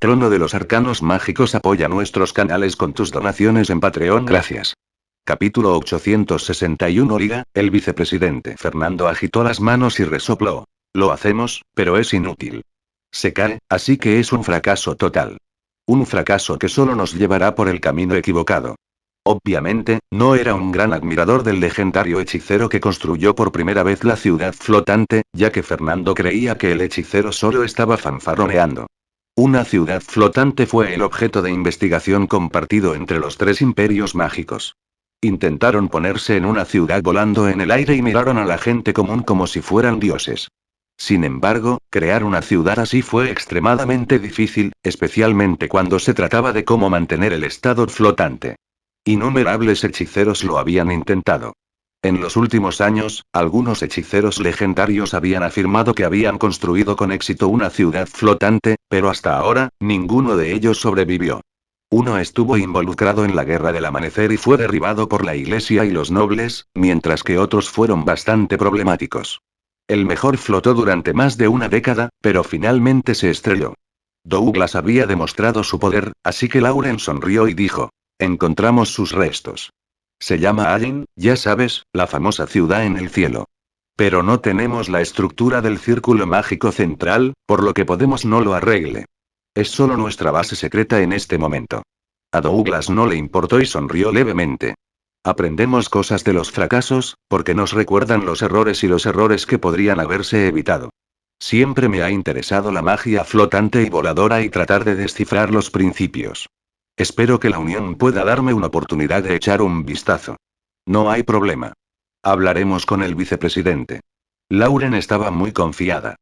Trono de los Arcanos Mágicos apoya nuestros canales con tus donaciones en Patreon. Gracias. Capítulo 861 Liga, el vicepresidente Fernando agitó las manos y resopló. Lo hacemos, pero es inútil. Se cae, así que es un fracaso total. Un fracaso que solo nos llevará por el camino equivocado. Obviamente, no era un gran admirador del legendario hechicero que construyó por primera vez la ciudad flotante, ya que Fernando creía que el hechicero solo estaba fanfarroneando. Una ciudad flotante fue el objeto de investigación compartido entre los tres imperios mágicos. Intentaron ponerse en una ciudad volando en el aire y miraron a la gente común como si fueran dioses. Sin embargo, crear una ciudad así fue extremadamente difícil, especialmente cuando se trataba de cómo mantener el estado flotante. Innumerables hechiceros lo habían intentado. En los últimos años, algunos hechiceros legendarios habían afirmado que habían construido con éxito una ciudad flotante, pero hasta ahora, ninguno de ellos sobrevivió. Uno estuvo involucrado en la Guerra del Amanecer y fue derribado por la Iglesia y los nobles, mientras que otros fueron bastante problemáticos. El mejor flotó durante más de una década, pero finalmente se estrelló. Douglas había demostrado su poder, así que Lauren sonrió y dijo: encontramos sus restos. Se llama Allen, ya sabes, la famosa ciudad en el cielo. Pero no tenemos la estructura del círculo mágico central, por lo que podemos no lo arregle. Es solo nuestra base secreta en este momento. A Douglas no le importó y sonrió levemente. Aprendemos cosas de los fracasos, porque nos recuerdan los errores y los errores que podrían haberse evitado. Siempre me ha interesado la magia flotante y voladora y tratar de descifrar los principios. Espero que la Unión pueda darme una oportunidad de echar un vistazo. No hay problema. Hablaremos con el vicepresidente. Lauren estaba muy confiada.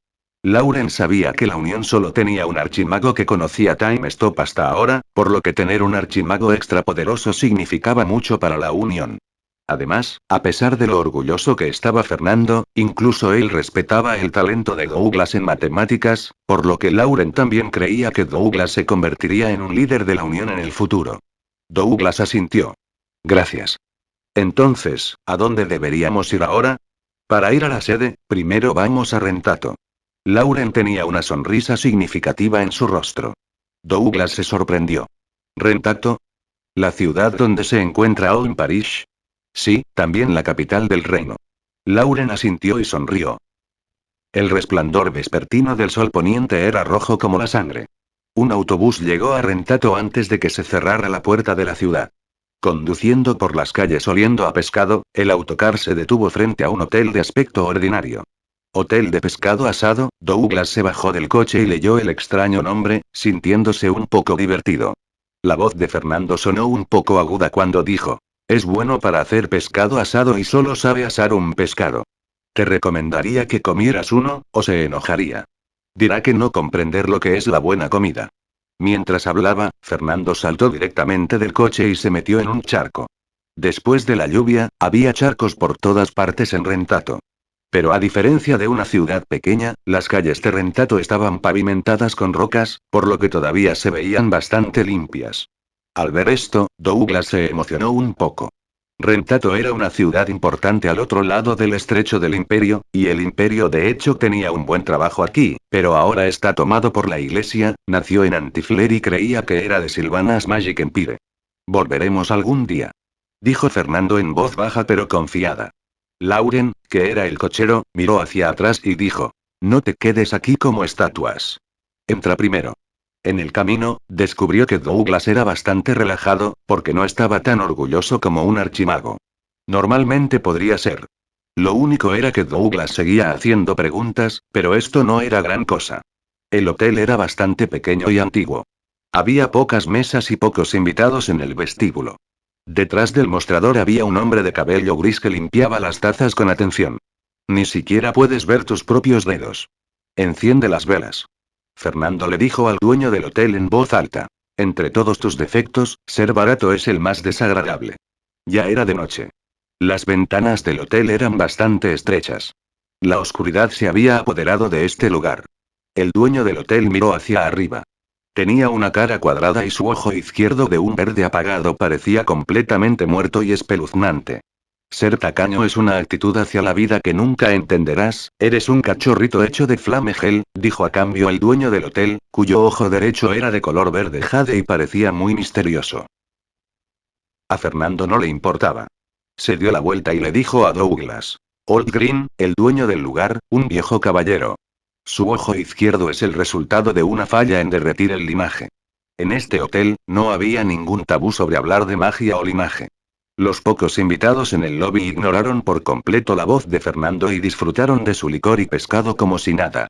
Lauren sabía que la Unión solo tenía un archimago que conocía Time Stop hasta ahora, por lo que tener un archimago extrapoderoso significaba mucho para la Unión. Además, a pesar de lo orgulloso que estaba Fernando, incluso él respetaba el talento de Douglas en matemáticas, por lo que Lauren también creía que Douglas se convertiría en un líder de la Unión en el futuro. Douglas asintió. Gracias. Entonces, ¿a dónde deberíamos ir ahora? Para ir a la sede, primero vamos a Rentato. Lauren tenía una sonrisa significativa en su rostro. Douglas se sorprendió. ¿Rentato? ¿La ciudad donde se encuentra Olm Parish? Sí, también la capital del reino. Lauren asintió y sonrió. El resplandor vespertino del sol poniente era rojo como la sangre. Un autobús llegó a Rentato antes de que se cerrara la puerta de la ciudad. Conduciendo por las calles oliendo a pescado, el autocar se detuvo frente a un hotel de aspecto ordinario. Hotel de pescado asado. Douglas se bajó del coche y leyó el extraño nombre, sintiéndose un poco divertido. La voz de Fernando sonó un poco aguda cuando dijo: es bueno para hacer pescado asado y solo sabe asar un pescado. Te recomendaría que comieras uno, o se enojaría. Dirá que no comprender lo que es la buena comida. Mientras hablaba, Fernando saltó directamente del coche y se metió en un charco. Después de la lluvia, había charcos por todas partes en Rentato. Pero a diferencia de una ciudad pequeña, las calles de Rentato estaban pavimentadas con rocas, por lo que todavía se veían bastante limpias. Al ver esto, Douglas se emocionó un poco. Rentato era una ciudad importante al otro lado del estrecho del imperio, y el imperio de hecho tenía un buen trabajo aquí, pero ahora está tomado por la iglesia. Nació en Antiflair y creía que era de Sylvanas Magic Empire. Volveremos algún día, dijo Fernando en voz baja pero confiada. Lauren, que era el cochero, miró hacia atrás y dijo: no te quedes aquí como estatuas. Entra primero. En el camino, descubrió que Douglas era bastante relajado, porque no estaba tan orgulloso como un archimago. Normalmente podría ser. Lo único era que Douglas seguía haciendo preguntas, pero esto no era gran cosa. El hotel era bastante pequeño y antiguo. Había pocas mesas y pocos invitados en el vestíbulo. Detrás del mostrador había un hombre de cabello gris que limpiaba las tazas con atención. Ni siquiera puedes ver tus propios dedos. Enciende las velas. Fernando le dijo al dueño del hotel en voz alta. Entre todos tus defectos, ser barato es el más desagradable. Ya era de noche. Las ventanas del hotel eran bastante estrechas. La oscuridad se había apoderado de este lugar. El dueño del hotel miró hacia arriba. Tenía una cara cuadrada y su ojo izquierdo de un verde apagado parecía completamente muerto y espeluznante. Ser tacaño es una actitud hacia la vida que nunca entenderás, eres un cachorrito hecho de flame gel, dijo a cambio el dueño del hotel, cuyo ojo derecho era de color verde jade y parecía muy misterioso. A Fernando no le importaba. Se dio la vuelta y le dijo a Douglas. Old Green, el dueño del lugar, un viejo caballero. Su ojo izquierdo es el resultado de una falla en derretir el limaje. En este hotel, no había ningún tabú sobre hablar de magia o linaje. Los pocos invitados en el lobby ignoraron por completo la voz de Fernando y disfrutaron de su licor y pescado como si nada.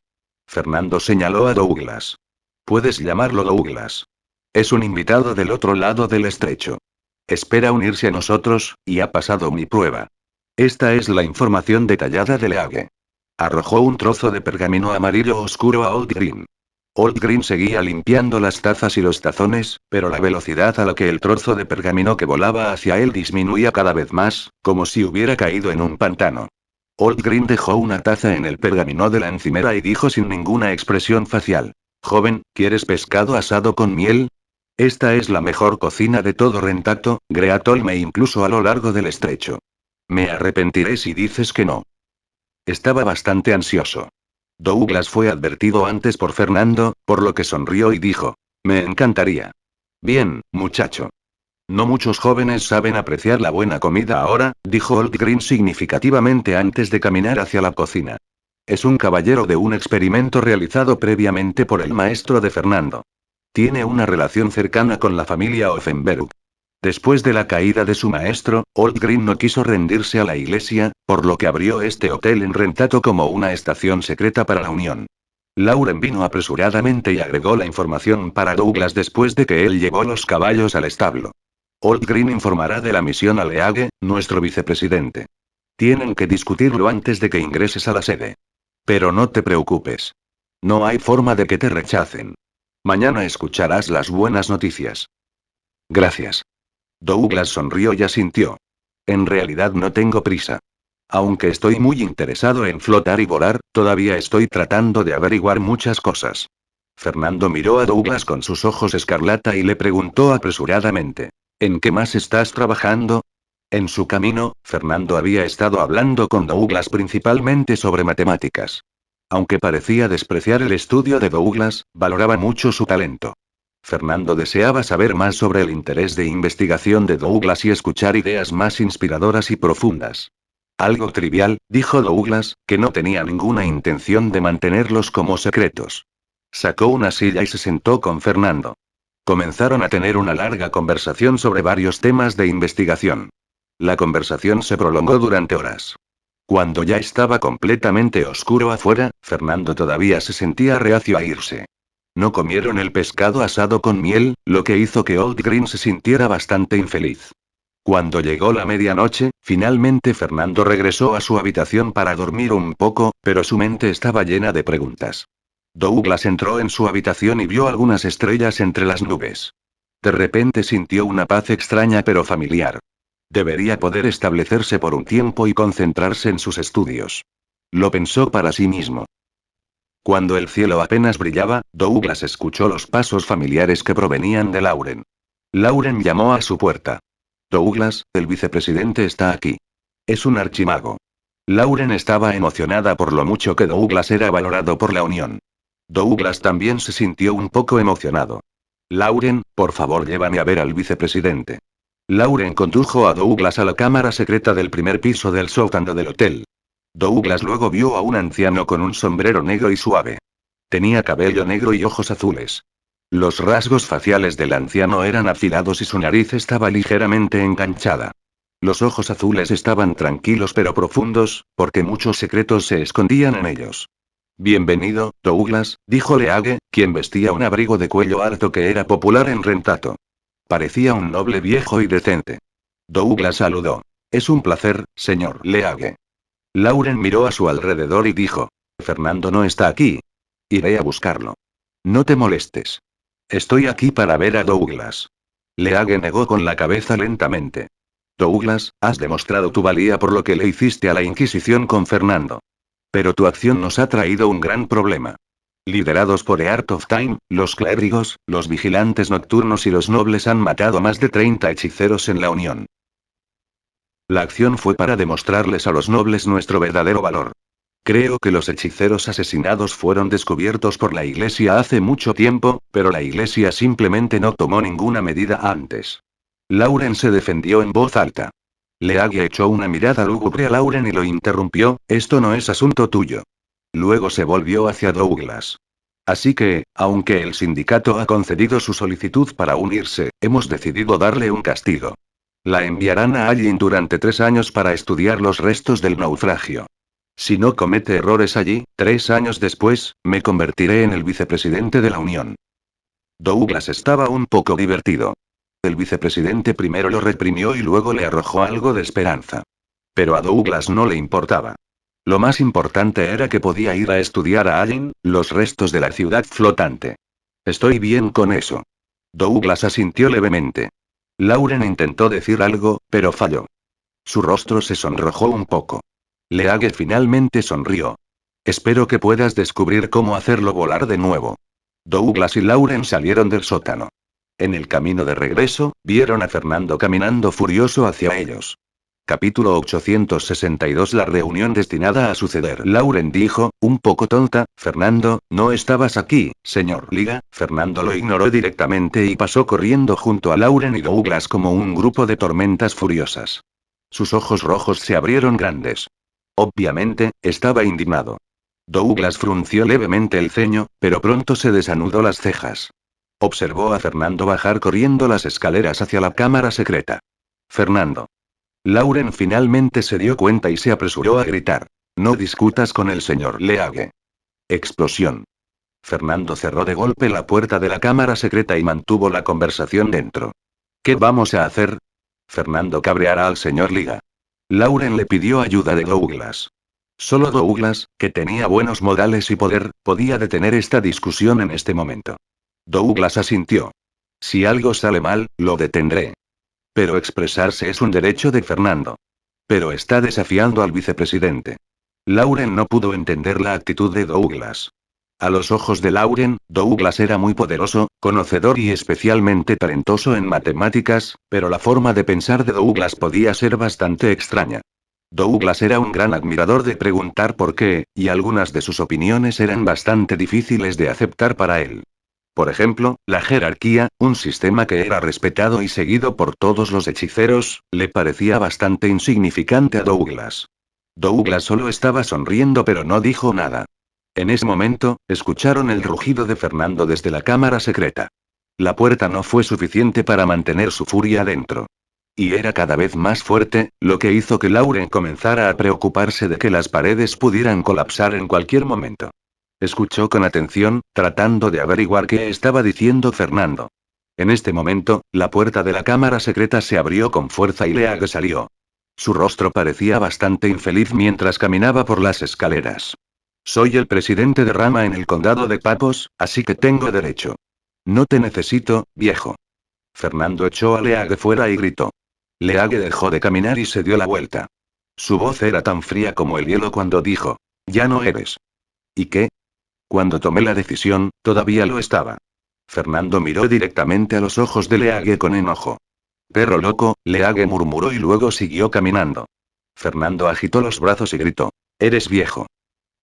Fernando señaló a Douglas. Puedes llamarlo Douglas. Es un invitado del otro lado del estrecho. Espera unirse a nosotros, y ha pasado mi prueba. Esta es la información detallada de Leage. Arrojó un trozo de pergamino amarillo oscuro a Old Green. Old Green seguía limpiando las tazas y los tazones, pero la velocidad a la que el trozo de pergamino que volaba hacia él disminuía cada vez más, como si hubiera caído en un pantano. Old Green dejó una taza en el pergamino de la encimera y dijo sin ninguna expresión facial. Joven, ¿quieres pescado asado con miel? Esta es la mejor cocina de todo Rentato, Greatolme e incluso a lo largo del estrecho. Me arrepentiré si dices que no. Estaba bastante ansioso. Douglas fue advertido antes por Fernando, por lo que sonrió y dijo. Me encantaría. Bien, muchacho. No muchos jóvenes saben apreciar la buena comida ahora, dijo Old Green significativamente antes de caminar hacia la cocina. Es un caballero de un experimento realizado previamente por el maestro de Fernando. Tiene una relación cercana con la familia Offenberg. Después de la caída de su maestro, Old Green no quiso rendirse a la iglesia, por lo que abrió este hotel en Rentato como una estación secreta para la unión. Lauren vino apresuradamente y agregó la información para Douglas después de que él llevó los caballos al establo. Old Green informará de la misión a Leage, nuestro vicepresidente. Tienen que discutirlo antes de que ingreses a la sede. Pero no te preocupes. No hay forma de que te rechacen. Mañana escucharás las buenas noticias. Gracias. Douglas sonrió y asintió. En realidad no tengo prisa. Aunque estoy muy interesado en flotar y volar, todavía estoy tratando de averiguar muchas cosas. Fernando miró a Douglas con sus ojos escarlata y le preguntó apresuradamente. ¿En qué más estás trabajando? En su camino, Fernando había estado hablando con Douglas principalmente sobre matemáticas. Aunque parecía despreciar el estudio de Douglas, valoraba mucho su talento. Fernando deseaba saber más sobre el interés de investigación de Douglas y escuchar ideas más inspiradoras y profundas. Algo trivial, dijo Douglas, que no tenía ninguna intención de mantenerlos como secretos. Sacó una silla y se sentó con Fernando. Comenzaron a tener una larga conversación sobre varios temas de investigación. La conversación se prolongó durante horas. Cuando ya estaba completamente oscuro afuera, Fernando todavía se sentía reacio a irse. No comieron el pescado asado con miel, lo que hizo que Old Green se sintiera bastante infeliz. Cuando llegó la medianoche, finalmente Fernando regresó a su habitación para dormir un poco, pero su mente estaba llena de preguntas. Douglas entró en su habitación y vio algunas estrellas entre las nubes. De repente sintió una paz extraña pero familiar. Debería poder establecerse por un tiempo y concentrarse en sus estudios. Lo pensó para sí mismo. Cuando el cielo apenas brillaba, Douglas escuchó los pasos familiares que provenían de Lauren. Lauren llamó a su puerta. Douglas, el vicepresidente está aquí. Es un archimago. Lauren estaba emocionada por lo mucho que Douglas era valorado por la unión. Douglas también se sintió un poco emocionado. Lauren, por favor llévame a ver al vicepresidente. Lauren condujo a Douglas a la cámara secreta del primer piso del sótano del hotel. Douglas luego vio a un anciano con un sombrero negro y suave. Tenía cabello negro y ojos azules. Los rasgos faciales del anciano eran afilados y su nariz estaba ligeramente enganchada. Los ojos azules estaban tranquilos pero profundos, porque muchos secretos se escondían en ellos. Bienvenido, Douglas, dijo Leage, quien vestía un abrigo de cuello alto que era popular en Rentato. Parecía un noble viejo y decente. Douglas saludó. Es un placer, señor Leage. Lauren miró a su alrededor y dijo. Fernando no está aquí. Iré a buscarlo. No te molestes. Estoy aquí para ver a Douglas. Leage negó con la cabeza lentamente. Douglas, has demostrado tu valía por lo que le hiciste a la Inquisición con Fernando. Pero tu acción nos ha traído un gran problema. Liderados por Earth of Time, los clérigos, los vigilantes nocturnos y los nobles han matado a más de 30 hechiceros en la Unión. La acción fue para demostrarles a los nobles nuestro verdadero valor. Creo que los hechiceros asesinados fueron descubiertos por la Iglesia hace mucho tiempo, pero la Iglesia simplemente no tomó ninguna medida antes. Lauren se defendió en voz alta. League echó una mirada lúgubre a Lauren y lo interrumpió: esto no es asunto tuyo. Luego se volvió hacia Douglas. Así que, aunque el sindicato ha concedido su solicitud para unirse, hemos decidido darle un castigo. La enviarán a Allin durante 3 años para estudiar los restos del naufragio. Si no comete errores allí, 3 años después, me convertiré en el vicepresidente de la Unión. Douglas estaba un poco divertido. El vicepresidente primero lo reprimió y luego le arrojó algo de esperanza. Pero a Douglas no le importaba. Lo más importante era que podía ir a estudiar a Allin, los restos de la ciudad flotante. Estoy bien con eso. Douglas asintió levemente. Lauren intentó decir algo, pero falló. Su rostro se sonrojó un poco. League finalmente sonrió. Espero que puedas descubrir cómo hacerlo volar de nuevo. Douglas y Lauren salieron del sótano. En el camino de regreso, vieron a Fernando caminando furioso hacia ellos. Capítulo 862. La reunión destinada a suceder. Lauren dijo, un poco tonta: Fernando, no estabas aquí, señor Liga. Fernando lo ignoró directamente y pasó corriendo junto a Lauren y Douglas como un grupo de tormentas furiosas. Sus ojos rojos se abrieron grandes. Obviamente, estaba indignado. Douglas frunció levemente el ceño, pero pronto se desanudó las cejas. Observó a Fernando bajar corriendo las escaleras hacia la cámara secreta. Fernando. Lauren finalmente se dio cuenta y se apresuró a gritar. No discutas con el señor League. Explosión. Fernando cerró de golpe la puerta de la cámara secreta y mantuvo la conversación dentro. ¿Qué vamos a hacer? Fernando cabreará al señor Liga. Lauren le pidió ayuda de Douglas. Solo Douglas, que tenía buenos modales y poder, podía detener esta discusión en este momento. Douglas asintió. Si algo sale mal, lo detendré. Pero expresarse es un derecho de Fernando. Pero está desafiando al vicepresidente. Lauren no pudo entender la actitud de Douglas. A los ojos de Lauren, Douglas era muy poderoso, conocedor y especialmente talentoso en matemáticas, pero la forma de pensar de Douglas podía ser bastante extraña. Douglas era un gran admirador de preguntar por qué, y algunas de sus opiniones eran bastante difíciles de aceptar para él. Por ejemplo, la jerarquía, un sistema que era respetado y seguido por todos los hechiceros, le parecía bastante insignificante a Douglas. Douglas solo estaba sonriendo pero no dijo nada. En ese momento, escucharon el rugido de Fernando desde la cámara secreta. La puerta no fue suficiente para mantener su furia dentro. Y era cada vez más fuerte, lo que hizo que Lauren comenzara a preocuparse de que las paredes pudieran colapsar en cualquier momento. Escuchó con atención, tratando de averiguar qué estaba diciendo Fernando. En este momento, la puerta de la cámara secreta se abrió con fuerza y League salió. Su rostro parecía bastante infeliz mientras caminaba por las escaleras. Soy el presidente de rama en el condado de Papos, así que tengo derecho. No te necesito, viejo. Fernando echó a League fuera y gritó. League dejó de caminar y se dio la vuelta. Su voz era tan fría como el hielo cuando dijo: ya no eres. ¿Y qué? Cuando tomé la decisión, todavía lo estaba. Fernando miró directamente a los ojos de League con enojo. Perro loco, League murmuró y luego siguió caminando. Fernando agitó los brazos y gritó. Eres viejo.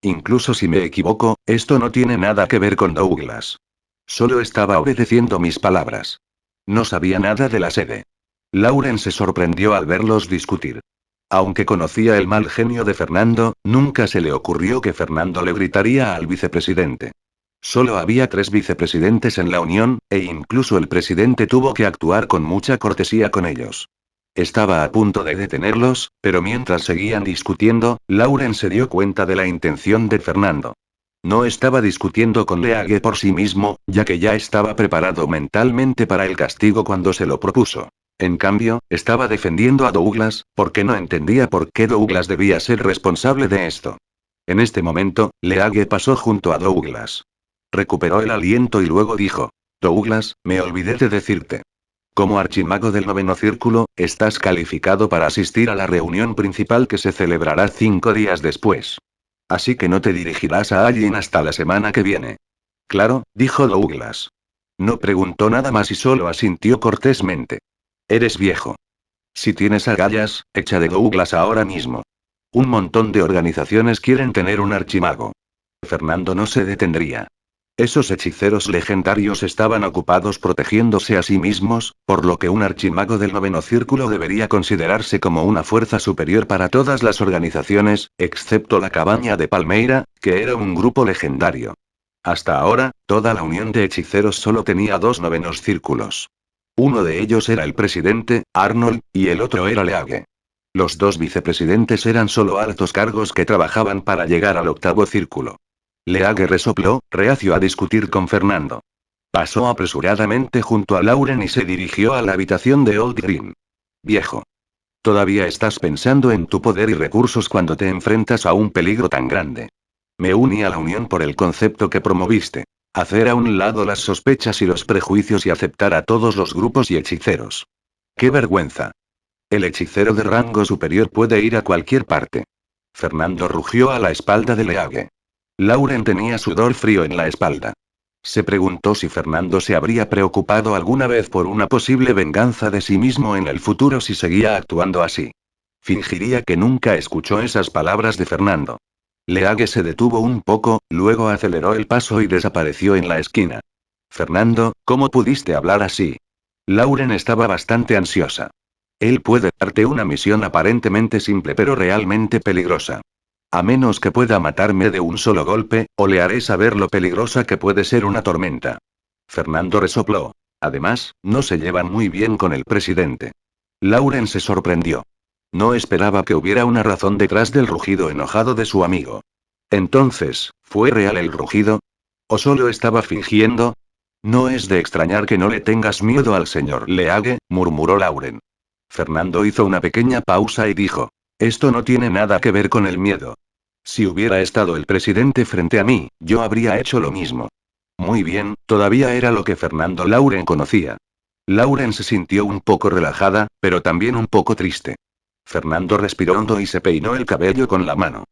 Incluso si me equivoco, esto no tiene nada que ver con Douglas. Solo estaba obedeciendo mis palabras. No sabía nada de la sede. Lauren se sorprendió al verlos discutir. Aunque conocía el mal genio de Fernando, nunca se le ocurrió que Fernando le gritaría al vicepresidente. Solo había 3 vicepresidentes en la Unión, e incluso el presidente tuvo que actuar con mucha cortesía con ellos. Estaba a punto de detenerlos, pero mientras seguían discutiendo, Lauren se dio cuenta de la intención de Fernando. No estaba discutiendo con League por sí mismo, ya que ya estaba preparado mentalmente para el castigo cuando se lo propuso. En cambio, estaba defendiendo a Douglas, porque no entendía por qué Douglas debía ser responsable de esto. En este momento, League pasó junto a Douglas. Recuperó el aliento y luego dijo: Douglas, me olvidé de decirte. Como archimago del 9º círculo, estás calificado para asistir a la reunión principal que se celebrará 5 días después. Así que no te dirigirás a Allin hasta la semana que viene. Claro, dijo Douglas. No preguntó nada más y solo asintió cortésmente. Eres viejo. Si tienes agallas, echa de Douglas ahora mismo. Un montón de organizaciones quieren tener un archimago. Fernando no se detendría. Esos hechiceros legendarios estaban ocupados protegiéndose a sí mismos, por lo que un archimago del noveno círculo debería considerarse como una fuerza superior para todas las organizaciones, excepto la Cabaña de Palmeira, que era un grupo legendario. Hasta ahora, toda la unión de hechiceros solo tenía dos novenos círculos. Uno de ellos era el presidente, Arnold, y el otro era League. Los dos vicepresidentes eran solo altos cargos que trabajaban para llegar al octavo círculo. League resopló, reacio a discutir con Fernando. Pasó apresuradamente junto a Lauren y se dirigió a la habitación de Old Green. Viejo. Todavía estás pensando en tu poder y recursos cuando te enfrentas a un peligro tan grande. Me uní a la unión por el concepto que promoviste. Hacer a un lado las sospechas y los prejuicios y aceptar a todos los grupos y hechiceros. ¡Qué vergüenza! El hechicero de rango superior puede ir a cualquier parte. Fernando rugió a la espalda de League. Lauren tenía sudor frío en la espalda. Se preguntó si Fernando se habría preocupado alguna vez por una posible venganza de sí mismo en el futuro si seguía actuando así. Fingiría que nunca escuchó esas palabras de Fernando. League se detuvo un poco, luego aceleró el paso y desapareció en la esquina. Fernando, ¿cómo pudiste hablar así? Lauren estaba bastante ansiosa. Él puede darte una misión aparentemente simple pero realmente peligrosa. A menos que pueda matarme de un solo golpe, o le haré saber lo peligrosa que puede ser una tormenta. Fernando resopló. Además, no se llevan muy bien con el presidente. Lauren se sorprendió. No esperaba que hubiera una razón detrás del rugido enojado de su amigo. Entonces, ¿fue real el rugido? ¿O solo estaba fingiendo? No es de extrañar que no le tengas miedo al señor League, murmuró Lauren. Fernando hizo una pequeña pausa y dijo. Esto no tiene nada que ver con el miedo. Si hubiera estado el presidente frente a mí, yo habría hecho lo mismo. Muy bien, todavía era lo que Fernando Lauren conocía. Lauren se sintió un poco relajada, pero también un poco triste. Fernando respiró hondo y se peinó el cabello con la mano.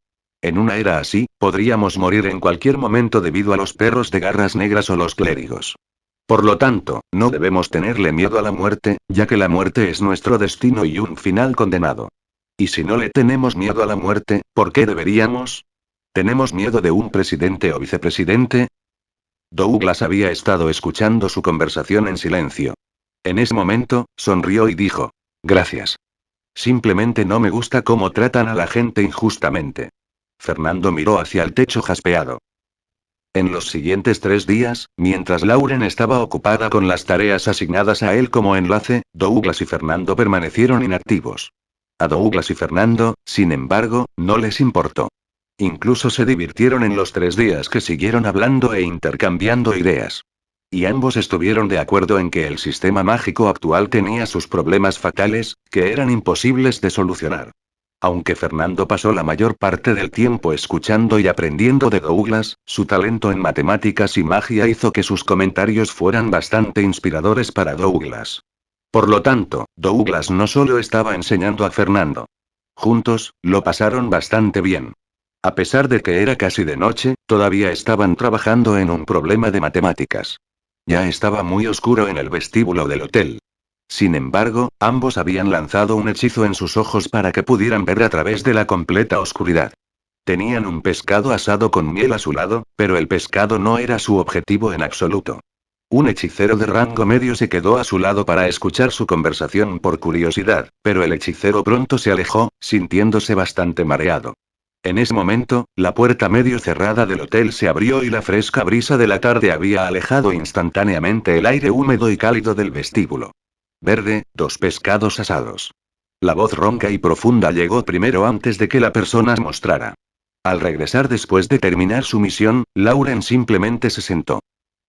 En una era así, podríamos morir en cualquier momento debido a los perros de garras negras o los clérigos. Por lo tanto, no debemos tenerle miedo a la muerte, ya que la muerte es nuestro destino y un final condenado. Y si no le tenemos miedo a la muerte, ¿por qué deberíamos? ¿Tenemos miedo de un presidente o vicepresidente? Douglas había estado escuchando su conversación en silencio. En ese momento, sonrió y dijo. Gracias. Simplemente no me gusta cómo tratan a la gente injustamente. Fernando miró hacia el techo jaspeado. En los siguientes 3 días, mientras Lauren estaba ocupada con las tareas asignadas a él como enlace, Douglas y Fernando permanecieron inactivos. A Douglas y Fernando, sin embargo, no les importó. Incluso se divirtieron en los 3 días que siguieron hablando e intercambiando ideas. Y ambos estuvieron de acuerdo en que el sistema mágico actual tenía sus problemas fatales, que eran imposibles de solucionar. Aunque Fernando pasó la mayor parte del tiempo escuchando y aprendiendo de Douglas, su talento en matemáticas y magia hizo que sus comentarios fueran bastante inspiradores para Douglas. Por lo tanto, Douglas no solo estaba enseñando a Fernando. Juntos, lo pasaron bastante bien. A pesar de que era casi de noche, todavía estaban trabajando en un problema de matemáticas. Ya estaba muy oscuro en el vestíbulo del hotel. Sin embargo, ambos habían lanzado un hechizo en sus ojos para que pudieran ver a través de la completa oscuridad. Tenían un pescado asado con miel a su lado, pero el pescado no era su objetivo en absoluto. Un hechicero de rango medio se quedó a su lado para escuchar su conversación por curiosidad, pero el hechicero pronto se alejó, sintiéndose bastante mareado. En ese momento, la puerta medio cerrada del hotel se abrió y la fresca brisa de la tarde había alejado instantáneamente el aire húmedo y cálido del vestíbulo. Verde, 2 pescados asados. La voz ronca y profunda llegó primero antes de que la persona se mostrara. Al regresar después de terminar su misión, Lauren simplemente se sentó.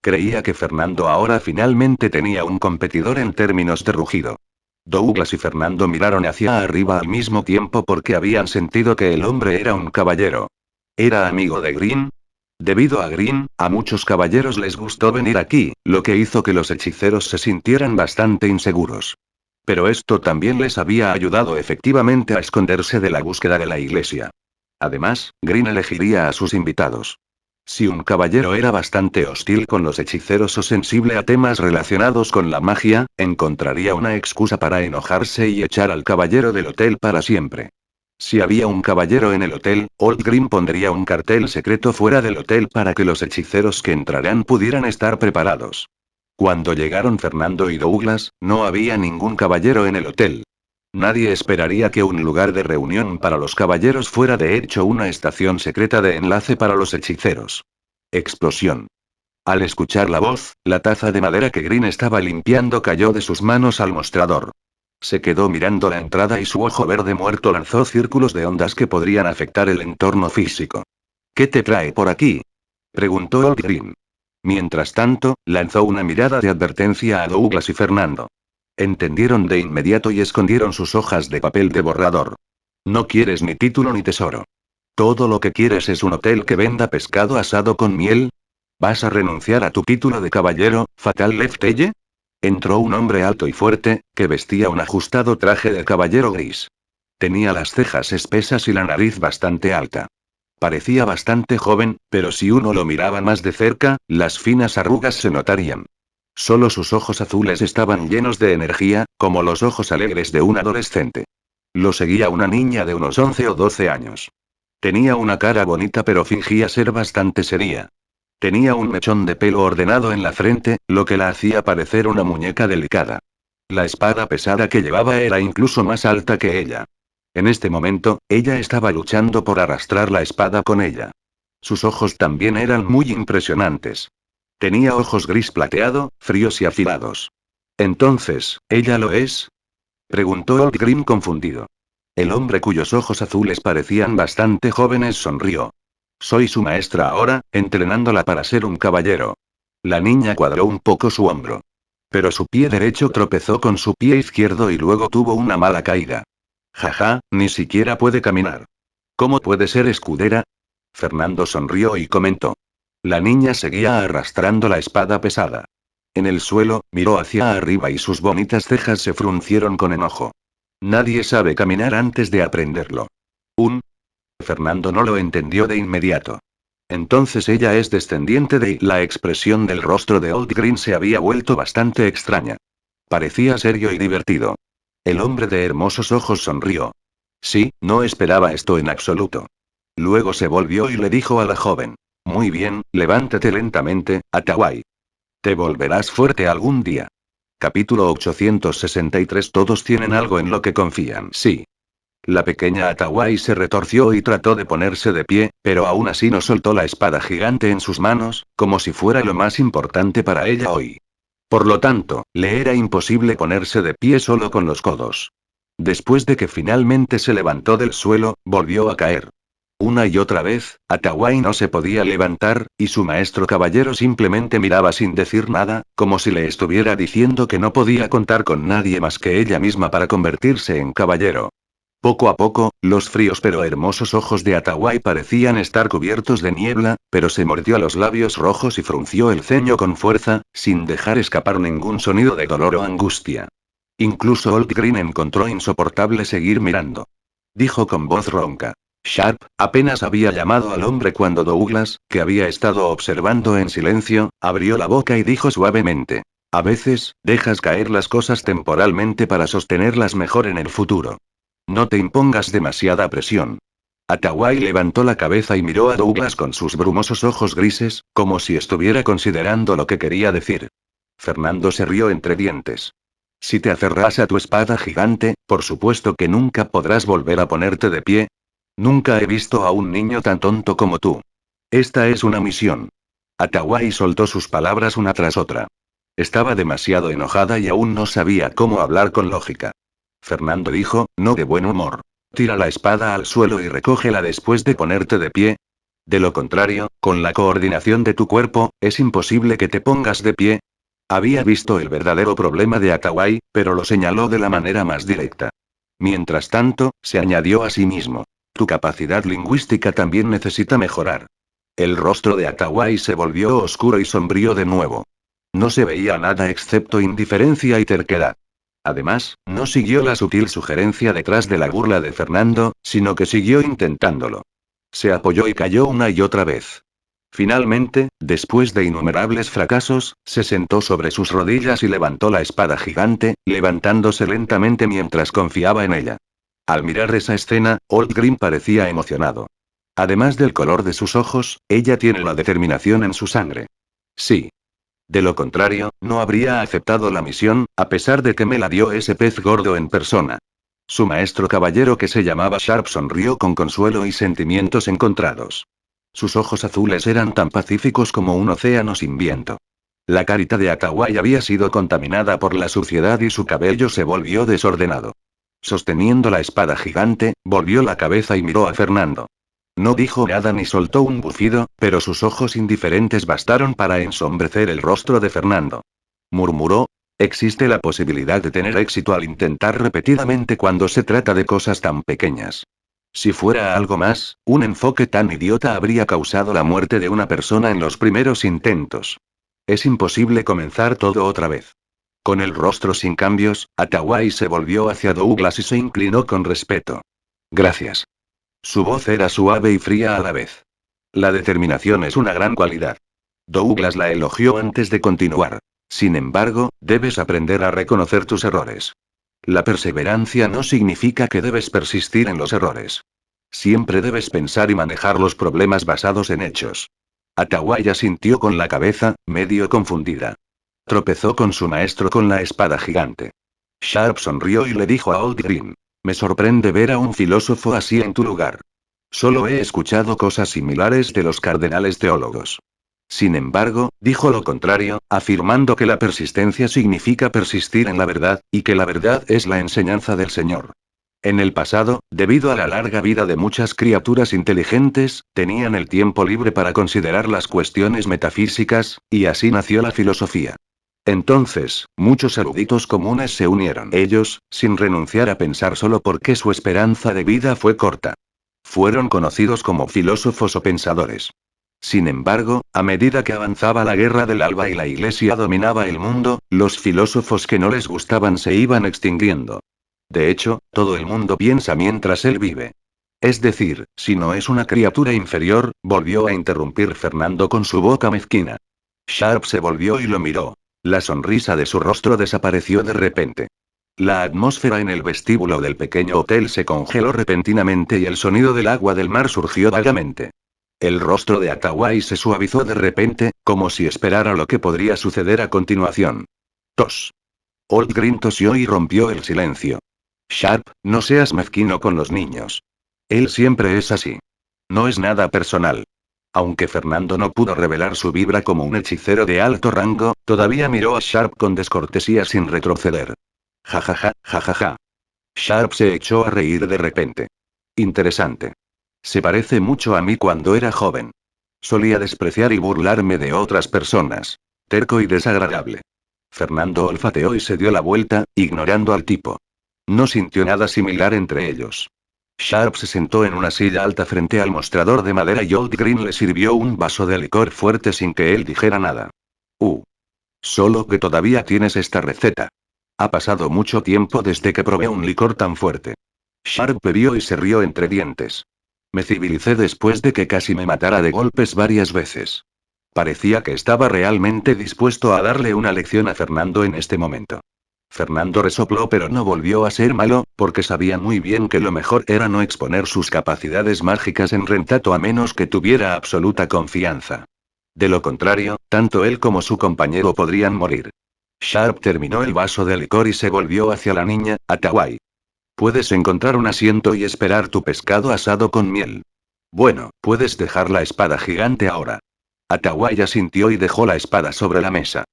Creía que Fernando ahora finalmente tenía un competidor en términos de rugido. Douglas y Fernando miraron hacia arriba al mismo tiempo porque habían sentido que el hombre era un caballero. ¿Era amigo de Green? Debido a Green, a muchos caballeros les gustó venir aquí, lo que hizo que los hechiceros se sintieran bastante inseguros. Pero esto también les había ayudado efectivamente a esconderse de la búsqueda de la iglesia. Además, Green elegiría a sus invitados. Si un caballero era bastante hostil con los hechiceros o sensible a temas relacionados con la magia, encontraría una excusa para enojarse y echar al caballero del hotel para siempre. Si había un caballero en el hotel, Oldgrim pondría un cartel secreto fuera del hotel para que los hechiceros que entrarán pudieran estar preparados. Cuando llegaron Fernando y Douglas, no había ningún caballero en el hotel. Nadie esperaría que un lugar de reunión para los caballeros fuera de hecho una estación secreta de enlace para los hechiceros. Explosión. Al escuchar la voz, la taza de madera que Green estaba limpiando cayó de sus manos al mostrador. Se quedó mirando la entrada y su ojo verde muerto lanzó círculos de ondas que podrían afectar el entorno físico. ¿Qué te trae por aquí?, preguntó Old Green. Mientras tanto, lanzó una mirada de advertencia a Douglas y Fernando. Entendieron de inmediato y escondieron sus hojas de papel de borrador. No quieres ni título ni tesoro. Todo lo que quieres es un hotel que venda pescado asado con miel. ¿Vas a renunciar a tu título de caballero, Fatal Leftelle? Entró un hombre alto y fuerte, que vestía un ajustado traje de caballero gris. Tenía las cejas espesas y la nariz bastante alta. Parecía bastante joven, pero si uno lo miraba más de cerca, las finas arrugas se notarían. Solo sus ojos azules estaban llenos de energía, como los ojos alegres de un adolescente. Lo seguía una niña de unos 11 o 12 años. Tenía una cara bonita pero fingía ser bastante seria. Tenía un mechón de pelo ordenado en la frente, lo que la hacía parecer una muñeca delicada. La espada pesada que llevaba era incluso más alta que ella. En este momento, ella estaba luchando por arrastrar la espada con ella. Sus ojos también eran muy impresionantes. Tenía ojos gris plateado, fríos y afilados. ¿Entonces, ella lo es?, preguntó Old Green confundido. El hombre cuyos ojos azules parecían bastante jóvenes sonrió. Soy su maestra ahora, entrenándola para ser un caballero. La niña cuadró un poco su hombro. Pero su pie derecho tropezó con su pie izquierdo y luego tuvo una mala caída. Jaja, ni siquiera puede caminar. ¿Cómo puede ser escudera? Fernando sonrió y comentó. La niña seguía arrastrando la espada pesada. En el suelo, miró hacia arriba y sus bonitas cejas se fruncieron con enojo. Nadie sabe caminar antes de aprenderlo. Fernando no lo entendió de inmediato. Entonces ella es descendiente de... La expresión del rostro de Old Green se había vuelto bastante extraña. Parecía serio y divertido. El hombre de hermosos ojos sonrió. Sí, no esperaba esto en absoluto. Luego se volvió y le dijo a la joven. Muy bien, levántate lentamente, Atawai. Te volverás fuerte algún día. Capítulo 863. Todos tienen algo en lo que confían. Sí. La pequeña Atawai se retorció y trató de ponerse de pie, pero aún así no soltó la espada gigante en sus manos, como si fuera lo más importante para ella hoy. Por lo tanto, le era imposible ponerse de pie solo con los codos. Después de que finalmente se levantó del suelo, volvió a caer. Una y otra vez, Atawai no se podía levantar, y su maestro caballero simplemente miraba sin decir nada, como si le estuviera diciendo que no podía contar con nadie más que ella misma para convertirse en caballero. Poco a poco, los fríos pero hermosos ojos de Atawai parecían estar cubiertos de niebla, pero se mordió los labios rojos y frunció el ceño con fuerza, sin dejar escapar ningún sonido de dolor o angustia. Incluso Old Green encontró insoportable seguir mirando. Dijo con voz ronca. Sharp, apenas había llamado al hombre cuando Douglas, que había estado observando en silencio, abrió la boca y dijo suavemente. A veces, dejas caer las cosas temporalmente para sostenerlas mejor en el futuro. No te impongas demasiada presión. Atawai levantó la cabeza y miró a Douglas con sus brumosos ojos grises, como si estuviera considerando lo que quería decir. Fernando se rió entre dientes. Si te aferras a tu espada gigante, por supuesto que nunca podrás volver a ponerte de pie. Nunca he visto a un niño tan tonto como tú. Esta es una misión. Atawai soltó sus palabras una tras otra. Estaba demasiado enojada y aún no sabía cómo hablar con lógica. Fernando dijo, no de buen humor. Tira la espada al suelo y recógela después de ponerte de pie. De lo contrario, con la coordinación de tu cuerpo, es imposible que te pongas de pie. Había visto el verdadero problema de Atawai, pero lo señaló de la manera más directa. Mientras tanto, se añadió a sí mismo. Tu capacidad lingüística también necesita mejorar. El rostro de Atawai se volvió oscuro y sombrío de nuevo. No se veía nada excepto indiferencia y terquedad. Además, no siguió la sutil sugerencia detrás de la burla de Fernando, sino que siguió intentándolo. Se apoyó y cayó una y otra vez. Finalmente, después de innumerables fracasos, se sentó sobre sus rodillas y levantó la espada gigante, levantándose lentamente mientras confiaba en ella. Al mirar esa escena, Oldgrim parecía emocionado. Además del color de sus ojos, ella tiene la determinación en su sangre. Sí. De lo contrario, no habría aceptado la misión, a pesar de que me la dio ese pez gordo en persona. Su maestro caballero que se llamaba Sharp sonrió con consuelo y sentimientos encontrados. Sus ojos azules eran tan pacíficos como un océano sin viento. La carita de Atawai había sido contaminada por la suciedad y su cabello se volvió desordenado. Sosteniendo la espada gigante, volvió la cabeza y miró a Fernando. No dijo nada ni soltó un bufido, pero sus ojos indiferentes bastaron para ensombrecer el rostro de Fernando. Murmuró: existe la posibilidad de tener éxito al intentar repetidamente cuando se trata de cosas tan pequeñas. Si fuera algo más, un enfoque tan idiota habría causado la muerte de una persona en los primeros intentos. Es imposible comenzar todo otra vez. Con el rostro sin cambios, Atawai se volvió hacia Douglas y se inclinó con respeto. Gracias. Su voz era suave y fría a la vez. La determinación es una gran cualidad. Douglas la elogió antes de continuar. Sin embargo, debes aprender a reconocer tus errores. La perseverancia no significa que debes persistir en los errores. Siempre debes pensar y manejar los problemas basados en hechos. Atawai asintió con la cabeza, medio confundida. Tropezó con su maestro con la espada gigante. Sharp sonrió y le dijo a Oldgrim: me sorprende ver a un filósofo así en tu lugar. Solo he escuchado cosas similares de los cardenales teólogos. Sin embargo, dijo lo contrario, afirmando que la persistencia significa persistir en la verdad, y que la verdad es la enseñanza del Señor. En el pasado, debido a la larga vida de muchas criaturas inteligentes, tenían el tiempo libre para considerar las cuestiones metafísicas, y así nació la filosofía. Entonces, muchos eruditos comunes se unieron. Ellos, sin renunciar a pensar solo porque su esperanza de vida fue corta. Fueron conocidos como filósofos o pensadores. Sin embargo, a medida que avanzaba la guerra del alba y la Iglesia dominaba el mundo, los filósofos que no les gustaban se iban extinguiendo. De hecho, todo el mundo piensa mientras él vive. Es decir, si no es una criatura inferior, volvió a interrumpir Fernando con su boca mezquina. Sharp se volvió y lo miró. La sonrisa de su rostro desapareció de repente. La atmósfera en el vestíbulo del pequeño hotel se congeló repentinamente y el sonido del agua del mar surgió vagamente. El rostro de Atawai se suavizó de repente, como si esperara lo que podría suceder a continuación. Tos. Oldgrim tosió y rompió el silencio. Sharp, no seas mezquino con los niños. Él siempre es así. No es nada personal. Aunque Fernando no pudo revelar su vibra como un hechicero de alto rango, todavía miró a Sharp con descortesía sin retroceder. Jajaja, jajaja. Sharp se echó a reír de repente. Interesante. Se parece mucho a mí cuando era joven. Solía despreciar y burlarme de otras personas. Terco y desagradable. Fernando olfateó y se dio la vuelta, ignorando al tipo. No sintió nada similar entre ellos. Sharp se sentó en una silla alta frente al mostrador de madera y Oldgrim le sirvió un vaso de licor fuerte sin que él dijera nada. Solo que todavía tienes esta receta. Ha pasado mucho tiempo desde que probé un licor tan fuerte. Sharp bebió y se rió entre dientes. Me civilicé después de que casi me matara de golpes varias veces. Parecía que estaba realmente dispuesto a darle una lección a Fernando en este momento. Fernando resopló pero no volvió a ser malo, porque sabía muy bien que lo mejor era no exponer sus capacidades mágicas en Rentato a menos que tuviera absoluta confianza. De lo contrario, tanto él como su compañero podrían morir. Sharp terminó el vaso de licor y se volvió hacia la niña, Atawai. Puedes encontrar un asiento y esperar tu pescado asado con miel. Bueno, puedes dejar la espada gigante ahora. Atawai asintió y dejó la espada sobre la mesa.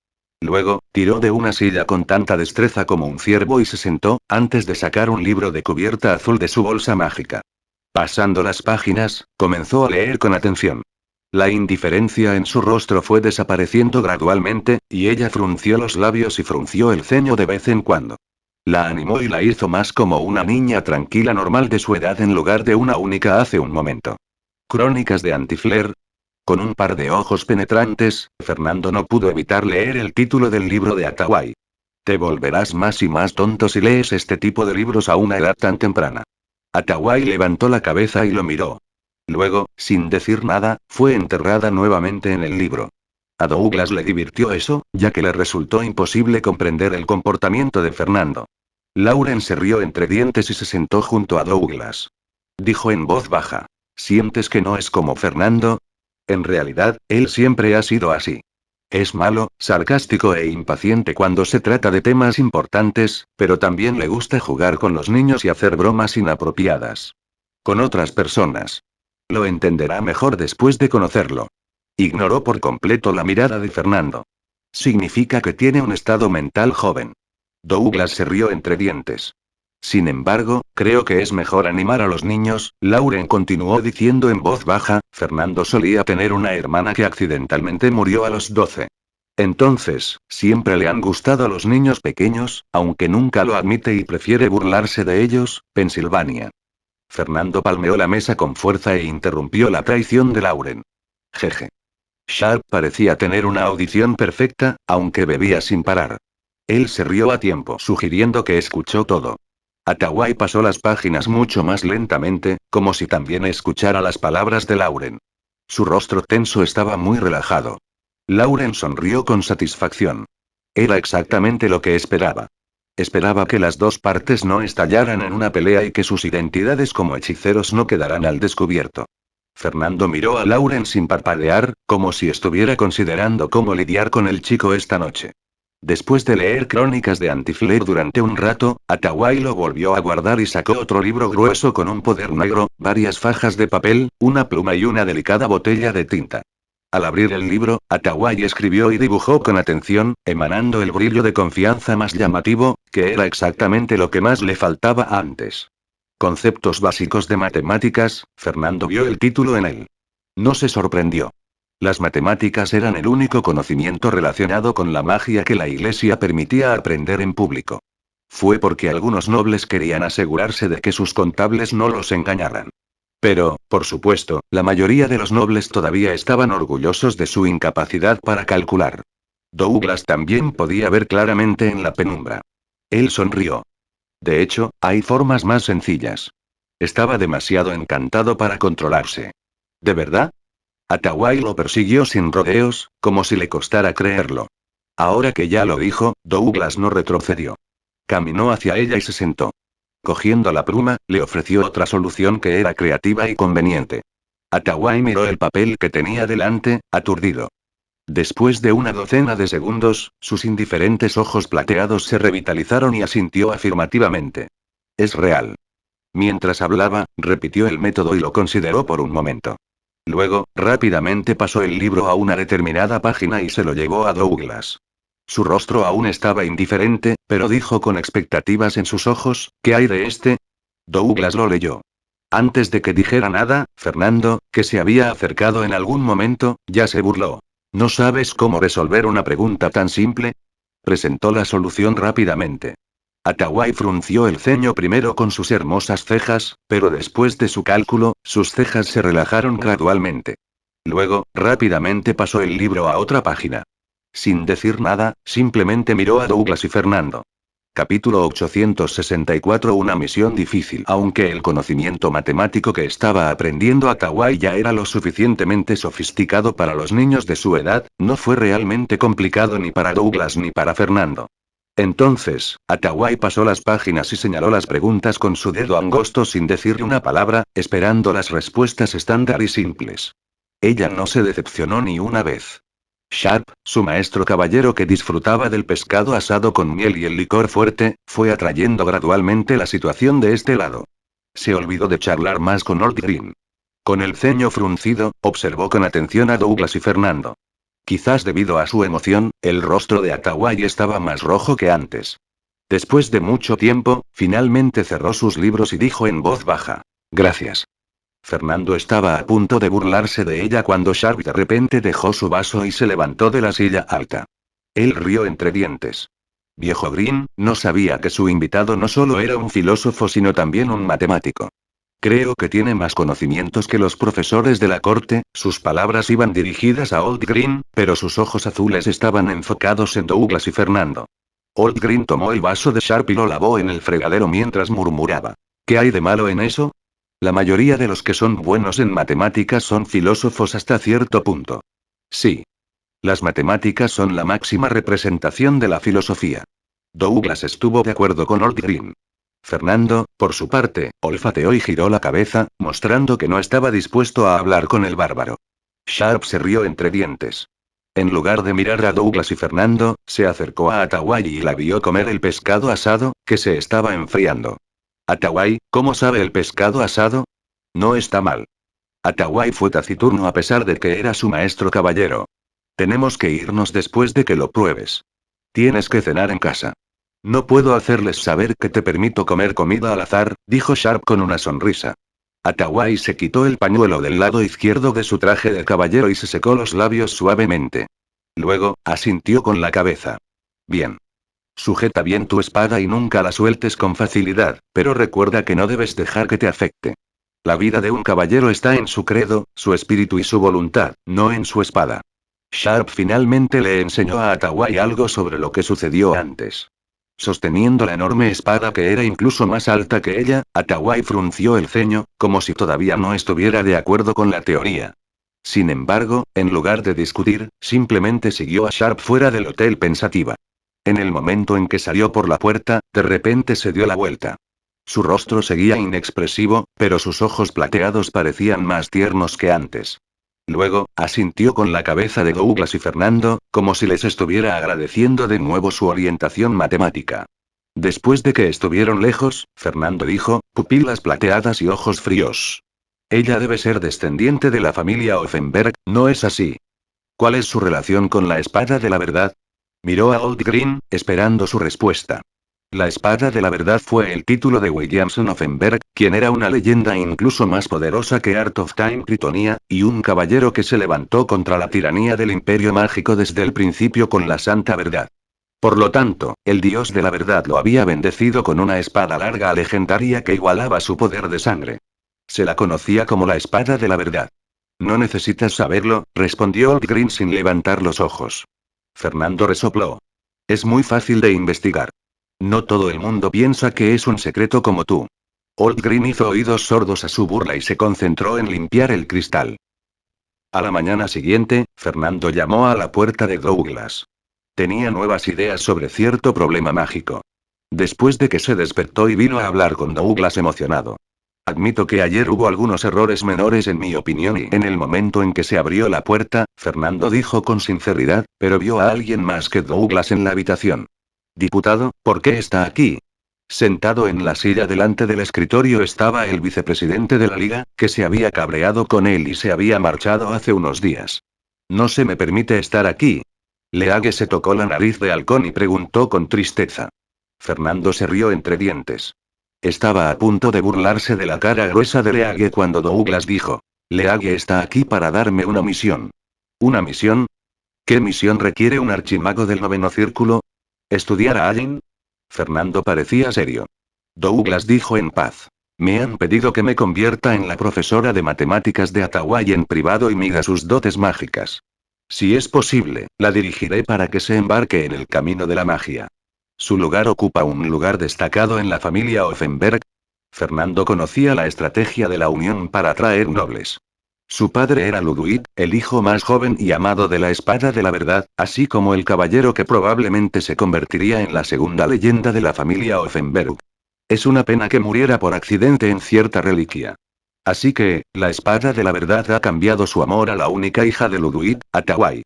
Luego, tiró de una silla con tanta destreza como un ciervo y se sentó, antes de sacar un libro de cubierta azul de su bolsa mágica. Pasando las páginas, comenzó a leer con atención. La indiferencia en su rostro fue desapareciendo gradualmente, y ella frunció los labios y frunció el ceño de vez en cuando. La animó y la hizo más como una niña tranquila normal de su edad en lugar de una única hace un momento. Crónicas de Antifler. Con un par de ojos penetrantes, Fernando no pudo evitar leer el título del libro de Atawai. Te volverás más y más tonto si lees este tipo de libros a una edad tan temprana. Atawai levantó la cabeza y lo miró. Luego, sin decir nada, fue enterrada nuevamente en el libro. A Douglas le divirtió eso, ya que le resultó imposible comprender el comportamiento de Fernando. Lauren se rió entre dientes y se sentó junto a Douglas. Dijo en voz baja. ¿Sientes que no es como Fernando? En realidad, él siempre ha sido así. Es malo, sarcástico e impaciente cuando se trata de temas importantes, pero también le gusta jugar con los niños y hacer bromas inapropiadas. Con otras personas. Lo entenderá mejor después de conocerlo. Ignoró por completo la mirada de Fernando. Significa que tiene un estado mental joven. Douglas se rió entre dientes. Sin embargo, creo que es mejor animar a los niños, Lauren continuó diciendo en voz baja. Fernando solía tener una hermana que accidentalmente murió a los 12. Entonces, siempre le han gustado los niños pequeños, aunque nunca lo admite y prefiere burlarse de ellos. Pensilvania. Fernando palmeó la mesa con fuerza e interrumpió la traición de Lauren. Jeje. Sharp parecía tener una audición perfecta, aunque bebía sin parar. Él se rió a tiempo, sugiriendo que escuchó todo. Attaway pasó las páginas mucho más lentamente, como si también escuchara las palabras de Lauren. Su rostro tenso estaba muy relajado. Lauren sonrió con satisfacción. Era exactamente lo que esperaba. Esperaba que las dos partes no estallaran en una pelea y que sus identidades como hechiceros no quedaran al descubierto. Fernando miró a Lauren sin parpadear, como si estuviera considerando cómo lidiar con el chico esta noche. Después de leer Crónicas de Anti-Flare durante un rato, Attaway lo volvió a guardar y sacó otro libro grueso con un poder negro, varias fajas de papel, una pluma y una delicada botella de tinta. Al abrir el libro, Attaway escribió y dibujó con atención, emanando el brillo de confianza más llamativo, que era exactamente lo que más le faltaba antes. Conceptos básicos de matemáticas. Fernando vio el título en él. No se sorprendió. Las matemáticas eran el único conocimiento relacionado con la magia que la Iglesia permitía aprender en público. Fue porque algunos nobles querían asegurarse de que sus contables no los engañaran. Pero, por supuesto, la mayoría de los nobles todavía estaban orgullosos de su incapacidad para calcular. Douglas también podía ver claramente en la penumbra. Él sonrió. De hecho, hay formas más sencillas. Estaba demasiado encantado para controlarse. ¿De verdad? Attaway lo persiguió sin rodeos, como si le costara creerlo. Ahora que ya lo dijo, Douglas no retrocedió. Caminó hacia ella y se sentó. Cogiendo la pluma, le ofreció otra solución que era creativa y conveniente. Attaway miró el papel que tenía delante, aturdido. Después de una docena de segundos, sus indiferentes ojos plateados se revitalizaron y asintió afirmativamente. Es real. Mientras hablaba, repitió el método y lo consideró por un momento. Luego, rápidamente pasó el libro a una determinada página y se lo llevó a Douglas. Su rostro aún estaba indiferente, pero dijo con expectativas en sus ojos, ¿qué hay de este? Douglas lo leyó. Antes de que dijera nada, Fernando, que se había acercado en algún momento, ya se burló. ¿No sabes cómo resolver una pregunta tan simple? Presentó la solución rápidamente. Attaway frunció el ceño primero con sus hermosas cejas, pero después de su cálculo, sus cejas se relajaron gradualmente. Luego, rápidamente pasó el libro a otra página. Sin decir nada, simplemente miró a Douglas y Fernando. Capítulo 864. Una misión difícil. Aunque el conocimiento matemático que estaba aprendiendo Attaway ya era lo suficientemente sofisticado para los niños de su edad, no fue realmente complicado ni para Douglas ni para Fernando. Entonces, Attaway pasó las páginas y señaló las preguntas con su dedo angosto sin decir una palabra, esperando las respuestas estándar y simples. Ella no se decepcionó ni una vez. Sharp, su maestro caballero que disfrutaba del pescado asado con miel y el licor fuerte, fue atrayendo gradualmente la situación de este lado. Se olvidó de charlar más con Old Green. Con el ceño fruncido, observó con atención a Douglas y Fernando. Quizás debido a su emoción, el rostro de Attaway estaba más rojo que antes. Después de mucho tiempo, finalmente cerró sus libros y dijo en voz baja. Gracias. Fernando estaba a punto de burlarse de ella cuando Sharp de repente dejó su vaso y se levantó de la silla alta. Él rió entre dientes. Viejo Green, no sabía que su invitado no solo era un filósofo sino también un matemático. Creo que tiene más conocimientos que los profesores de la corte. Sus palabras iban dirigidas a Old Green, pero sus ojos azules estaban enfocados en Douglas y Fernando. Old Green tomó el vaso de Sharp y lo lavó en el fregadero mientras murmuraba. ¿Qué hay de malo en eso? La mayoría de los que son buenos en matemáticas son filósofos hasta cierto punto. Sí. Las matemáticas son la máxima representación de la filosofía. Douglas estuvo de acuerdo con Old Green. Fernando, por su parte, olfateó y giró la cabeza, mostrando que no estaba dispuesto a hablar con el bárbaro. Sharp se rió entre dientes. En lugar de mirar a Douglas y Fernando, se acercó a Atawai y la vio comer el pescado asado, que se estaba enfriando. Atawai, ¿cómo sabe el pescado asado? No está mal. Atawai fue taciturno a pesar de que era su maestro caballero. Tenemos que irnos después de que lo pruebes. Tienes que cenar en casa. No puedo hacerles saber que te permito comer comida al azar, dijo Sharp con una sonrisa. Atawai se quitó el pañuelo del lado izquierdo de su traje de caballero y se secó los labios suavemente. Luego, asintió con la cabeza. Bien. Sujeta bien tu espada y nunca la sueltes con facilidad, pero recuerda que no debes dejar que te afecte. La vida de un caballero está en su credo, su espíritu y su voluntad, no en su espada. Sharp finalmente le enseñó a Atawai algo sobre lo que sucedió antes. Sosteniendo la enorme espada que era incluso más alta que ella, Atawai frunció el ceño, como si todavía no estuviera de acuerdo con la teoría. Sin embargo, en lugar de discutir, simplemente siguió a Sharp fuera del hotel pensativa. En el momento en que salió por la puerta, de repente se dio la vuelta. Su rostro seguía inexpresivo, pero sus ojos plateados parecían más tiernos que antes. Luego, asintió con la cabeza de Douglas y Fernando, como si les estuviera agradeciendo de nuevo su orientación matemática. Después de que estuvieron lejos, Fernando dijo, pupilas plateadas y ojos fríos. Ella debe ser descendiente de la familia Offenberg, ¿no es así? ¿Cuál es su relación con la espada de la verdad? Miró a Old Green, esperando su respuesta. La espada de la verdad fue el título de Williamson Offenberg, quien era una leyenda incluso más poderosa que Art of Time Critonia, y un caballero que se levantó contra la tiranía del imperio mágico desde el principio con la santa verdad. Por lo tanto, el dios de la verdad lo había bendecido con una espada larga legendaria que igualaba su poder de sangre. Se la conocía como la espada de la verdad. No necesitas saberlo, respondió Old Green sin levantar los ojos. Fernando resopló. Es muy fácil de investigar. No todo el mundo piensa que es un secreto como tú. Old Green hizo oídos sordos a su burla y se concentró en limpiar el cristal. A la mañana siguiente, Fernando llamó a la puerta de Douglas. Tenía nuevas ideas sobre cierto problema mágico. Después de que se despertó y vino a hablar con Douglas emocionado. Admito que ayer hubo algunos errores menores en mi opinión y en el momento en que se abrió la puerta, Fernando dijo con sinceridad, pero vio a alguien más que Douglas en la habitación. Diputado, ¿por qué está aquí? Sentado en la silla delante del escritorio estaba el vicepresidente de la liga, que se había cabreado con él y se había marchado hace unos días. No se me permite estar aquí. League se tocó la nariz de halcón y preguntó con tristeza. Fernando se rió entre dientes. Estaba a punto de burlarse de la cara gruesa de League cuando Douglas dijo. League está aquí para darme una misión. ¿Una misión? ¿Qué misión requiere un archimago del noveno círculo? ¿Estudiar a Allen? Fernando parecía serio. Douglas dijo en paz. Me han pedido que me convierta en la profesora de matemáticas de Atawai en privado y mida sus dotes mágicas. Si es posible, la dirigiré para que se embarque en el camino de la magia. Su lugar ocupa un lugar destacado en la familia Offenberg. Fernando conocía la estrategia de la unión para atraer nobles. Su padre era Ludwig, el hijo más joven y amado de la espada de la verdad, así como el caballero que probablemente se convertiría en la segunda leyenda de la familia Offenberg. Es una pena que muriera por accidente en cierta reliquia. Así que, la espada de la verdad ha cambiado su amor a la única hija de Ludwig, Atawai.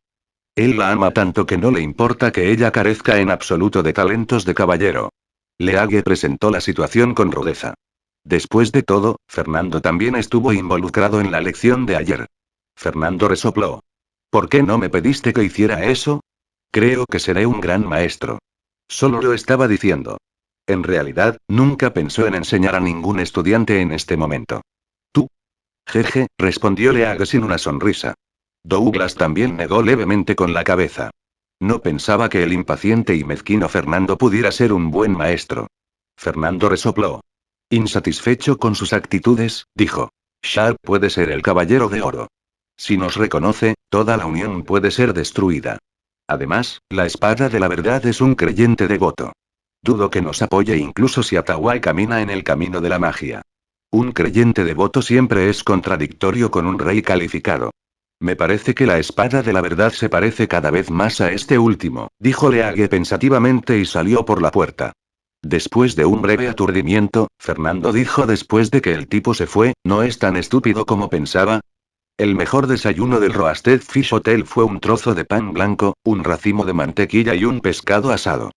Él la ama tanto que no le importa que ella carezca en absoluto de talentos de caballero. League presentó la situación con rudeza. Después de todo, Fernando también estuvo involucrado en la lección de ayer. Fernando resopló. ¿Por qué no me pediste que hiciera eso? Creo que seré un gran maestro. Solo lo estaba diciendo. En realidad, nunca pensó en enseñar a ningún estudiante en este momento. ¿Tú? Jeje, respondió League sin una sonrisa. Douglas también negó levemente con la cabeza. No pensaba que el impaciente y mezquino Fernando pudiera ser un buen maestro. Fernando resopló. Insatisfecho con sus actitudes, dijo. Sharp puede ser el caballero de oro. Si nos reconoce, toda la unión puede ser destruida. Además, la espada de la verdad es un creyente devoto. Dudo que nos apoye incluso si Atawai camina en el camino de la magia. Un creyente devoto siempre es contradictorio con un rey calificado. Me parece que la espada de la verdad se parece cada vez más a este último, dijo League pensativamente y salió por la puerta. Después de un breve aturdimiento, Fernando dijo después de que el tipo se fue, ¿no es tan estúpido como pensaba? El mejor desayuno del Roasted Fish Hotel fue un trozo de pan blanco, un racimo de mantequilla y un pescado asado.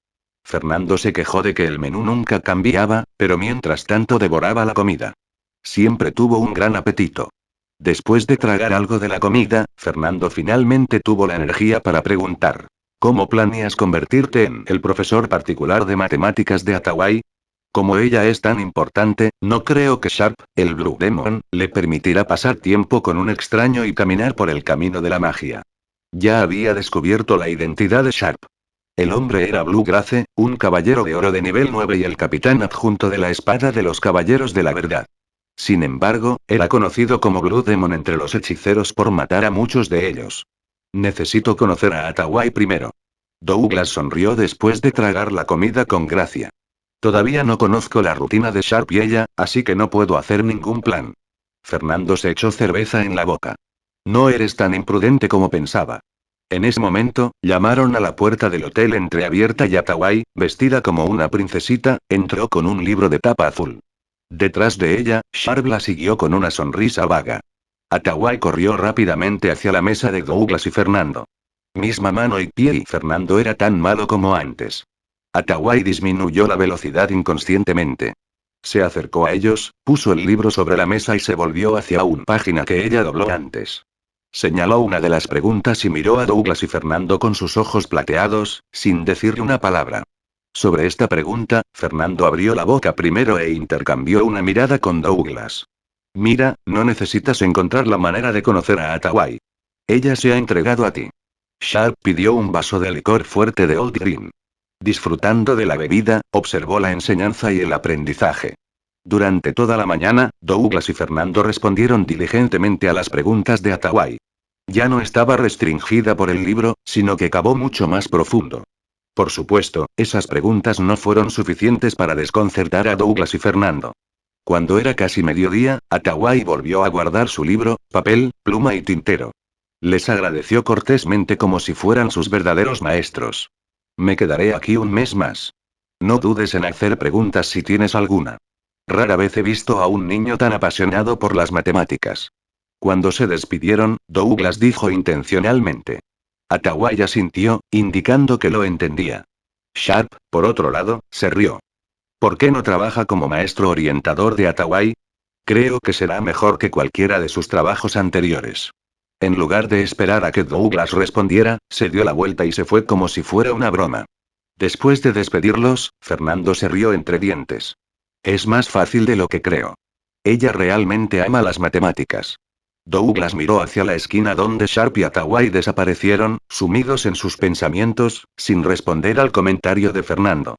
Fernando se quejó de que el menú nunca cambiaba, pero mientras tanto devoraba la comida. Siempre tuvo un gran apetito. Después de tragar algo de la comida, Fernando finalmente tuvo la energía para preguntar: ¿cómo planeas convertirte en el profesor particular de matemáticas de Hathaway? Como ella es tan importante, no creo que Sharp, el Blue Demon, le permitirá pasar tiempo con un extraño y caminar por el camino de la magia. Ya había descubierto la identidad de Sharp. El hombre era Blue Grace, un caballero de oro de nivel 9 y el capitán adjunto de la espada de los caballeros de la verdad. Sin embargo, era conocido como Blue Demon entre los hechiceros por matar a muchos de ellos. Necesito conocer a Hathaway primero. Douglas sonrió después de tragar la comida con gracia. Todavía no conozco la rutina de Sharp y ella, así que no puedo hacer ningún plan. Fernando se echó cerveza en la boca. No eres tan imprudente como pensaba. En ese momento, llamaron a la puerta del hotel entreabierta y Hathaway, vestida como una princesita, entró con un libro de tapa azul. Detrás de ella, Sharp la siguió con una sonrisa vaga. Hathaway corrió rápidamente hacia la mesa de Douglas y Fernando. Misma mano y pie y Fernando era tan malo como antes. Hathaway disminuyó la velocidad inconscientemente. Se acercó a ellos, puso el libro sobre la mesa y se volvió hacia una página que ella dobló antes. Señaló una de las preguntas y miró a Douglas y Fernando con sus ojos plateados, sin decirle una palabra. Sobre esta pregunta, Fernando abrió la boca primero e intercambió una mirada con Douglas. Mira, no necesitas encontrar la manera de conocer a Hathaway. Ella se ha entregado a ti. Sharp pidió un vaso de licor fuerte de Old Green. Disfrutando de la bebida, observó la enseñanza y el aprendizaje. Durante toda la mañana, Douglas y Fernando respondieron diligentemente a las preguntas de Hathaway. Ya no estaba restringida por el libro, sino que cavó mucho más profundo. Por supuesto, esas preguntas no fueron suficientes para desconcertar a Douglas y Fernando. Cuando era casi mediodía, Hathaway volvió a guardar su libro, papel, pluma y tintero. Les agradeció cortésmente como si fueran sus verdaderos maestros. Me quedaré aquí un mes más. No dudes en hacer preguntas si tienes alguna. Rara vez he visto a un niño tan apasionado por las matemáticas. Cuando se despidieron, Douglas dijo intencionalmente. Hathaway asintió, indicando que lo entendía. Sharp, por otro lado, se rió. ¿Por qué no trabaja como maestro orientador de Hathaway? Creo que será mejor que cualquiera de sus trabajos anteriores. En lugar de esperar a que Douglas respondiera, se dio la vuelta y se fue como si fuera una broma. Después de despedirlos, Fernando se rió entre dientes. Es más fácil de lo que creo. Ella realmente ama las matemáticas. Douglas miró hacia la esquina donde Sharp y Hathaway desaparecieron, sumidos en sus pensamientos, sin responder al comentario de Fernando.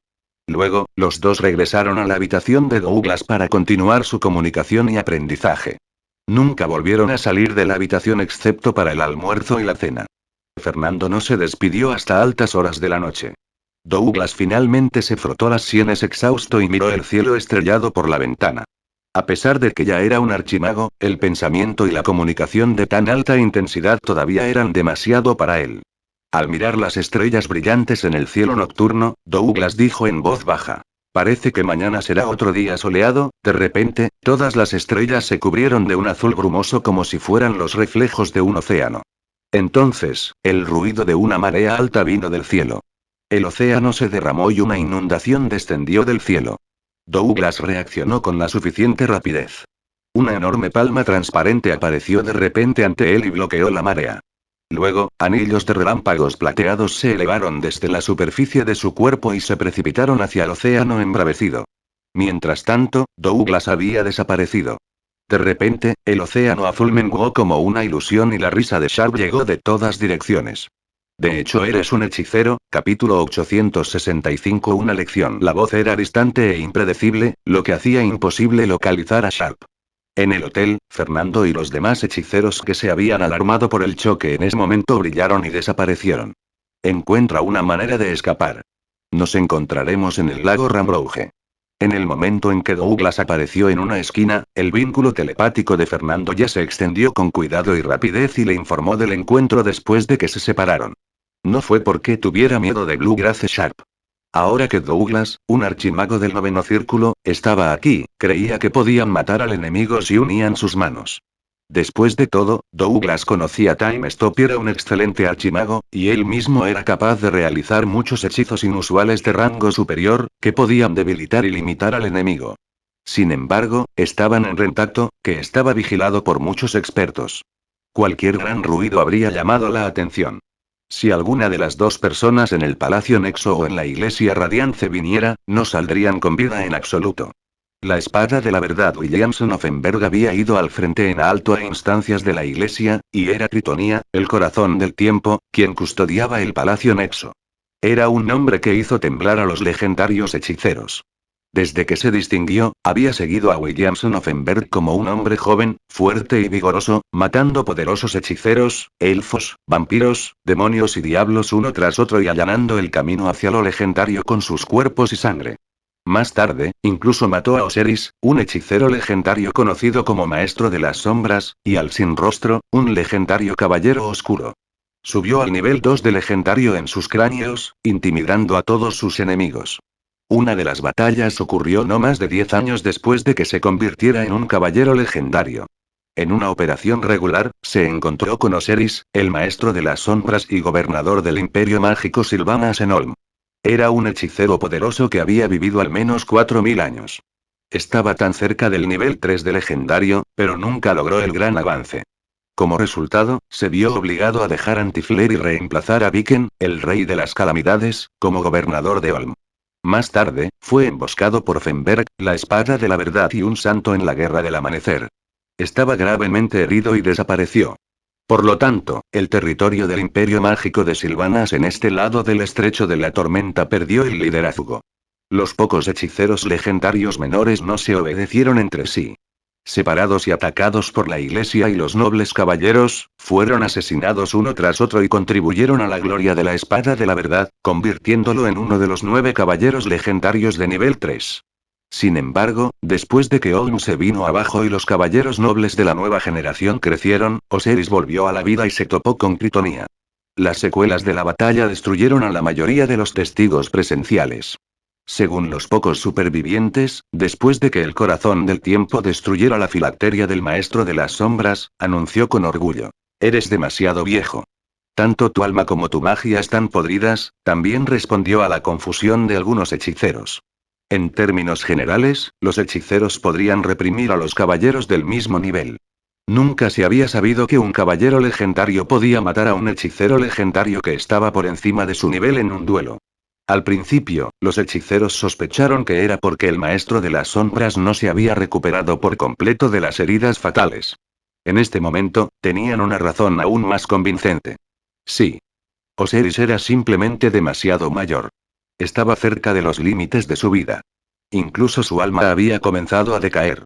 Luego, los dos regresaron a la habitación de Douglas para continuar su comunicación y aprendizaje. Nunca volvieron a salir de la habitación excepto para el almuerzo y la cena. Fernando no se despidió hasta altas horas de la noche. Douglas finalmente se frotó las sienes exhausto y miró el cielo estrellado por la ventana. A pesar de que ya era un archimago, el pensamiento y la comunicación de tan alta intensidad todavía eran demasiado para él. Al mirar las estrellas brillantes en el cielo nocturno, Douglas dijo en voz baja. Parece que mañana será otro día soleado. De repente, todas las estrellas se cubrieron de un azul brumoso como si fueran los reflejos de un océano. Entonces, el ruido de una marea alta vino del cielo. El océano se derramó y una inundación descendió del cielo. Douglas reaccionó con la suficiente rapidez. Una enorme palma transparente apareció de repente ante él y bloqueó la marea. Luego, anillos de relámpagos plateados se elevaron desde la superficie de su cuerpo y se precipitaron hacia el océano embravecido. Mientras tanto, Douglas había desaparecido. De repente, el océano azul menguó como una ilusión y la risa de Sharp llegó de todas direcciones. De hecho, eres un hechicero, capítulo 865. Una lección. La voz era distante e impredecible, lo que hacía imposible localizar a Sharp. En el hotel, Fernando y los demás hechiceros que se habían alarmado por el choque en ese momento brillaron y desaparecieron. Encuentra una manera de escapar. Nos encontraremos en el lago Rambrouge. En el momento en que Douglas apareció en una esquina, el vínculo telepático de Fernando ya se extendió con cuidado y rapidez y le informó del encuentro después de que se separaron. No fue porque tuviera miedo de Bluegrass Sharp. Ahora que Douglas, un archimago del noveno círculo, estaba aquí, creía que podían matar al enemigo si unían sus manos. Después de todo, Douglas conocía a Time Stop y era un excelente archimago, y él mismo era capaz de realizar muchos hechizos inusuales de rango superior, que podían debilitar y limitar al enemigo. Sin embargo, estaban en Rentacto, que estaba vigilado por muchos expertos. Cualquier gran ruido habría llamado la atención. Si alguna de las dos personas en el Palacio Nexo o en la Iglesia Radiance viniera, no saldrían con vida en absoluto. La espada de la verdad Williamson Offenberg había ido al frente en alto a instancias de la Iglesia, y era Tritonia, el corazón del tiempo, quien custodiaba el Palacio Nexo. Era un nombre que hizo temblar a los legendarios hechiceros. Desde que se distinguió, había seguido a Williamson Offenberg como un hombre joven, fuerte y vigoroso, matando poderosos hechiceros, elfos, vampiros, demonios y diablos uno tras otro y allanando el camino hacia lo legendario con sus cuerpos y sangre. Más tarde, incluso mató a Osiris, un hechicero legendario conocido como Maestro de las Sombras, y al Sin Rostro, un legendario caballero oscuro. Subió al nivel 2 de legendario en sus cráneos, intimidando a todos sus enemigos. Una de las batallas ocurrió no más de 10 años después de que se convirtiera en un caballero legendario. En una operación regular, se encontró con Osiris, el Maestro de las Sombras y gobernador del Imperio Mágico Sylvanas en Olm. Era un hechicero poderoso que había vivido al menos 4000 años. Estaba tan cerca del nivel 3 de legendario, pero nunca logró el gran avance. Como resultado, se vio obligado a dejar Antiflair y reemplazar a Viken, el rey de las calamidades, como gobernador de Olm. Más tarde, fue emboscado por Fenberg, la espada de la verdad y un santo en la guerra del amanecer. Estaba gravemente herido y desapareció. Por lo tanto, el territorio del Imperio Mágico de Sylvanas en este lado del Estrecho de la Tormenta perdió el liderazgo. Los pocos hechiceros legendarios menores no se obedecieron entre sí. Separados y atacados por la Iglesia y los nobles caballeros, fueron asesinados uno tras otro y contribuyeron a la gloria de la espada de la verdad, convirtiéndolo en uno de los 9 caballeros legendarios de nivel 3. Sin embargo, después de que Olm se vino abajo y los caballeros nobles de la nueva generación crecieron, Osiris volvió a la vida y se topó con Tritonia. Las secuelas de la batalla destruyeron a la mayoría de los testigos presenciales. Según los pocos supervivientes, después de que el corazón del tiempo destruyera la filacteria del Maestro de las Sombras, anunció con orgullo: «Eres demasiado viejo. Tanto tu alma como tu magia están podridas», también respondió a la confusión de algunos hechiceros. En términos generales, los hechiceros podrían reprimir a los caballeros del mismo nivel. Nunca se había sabido que un caballero legendario podía matar a un hechicero legendario que estaba por encima de su nivel en un duelo. Al principio, los hechiceros sospecharon que era porque el Maestro de las Sombras no se había recuperado por completo de las heridas fatales. En este momento, tenían una razón aún más convincente. Sí. Osiris era simplemente demasiado mayor. Estaba cerca de los límites de su vida. Incluso su alma había comenzado a decaer.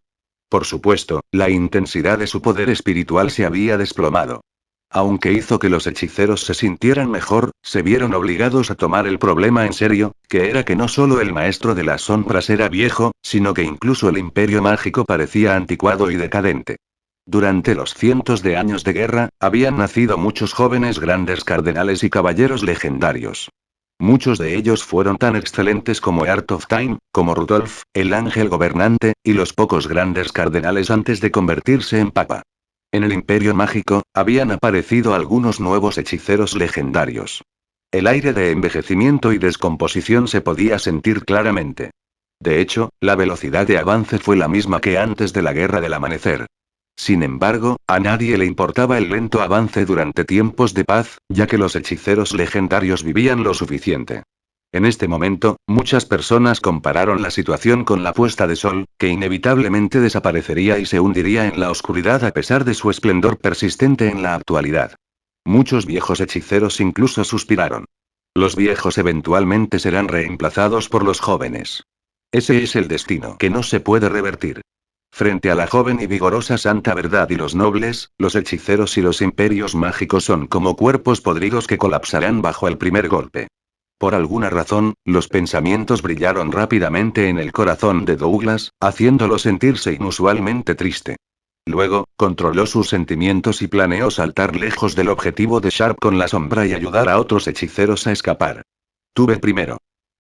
Por supuesto, la intensidad de su poder espiritual se había desplomado. Aunque hizo que los hechiceros se sintieran mejor, se vieron obligados a tomar el problema en serio, que era que no solo el Maestro de las Sombras era viejo, sino que incluso el Imperio Mágico parecía anticuado y decadente. Durante los cientos de años de guerra, habían nacido muchos jóvenes grandes cardenales y caballeros legendarios. Muchos de ellos fueron tan excelentes como Heart of Time, como Rudolf, el ángel gobernante, y los pocos grandes cardenales antes de convertirse en papa. En el Imperio Mágico, habían aparecido algunos nuevos hechiceros legendarios. El aire de envejecimiento y descomposición se podía sentir claramente. De hecho, la velocidad de avance fue la misma que antes de la Guerra del Amanecer. Sin embargo, a nadie le importaba el lento avance durante tiempos de paz, ya que los hechiceros legendarios vivían lo suficiente. En este momento, muchas personas compararon la situación con la puesta de sol, que inevitablemente desaparecería y se hundiría en la oscuridad a pesar de su esplendor persistente en la actualidad. Muchos viejos hechiceros incluso suspiraron. Los viejos eventualmente serán reemplazados por los jóvenes. Ese es el destino que no se puede revertir. Frente a la joven y vigorosa Santa Verdad y los nobles, los hechiceros y los imperios mágicos son como cuerpos podridos que colapsarán bajo el primer golpe. Por alguna razón, los pensamientos brillaron rápidamente en el corazón de Douglas, haciéndolo sentirse inusualmente triste. Luego, controló sus sentimientos y planeó saltar lejos del objetivo de Sharp con la sombra y ayudar a otros hechiceros a escapar. Tuve primero.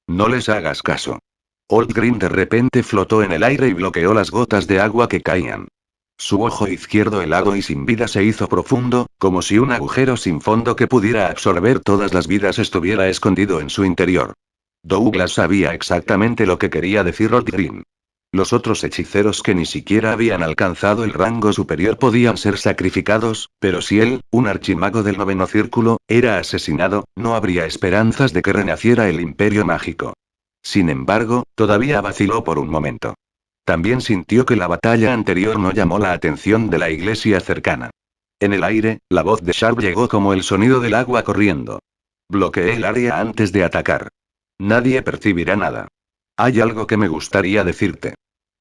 No les hagas caso. Old Green de repente flotó en el aire y bloqueó las gotas de agua que caían. Su ojo izquierdo helado y sin vida se hizo profundo, como si un agujero sin fondo que pudiera absorber todas las vidas estuviera escondido en su interior. Douglas sabía exactamente lo que quería decir Old Green. Los otros hechiceros que ni siquiera habían alcanzado el rango superior podían ser sacrificados, pero si él, un archimago del noveno círculo, era asesinado, no habría esperanzas de que renaciera el imperio mágico. Sin embargo, todavía vaciló por un momento. También sintió que la batalla anterior no llamó la atención de la iglesia cercana. En el aire, la voz de Sharp llegó como el sonido del agua corriendo. Bloqueé el área antes de atacar. Nadie percibirá nada. Hay algo que me gustaría decirte.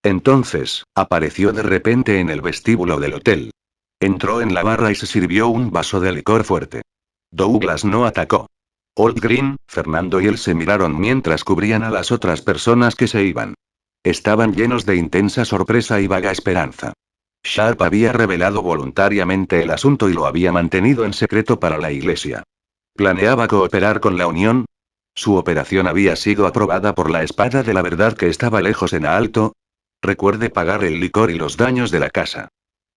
Entonces, apareció de repente en el vestíbulo del hotel. Entró en la barra y se sirvió un vaso de licor fuerte. Douglas no atacó. Old Green, Fernando y él se miraron mientras cubrían a las otras personas que se iban. Estaban llenos de intensa sorpresa y vaga esperanza. Sharp había revelado voluntariamente el asunto y lo había mantenido en secreto para la iglesia. ¿Planeaba cooperar con la Unión? ¿Su operación había sido aprobada por la Espada de la Verdad que estaba lejos en alto? Recuerde pagar el licor y los daños de la casa.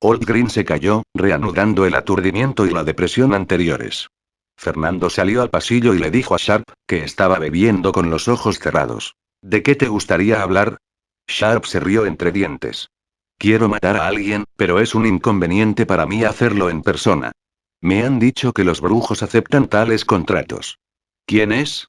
Old Green se calló, reanudando el aturdimiento y la depresión anteriores. Fernando salió al pasillo y le dijo a Sharp, que estaba bebiendo con los ojos cerrados. ¿De qué te gustaría hablar? Sharp se rió entre dientes. Quiero matar a alguien, pero es un inconveniente para mí hacerlo en persona. Me han dicho que los brujos aceptan tales contratos. ¿Quién es?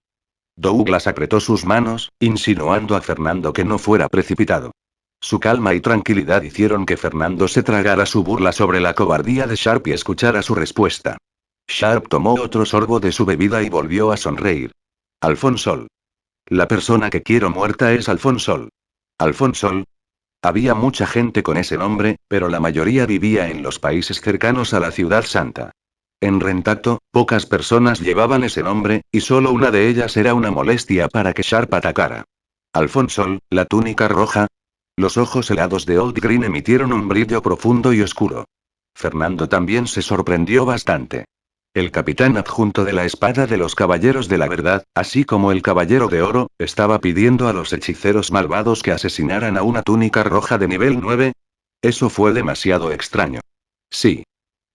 Douglas apretó sus manos, insinuando a Fernando que no fuera precipitado. Su calma y tranquilidad hicieron que Fernando se tragara su burla sobre la cobardía de Sharp y escuchara su respuesta. Sharp tomó otro sorbo de su bebida y volvió a sonreír. Alfonsol. La persona que quiero muerta es Alfonsol. ¿Alfonsol? Había mucha gente con ese nombre, pero la mayoría vivía en los países cercanos a la ciudad santa. En Rentato, pocas personas llevaban ese nombre, y solo una de ellas era una molestia para que Sharp atacara. Alfonsol, la túnica roja. Los ojos helados de Old Green emitieron un brillo profundo y oscuro. Fernando también se sorprendió bastante. El capitán adjunto de la Espada de los Caballeros de la Verdad, así como el Caballero de Oro, estaba pidiendo a los hechiceros malvados que asesinaran a una túnica roja de nivel 9. Eso fue demasiado extraño. Sí.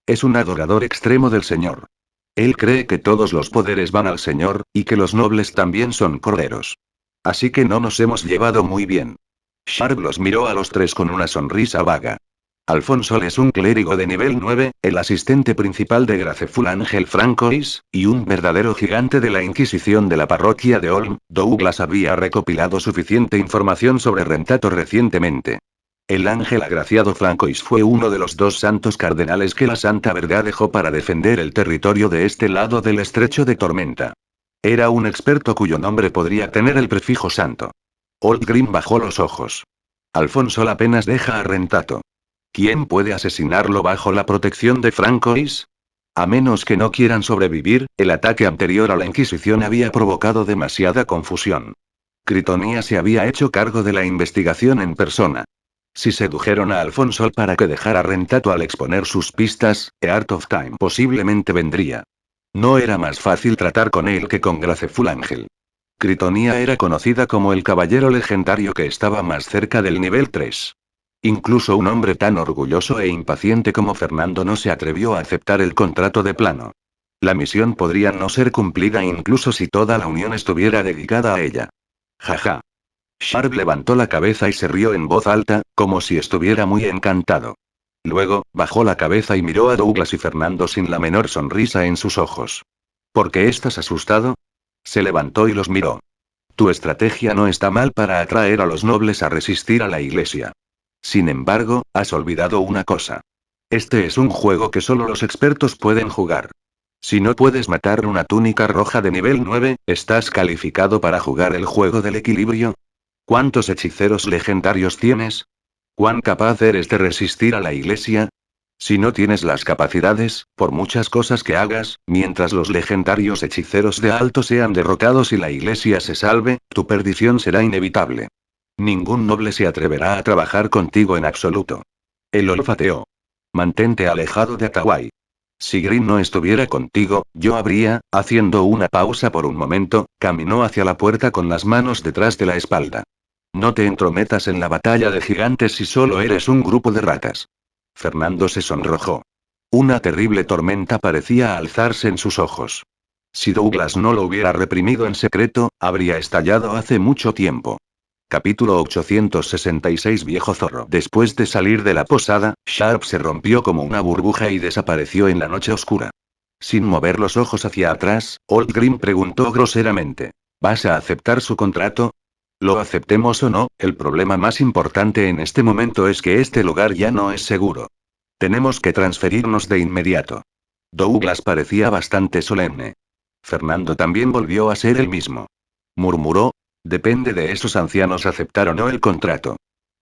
Es un adorador extremo del Señor. Él cree que todos los poderes van al Señor, y que los nobles también son corderos. Así que no nos hemos llevado muy bien. Sharp los miró a los tres con una sonrisa vaga. Alfonsol es un clérigo de nivel 9, el asistente principal de Graceful Ángel Francois, y un verdadero gigante de la Inquisición de la parroquia de Olm. Douglas había recopilado suficiente información sobre Rentato recientemente. El ángel agraciado Francois fue uno de los 2 santos cardenales que la Santa Verdad dejó para defender el territorio de este lado del estrecho de Tormenta. Era un experto cuyo nombre podría tener el prefijo santo. Old Green bajó los ojos. Alfonsol apenas deja a Rentato. ¿Quién puede asesinarlo bajo la protección de Francois? A menos que no quieran sobrevivir, el ataque anterior a la Inquisición había provocado demasiada confusión. Critonía se había hecho cargo de la investigación en persona. Si sedujeron a Alfonsol para que dejara Rentato al exponer sus pistas, Heart of Time posiblemente vendría. No era más fácil tratar con él que con Graceful Ángel. Critonía era conocida como el caballero legendario que estaba más cerca del nivel 3. Incluso un hombre tan orgulloso e impaciente como Fernando no se atrevió a aceptar el contrato de plano. La misión podría no ser cumplida incluso si toda la Unión estuviera dedicada a ella. Jaja. Sharp levantó la cabeza y se rió en voz alta, como si estuviera muy encantado. Luego, bajó la cabeza y miró a Douglas y Fernando sin la menor sonrisa en sus ojos. ¿Por qué estás asustado? Se levantó y los miró. Tu estrategia no está mal para atraer a los nobles a resistir a la iglesia. Sin embargo, has olvidado una cosa. Este es un juego que solo los expertos pueden jugar. Si no puedes matar una túnica roja de nivel 9, ¿estás calificado para jugar el juego del equilibrio? ¿Cuántos hechiceros legendarios tienes? ¿Cuán capaz eres de resistir a la iglesia? Si no tienes las capacidades, por muchas cosas que hagas, mientras los legendarios hechiceros de alto sean derrotados y la iglesia se salve, tu perdición será inevitable. Ningún noble se atreverá a trabajar contigo en absoluto. Él olfateó. Mantente alejado de Atawai. Si Green no estuviera contigo, yo habría, haciendo una pausa por un momento, caminó hacia la puerta con las manos detrás de la espalda. No te entrometas en la batalla de gigantes si solo eres un grupo de ratas. Fernando se sonrojó. Una terrible tormenta parecía alzarse en sus ojos. Si Douglas no lo hubiera reprimido en secreto, habría estallado hace mucho tiempo. Capítulo 866 Viejo zorro. Después de salir de la posada, Sharp se rompió como una burbuja y desapareció en la noche oscura. Sin mover los ojos hacia atrás, Old Green preguntó groseramente. ¿Vas a aceptar su contrato? Lo aceptemos o no, el problema más importante en este momento es que este lugar ya no es seguro. Tenemos que transferirnos de inmediato. Douglas parecía bastante solemne. Fernando también volvió a ser el mismo. Murmuró. Depende de esos ancianos aceptar o no el contrato.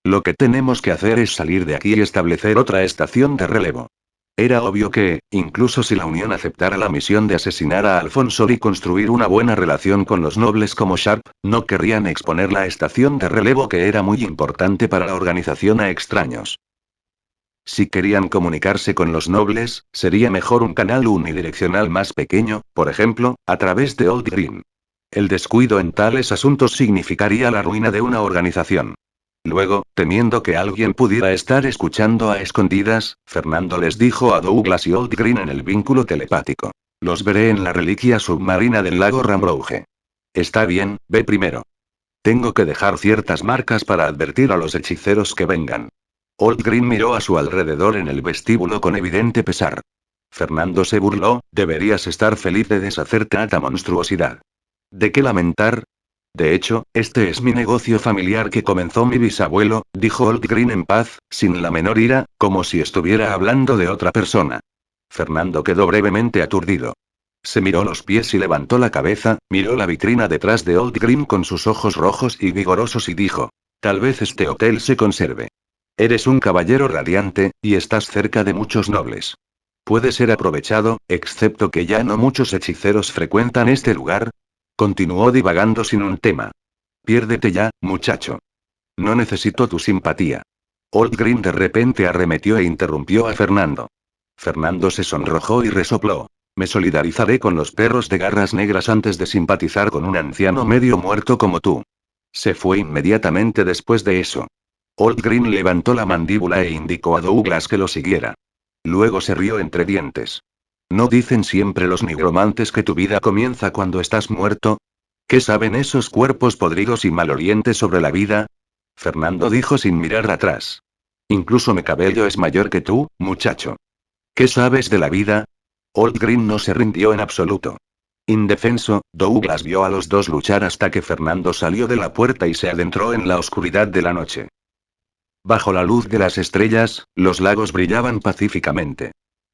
Lo que tenemos que hacer es salir de aquí y establecer otra estación de relevo. Era obvio que, incluso si la Unión aceptara la misión de asesinar a Alfonso y construir una buena relación con los nobles como Sharp, no querrían exponer la estación de relevo que era muy importante para la organización a extraños. Si querían comunicarse con los nobles, sería mejor un canal unidireccional más pequeño, por ejemplo, a través de Old Green. El descuido en tales asuntos significaría la ruina de una organización. Luego, temiendo que alguien pudiera estar escuchando a escondidas, Fernando les dijo a Douglas y Old Green en el vínculo telepático. Los veré en la reliquia submarina del lago Rambrouge. Está bien, ve primero. Tengo que dejar ciertas marcas para advertir a los hechiceros que vengan. Old Green miró a su alrededor en el vestíbulo con evidente pesar. Fernando se burló, deberías estar feliz de deshacerte de tanta monstruosidad. ¿De qué lamentar? De hecho, este es mi negocio familiar que comenzó mi bisabuelo, dijo Old Green en paz, sin la menor ira, como si estuviera hablando de otra persona. Fernando quedó brevemente aturdido. Se miró los pies y levantó la cabeza, miró la vitrina detrás de Old Green con sus ojos rojos y vigorosos y dijo: tal vez este hotel se conserve. Eres un caballero radiante, y estás cerca de muchos nobles. Puede ser aprovechado, excepto que ya no muchos hechiceros frecuentan este lugar. Continuó divagando sin un tema. Piérdete ya, muchacho. No necesito tu simpatía. Old Green de repente arremetió e interrumpió a Fernando. Fernando se sonrojó y resopló. Me solidarizaré con los perros de garras negras antes de simpatizar con un anciano medio muerto como tú. Se fue inmediatamente después de eso. Old Green levantó la mandíbula e indicó a Douglas que lo siguiera. Luego se rió entre dientes. ¿No dicen siempre los nigromantes que tu vida comienza cuando estás muerto? ¿Qué saben esos cuerpos podridos y malolientes sobre la vida? Fernando dijo sin mirar atrás. Incluso mi cabello es mayor que tú, muchacho. ¿Qué sabes de la vida? Old Green no se rindió en absoluto. Indefenso, Douglas vio a los dos luchar hasta que Fernando salió de la puerta y se adentró en la oscuridad de la noche. Bajo la luz de las estrellas, los lagos brillaban pacíficamente.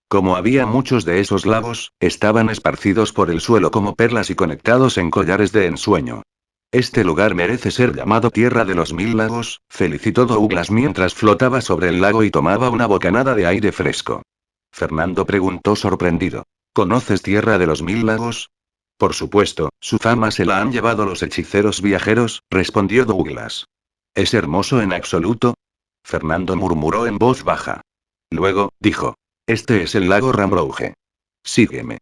Como había muchos de esos lagos, estaban esparcidos por el suelo como perlas y conectados en collares de ensueño. Este lugar merece ser llamado Tierra de los Mil Lagos, felicitó Douglas mientras flotaba sobre el lago y tomaba una bocanada de aire fresco. Fernando preguntó sorprendido. ¿Conoces Tierra de los Mil Lagos? Por supuesto, su fama se la han llevado los hechiceros viajeros, respondió Douglas. ¿Es hermoso en absoluto? Fernando murmuró en voz baja. Luego, dijo. Este es el lago Rambrouge. Sígueme.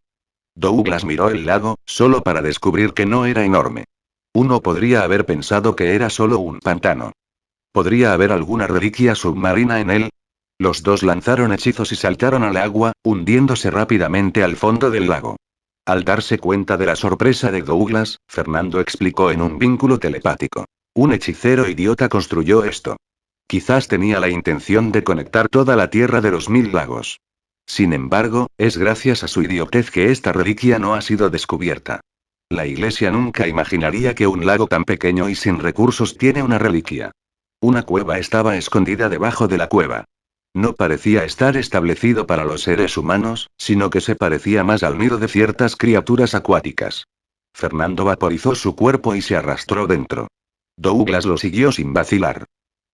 Douglas miró el lago, solo para descubrir que no era enorme. Uno podría haber pensado que era solo un pantano. ¿Podría haber alguna reliquia submarina en él? Los dos lanzaron hechizos y saltaron al agua, hundiéndose rápidamente al fondo del lago. Al darse cuenta de la sorpresa de Douglas, Fernando explicó en un vínculo telepático. Un hechicero idiota construyó esto. Quizás tenía la intención de conectar toda la Tierra de los Mil Lagos. Sin embargo, es gracias a su idiotez que esta reliquia no ha sido descubierta. La iglesia nunca imaginaría que un lago tan pequeño y sin recursos tiene una reliquia. Una cueva estaba escondida debajo de la cueva. No parecía estar establecido para los seres humanos, sino que se parecía más al nido de ciertas criaturas acuáticas. Fernando vaporizó su cuerpo y se arrastró dentro. Douglas lo siguió sin vacilar.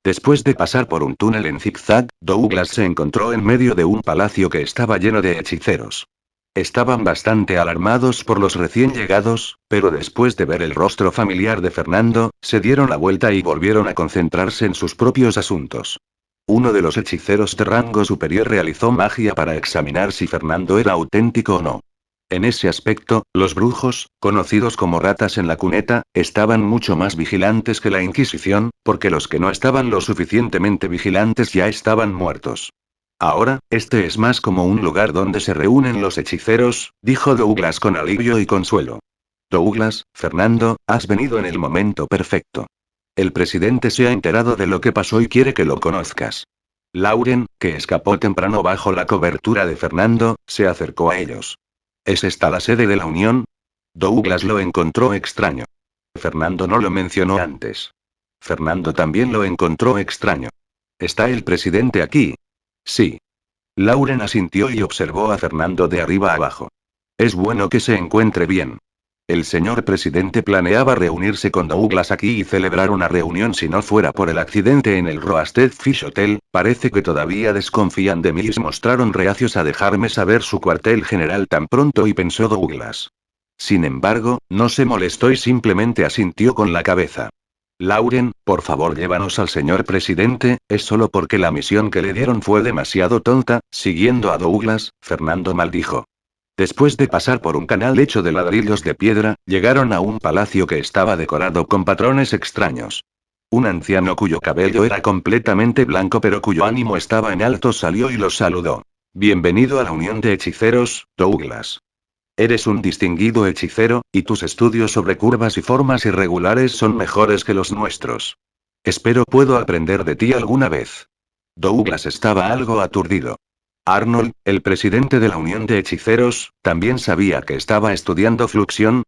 Después de pasar por un túnel en zigzag, Douglas se encontró en medio de un palacio que estaba lleno de hechiceros. Estaban bastante alarmados por los recién llegados, pero después de ver el rostro familiar de Fernando, se dieron la vuelta y volvieron a concentrarse en sus propios asuntos. Uno de los hechiceros de rango superior realizó magia para examinar si Fernando era auténtico o no. En ese aspecto, los brujos, conocidos como ratas en la cuneta, estaban mucho más vigilantes que la Inquisición, porque los que no estaban lo suficientemente vigilantes ya estaban muertos. Ahora, este es más como un lugar donde se reúnen los hechiceros, dijo Douglas con alivio y consuelo. Douglas, Fernando, has venido en el momento perfecto. El presidente se ha enterado de lo que pasó y quiere que lo conozcas. Lauren, que escapó temprano bajo la cobertura de Fernando, se acercó a ellos. ¿Es esta la sede de la Unión? Douglas lo encontró extraño. Fernando no lo mencionó antes. Fernando también lo encontró extraño. ¿Está el presidente aquí? Sí. Lauren asintió y observó a Fernando de arriba abajo. Es bueno que se encuentre bien. El señor presidente planeaba reunirse con Douglas aquí y celebrar una reunión si no fuera por el accidente en el Roasted Fish Hotel. Parece que todavía desconfían de mí y se mostraron reacios a dejarme saber su cuartel general tan pronto, y pensó Douglas. Sin embargo, no se molestó y simplemente asintió con la cabeza. Lauren, por favor llévanos al señor presidente. Es solo porque la misión que le dieron fue demasiado tonta. Siguiendo a Douglas, Fernando maldijo. Después de pasar por un canal hecho de ladrillos de piedra, llegaron a un palacio que estaba decorado con patrones extraños. Un anciano cuyo cabello era completamente blanco pero cuyo ánimo estaba en alto salió y los saludó. Bienvenido a la Unión de Hechiceros, Douglas. Eres un distinguido hechicero, y tus estudios sobre curvas y formas irregulares son mejores que los nuestros. Espero puedo aprender de ti alguna vez. Douglas estaba algo aturdido. Arnold, el presidente de la Unión de Hechiceros, también sabía que estaba estudiando fluxión.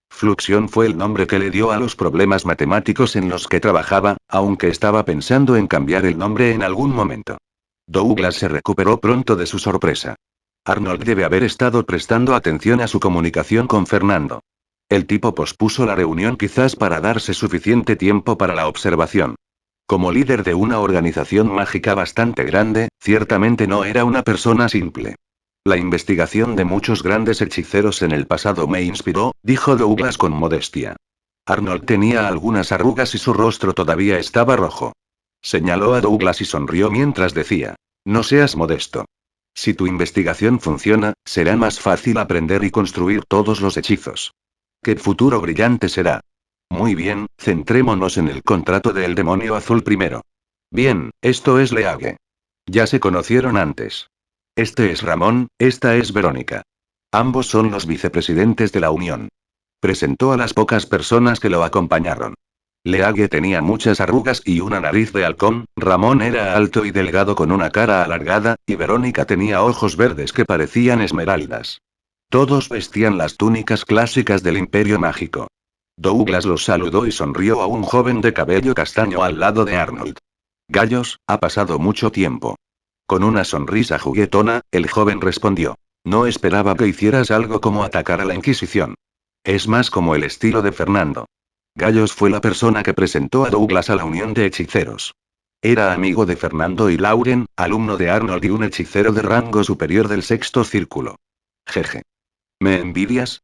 Fluxión fue el nombre que le dio a los problemas matemáticos en los que trabajaba, aunque estaba pensando en cambiar el nombre en algún momento. Douglas se recuperó pronto de su sorpresa. Arnold debe haber estado prestando atención a su comunicación con Fernando. El tipo pospuso la reunión quizás para darse suficiente tiempo para la observación. Como líder de una organización mágica bastante grande, ciertamente no era una persona simple. La investigación de muchos grandes hechiceros en el pasado me inspiró, dijo Douglas con modestia. Arnold tenía algunas arrugas y su rostro todavía estaba rojo. Señaló a Douglas y sonrió mientras decía, no seas modesto. Si tu investigación funciona, será más fácil aprender y construir todos los hechizos. ¡Qué futuro brillante será! Muy bien, centrémonos en el contrato del demonio azul primero. Bien, esto es League. Ya se conocieron antes. Este es Ramón, esta es Verónica. Ambos son los vicepresidentes de la Unión. Presentó a las pocas personas que lo acompañaron. League tenía muchas arrugas y una nariz de halcón, Ramón era alto y delgado con una cara alargada, y Verónica tenía ojos verdes que parecían esmeraldas. Todos vestían las túnicas clásicas del Imperio Mágico. Douglas los saludó y sonrió a un joven de cabello castaño al lado de Arnold. Gallos, ha pasado mucho tiempo. Con una sonrisa juguetona, el joven respondió. No esperaba que hicieras algo como atacar a la Inquisición. Es más como el estilo de Fernando. Gallos fue la persona que presentó a Douglas a la Unión de Hechiceros. Era amigo de Fernando y Lauren, alumno de Arnold y un hechicero de rango superior del sexto círculo. Jeje. ¿Me envidias?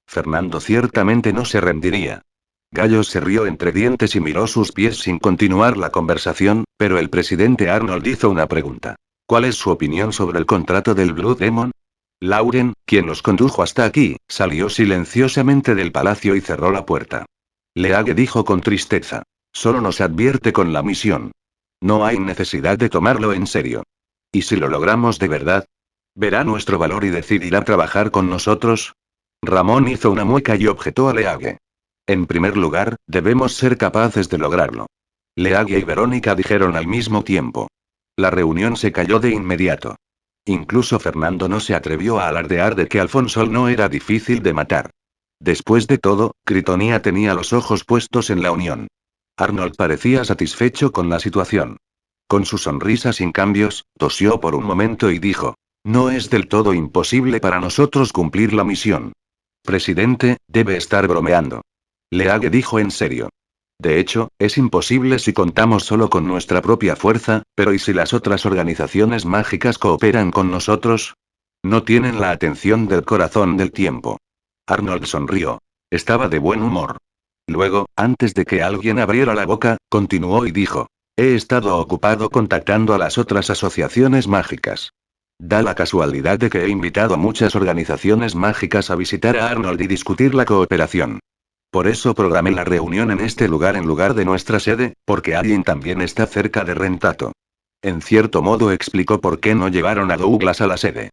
Fernando ciertamente no se rendiría. Gallos se rió entre dientes y miró sus pies sin continuar la conversación, pero el presidente Arnold hizo una pregunta. ¿Cuál es su opinión sobre el contrato del Blue Demon? Lauren, quien los condujo hasta aquí, salió silenciosamente del palacio y cerró la puerta. League dijo con tristeza. Solo nos advierte con la misión. No hay necesidad de tomarlo en serio. ¿Y si lo logramos de verdad? ¿Verá nuestro valor y decidirá trabajar con nosotros? Ramón hizo una mueca y objetó a League. En primer lugar, debemos ser capaces de lograrlo. League y Verónica dijeron al mismo tiempo. La reunión se cayó de inmediato. Incluso Fernando no se atrevió a alardear de que Alfonso no era difícil de matar. Después de todo, Critonia tenía los ojos puestos en la Unión. Arnold parecía satisfecho con la situación. Con su sonrisa sin cambios, tosió por un momento y dijo. No es del todo imposible para nosotros cumplir la misión. Presidente, debe estar bromeando. League dijo en serio. De hecho, es imposible si contamos solo con nuestra propia fuerza, pero ¿y si las otras organizaciones mágicas cooperan con nosotros? No tienen la atención del corazón del tiempo. Arnold sonrió. Estaba de buen humor. Luego, antes de que alguien abriera la boca, continuó y dijo: he estado ocupado contactando a las otras asociaciones mágicas. Da la casualidad de que he invitado a muchas organizaciones mágicas a visitar a Arnold y discutir la cooperación. Por eso programé la reunión en este lugar en lugar de nuestra sede, porque alguien también está cerca de Rentato. En cierto modo explicó por qué no llevaron a Douglas a la sede.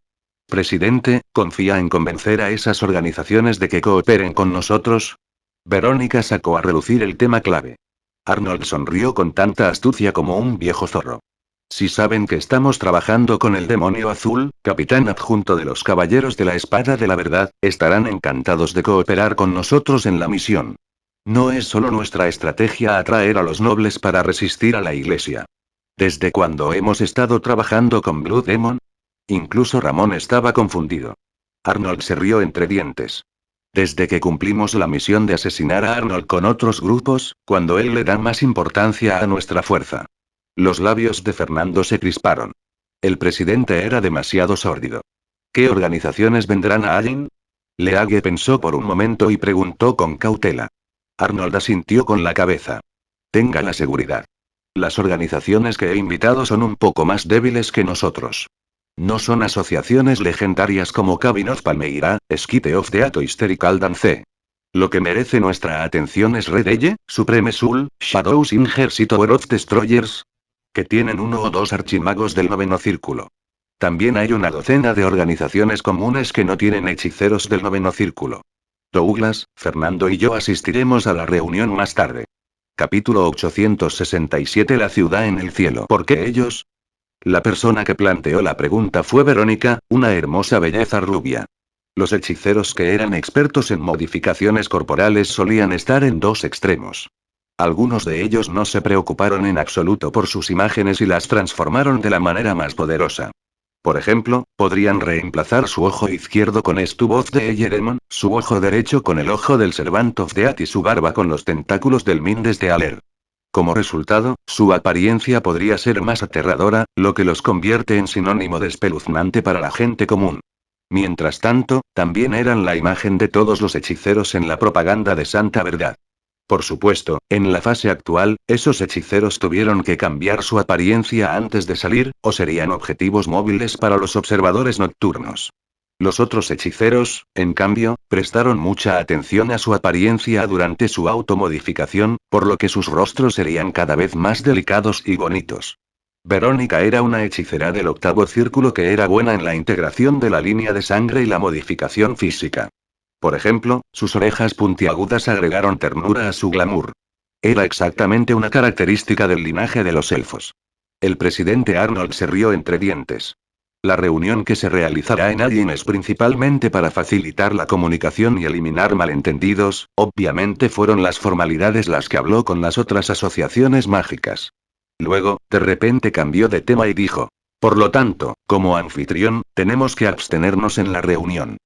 Presidente, ¿confía en convencer a esas organizaciones de que cooperen con nosotros? Verónica sacó a relucir el tema clave. Arnold sonrió con tanta astucia como un viejo zorro. Si saben que estamos trabajando con el demonio azul, capitán adjunto de los Caballeros de la Espada de la Verdad, estarán encantados de cooperar con nosotros en la misión. No es solo nuestra estrategia atraer a los nobles para resistir a la Iglesia. ¿Desde cuándo hemos estado trabajando con Blue Demon? Incluso Ramón estaba confundido. Arnold se rió entre dientes. Desde que cumplimos la misión de asesinar a Arnold con otros grupos, cuando él le da más importancia a nuestra fuerza. Los labios de Fernando se crisparon. El presidente era demasiado sórdido. ¿Qué organizaciones vendrán a Allen? League pensó por un momento y preguntó con cautela. Arnold asintió con la cabeza. Tenga la seguridad. Las organizaciones que he invitado son un poco más débiles que nosotros. No son asociaciones legendarias como Cabin of Palmyra, Skite of the Ato Hysterical Dance. Lo que merece nuestra atención es Red Eye, Supreme Soul, Shadows Inherit Tower of Destroyers, que tienen uno o dos archimagos del noveno círculo. También hay una docena de organizaciones comunes que no tienen hechiceros del noveno círculo. Douglas, Fernando y yo asistiremos a la reunión más tarde. Capítulo 867. La ciudad en el cielo. ¿Por qué ellos? La persona que planteó la pregunta fue Verónica, una hermosa belleza rubia. Los hechiceros que eran expertos en modificaciones corporales solían estar en dos extremos. Algunos de ellos no se preocuparon en absoluto por sus imágenes y las transformaron de la manera más poderosa. Por ejemplo, podrían reemplazar su ojo izquierdo con Stub of the Elleremon, su ojo derecho con el ojo del Servant of the At y su barba con los tentáculos del Mindes de Aler. Como resultado, su apariencia podría ser más aterradora, lo que los convierte en sinónimo de espeluznante para la gente común. Mientras tanto, también eran la imagen de todos los hechiceros en la propaganda de Santa Verdad. Por supuesto, en la fase actual, esos hechiceros tuvieron que cambiar su apariencia antes de salir, o serían objetivos móviles para los observadores nocturnos. Los otros hechiceros, en cambio, prestaron mucha atención a su apariencia durante su automodificación, por lo que sus rostros serían cada vez más delicados y bonitos. Verónica era una hechicera del octavo círculo que era buena en la integración de la línea de sangre y la modificación física. Por ejemplo, sus orejas puntiagudas agregaron ternura a su glamour. Era exactamente una característica del linaje de los elfos. El presidente Arnold se rió entre dientes. La reunión que se realizará en Allen es principalmente para facilitar la comunicación y eliminar malentendidos, obviamente fueron las formalidades las que habló con las otras asociaciones mágicas. Luego, de repente cambió de tema y dijo: por lo tanto, como anfitrión, tenemos que abstenernos en la reunión.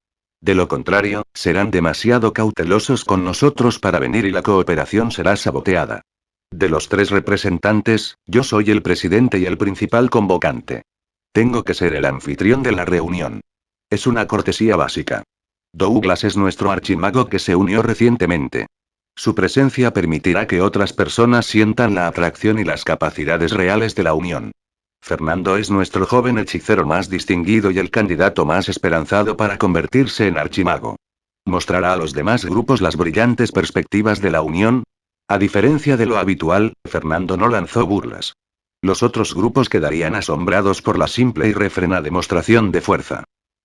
De lo contrario, serán demasiado cautelosos con nosotros para venir y la cooperación será saboteada. De los tres representantes, yo soy el presidente y el principal convocante. Tengo que ser el anfitrión de la reunión. Es una cortesía básica. Douglas es nuestro archimago que se unió recientemente. Su presencia permitirá que otras personas sientan la atracción y las capacidades reales de la unión. Fernando es nuestro joven hechicero más distinguido y el candidato más esperanzado para convertirse en archimago. Mostrará a los demás grupos las brillantes perspectivas de la unión. A diferencia de lo habitual, Fernando no lanzó burlas. Los otros grupos quedarían asombrados por la simple y refrena demostración de fuerza.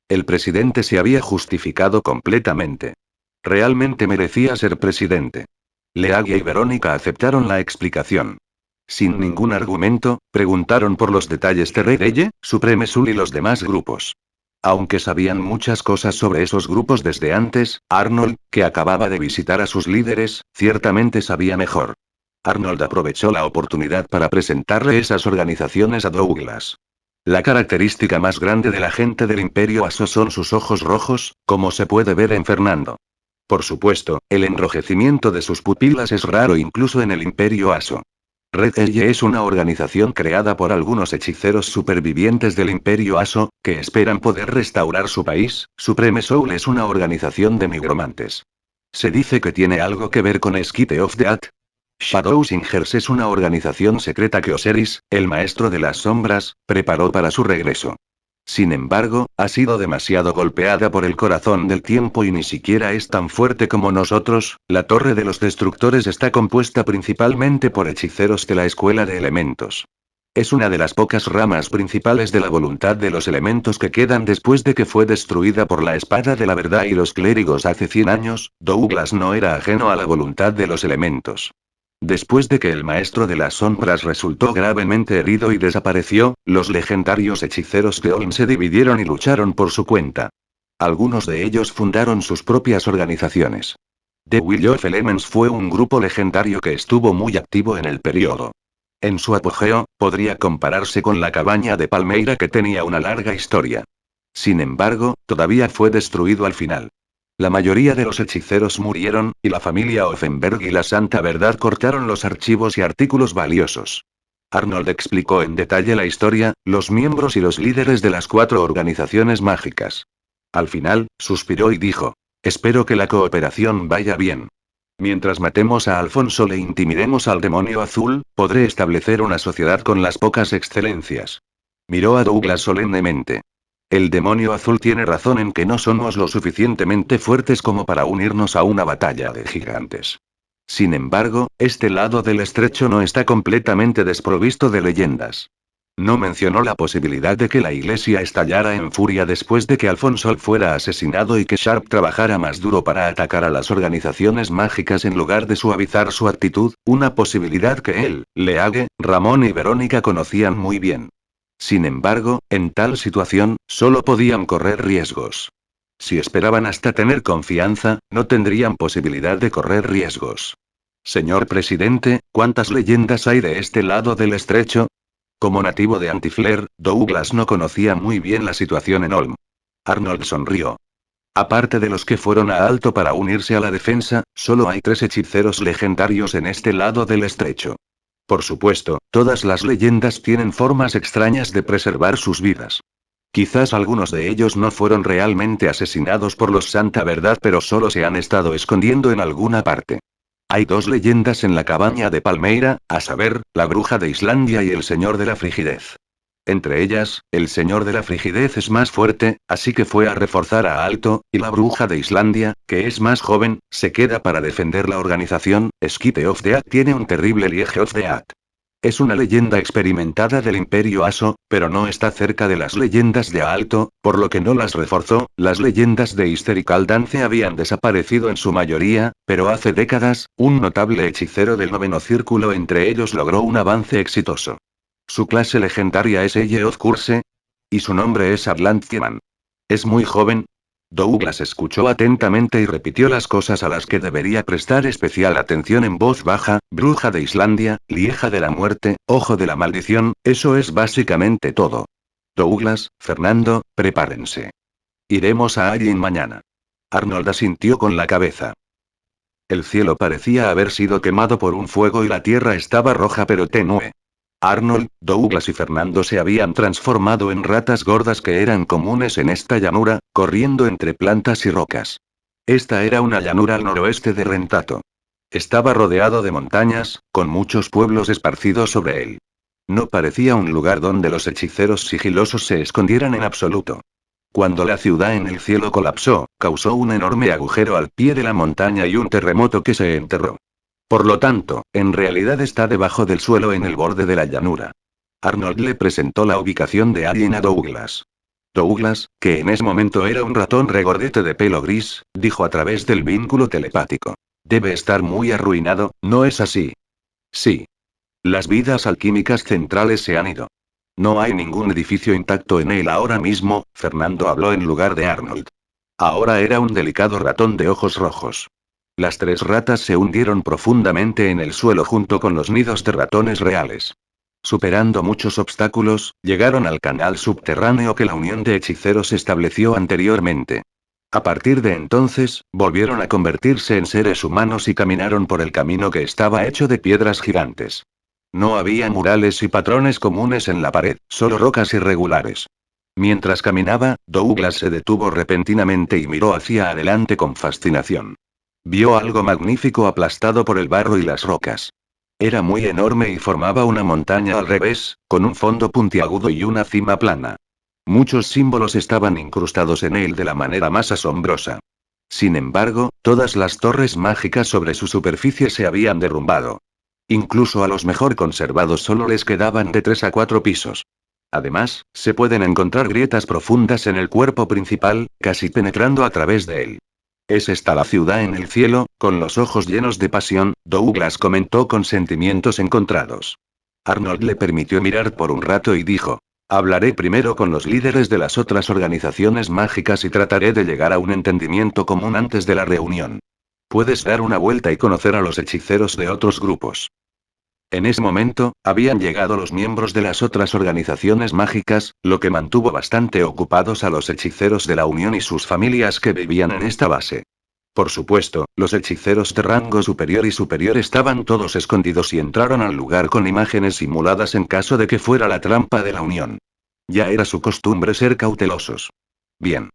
El presidente se había justificado completamente. Realmente merecía ser presidente. League y Verónica aceptaron la explicación. Sin ningún argumento, preguntaron por los detalles de Red Eye, Supreme Soul y los demás grupos. Aunque sabían muchas cosas sobre esos grupos desde antes, Arnold, que acababa de visitar a sus líderes, ciertamente sabía mejor. Arnold aprovechó la oportunidad para presentarle esas organizaciones a Douglas. La característica más grande de la gente del Imperio Aso son sus ojos rojos, como se puede ver en Fernando. Por supuesto, el enrojecimiento de sus pupilas es raro incluso en el Imperio Aso. Red Eye es una organización creada por algunos hechiceros supervivientes del Imperio Aso, que esperan poder restaurar su país. Supreme Soul es una organización de nigromantes. ¿Se dice que tiene algo que ver con Skite of the At? Shadow Singers es una organización secreta que Osiris, el maestro de las sombras, preparó para su regreso. Sin embargo, ha sido demasiado golpeada por el corazón del tiempo y ni siquiera es tan fuerte como nosotros. La Torre de los Destructores está compuesta principalmente por hechiceros de la Escuela de Elementos. Es una de las pocas ramas principales de la voluntad de los elementos que quedan después de que fue destruida por la Espada de la Verdad y los clérigos hace 100 años. Douglas no era ajeno a la voluntad de los elementos. Después de que el maestro de las sombras resultó gravemente herido y desapareció, los legendarios hechiceros de Olm se dividieron y lucharon por su cuenta. Algunos de ellos fundaron sus propias organizaciones. The Will of Elements fue un grupo legendario que estuvo muy activo en el periodo. En su apogeo, podría compararse con la cabaña de Palmeira que tenía una larga historia. Sin embargo, todavía fue destruido al final. La mayoría de los hechiceros murieron, y la familia Offenberg y la Santa Verdad cortaron los archivos y artículos valiosos. Arnold explicó en detalle la historia, los miembros y los líderes de las 4 organizaciones mágicas. Al final, suspiró y dijo: espero que la cooperación vaya bien. Mientras matemos a Alfonso e intimidemos al demonio azul, podré establecer una sociedad con las pocas excelencias. Miró a Douglas solemnemente. El demonio azul tiene razón en que no somos lo suficientemente fuertes como para unirnos a una batalla de gigantes. Sin embargo, este lado del estrecho no está completamente desprovisto de leyendas. No mencionó la posibilidad de que la iglesia estallara en furia después de que Alfonso fuera asesinado y que Sharp trabajara más duro para atacar a las organizaciones mágicas en lugar de suavizar su actitud, una posibilidad que él, League, Ramón y Verónica conocían muy bien. Sin embargo, en tal situación, solo podían correr riesgos. Si esperaban hasta tener confianza, no tendrían posibilidad de correr riesgos. Señor presidente, ¿cuántas leyendas hay de este lado del estrecho? Como nativo de Antiflair, Douglas no conocía muy bien la situación en Olm. Arnold sonrió. Aparte de los que fueron a Alto para unirse a la defensa, solo hay 3 hechiceros legendarios en este lado del estrecho. Por supuesto, todas las leyendas tienen formas extrañas de preservar sus vidas. Quizás algunos de ellos no fueron realmente asesinados por los Santa Verdad, pero solo se han estado escondiendo en alguna parte. Hay 2 leyendas en la cabaña de Palmeira, a saber, la bruja de Islandia y el señor de la frigidez. Entre ellas, el señor de la frigidez es más fuerte, así que fue a reforzar a Alto, y la bruja de Islandia, que es más joven, se queda para defender la organización. Skite of the At tiene un terrible Liege of the At. Es una leyenda experimentada del Imperio Aso, pero no está cerca de las leyendas de Alto, por lo que no las reforzó. Las leyendas de Hysterical Dance habían desaparecido en su mayoría, pero hace décadas, un notable hechicero del 9º círculo entre ellos logró un avance exitoso. Su clase legendaria es Eye of Curse, y su nombre es Atlantiman. Es muy joven. Douglas escuchó atentamente y repitió las cosas a las que debería prestar especial atención en voz baja: bruja de Islandia, lieja de la muerte, ojo de la maldición, eso es básicamente todo. Douglas, Fernando, prepárense. Iremos a Allin mañana. Arnold asintió con la cabeza. El cielo parecía haber sido quemado por un fuego y la tierra estaba roja pero tenue. Arnold, Douglas y Fernando se habían transformado en ratas gordas que eran comunes en esta llanura, corriendo entre plantas y rocas. Esta era una llanura al noroeste de Rentato. Estaba rodeado de montañas, con muchos pueblos esparcidos sobre él. No parecía un lugar donde los hechiceros sigilosos se escondieran en absoluto. Cuando la ciudad en el cielo colapsó, causó un enorme agujero al pie de la montaña y un terremoto que se enterró. Por lo tanto, en realidad está debajo del suelo en el borde de la llanura. Arnold le presentó la ubicación de Allin a Douglas. Douglas, que en ese momento era un ratón regordete de pelo gris, dijo a través del vínculo telepático: debe estar muy arruinado, ¿no es así? Sí. Las vidas alquímicas centrales se han ido. No hay ningún edificio intacto en él ahora mismo. Fernando habló en lugar de Arnold. Ahora era un delicado ratón de ojos rojos. Las 3 ratas se hundieron profundamente en el suelo junto con los nidos de ratones reales. Superando muchos obstáculos, llegaron al canal subterráneo que la unión de hechiceros estableció anteriormente. A partir de entonces, volvieron a convertirse en seres humanos y caminaron por el camino que estaba hecho de piedras gigantes. No había murales y patrones comunes en la pared, solo rocas irregulares. Mientras caminaba, Douglas se detuvo repentinamente y miró hacia adelante con fascinación. Vio algo magnífico aplastado por el barro y las rocas. Era muy enorme y formaba una montaña al revés, con un fondo puntiagudo y una cima plana. Muchos símbolos estaban incrustados en él de la manera más asombrosa. Sin embargo, todas las torres mágicas sobre su superficie se habían derrumbado. Incluso a los mejor conservados solo les quedaban de 3 a 4 pisos. Además, se pueden encontrar grietas profundas en el cuerpo principal, casi penetrando a través de él. ¿Es esta la ciudad en el cielo? Con los ojos llenos de pasión, Douglas comentó con sentimientos encontrados. Arnold le permitió mirar por un rato y dijo: hablaré primero con los líderes de las otras organizaciones mágicas y trataré de llegar a un entendimiento común antes de la reunión. Puedes dar una vuelta y conocer a los hechiceros de otros grupos. En ese momento, habían llegado los miembros de las otras organizaciones mágicas, lo que mantuvo bastante ocupados a los hechiceros de la Unión y sus familias que vivían en esta base. Por supuesto, los hechiceros de rango superior y superior estaban todos escondidos y entraron al lugar con imágenes simuladas en caso de que fuera la trampa de la Unión. Ya era su costumbre ser cautelosos. Bien.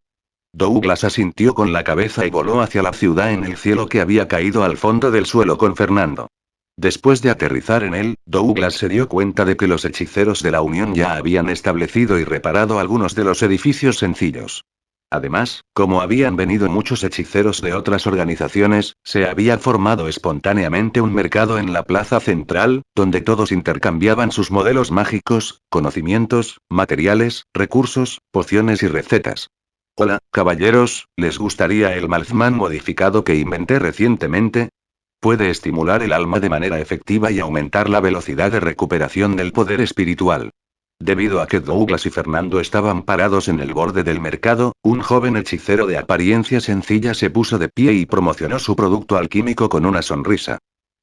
Douglas asintió con la cabeza y voló hacia la ciudad en el cielo que había caído al fondo del suelo con Fernando. Después de aterrizar en él, Douglas se dio cuenta de que los hechiceros de la Unión ya habían establecido y reparado algunos de los edificios sencillos. Además, como habían venido muchos hechiceros de otras organizaciones, se había formado espontáneamente un mercado en la plaza central, donde todos intercambiaban sus modelos mágicos, conocimientos, materiales, recursos, pociones y recetas. Hola, caballeros, ¿les gustaría el Malzman modificado que inventé recientemente? Puede estimular el alma de manera efectiva y aumentar la velocidad de recuperación del poder espiritual. Debido a que Douglas y Fernando estaban parados en el borde del mercado, un joven hechicero de apariencia sencilla se puso de pie y promocionó su producto alquímico con una sonrisa.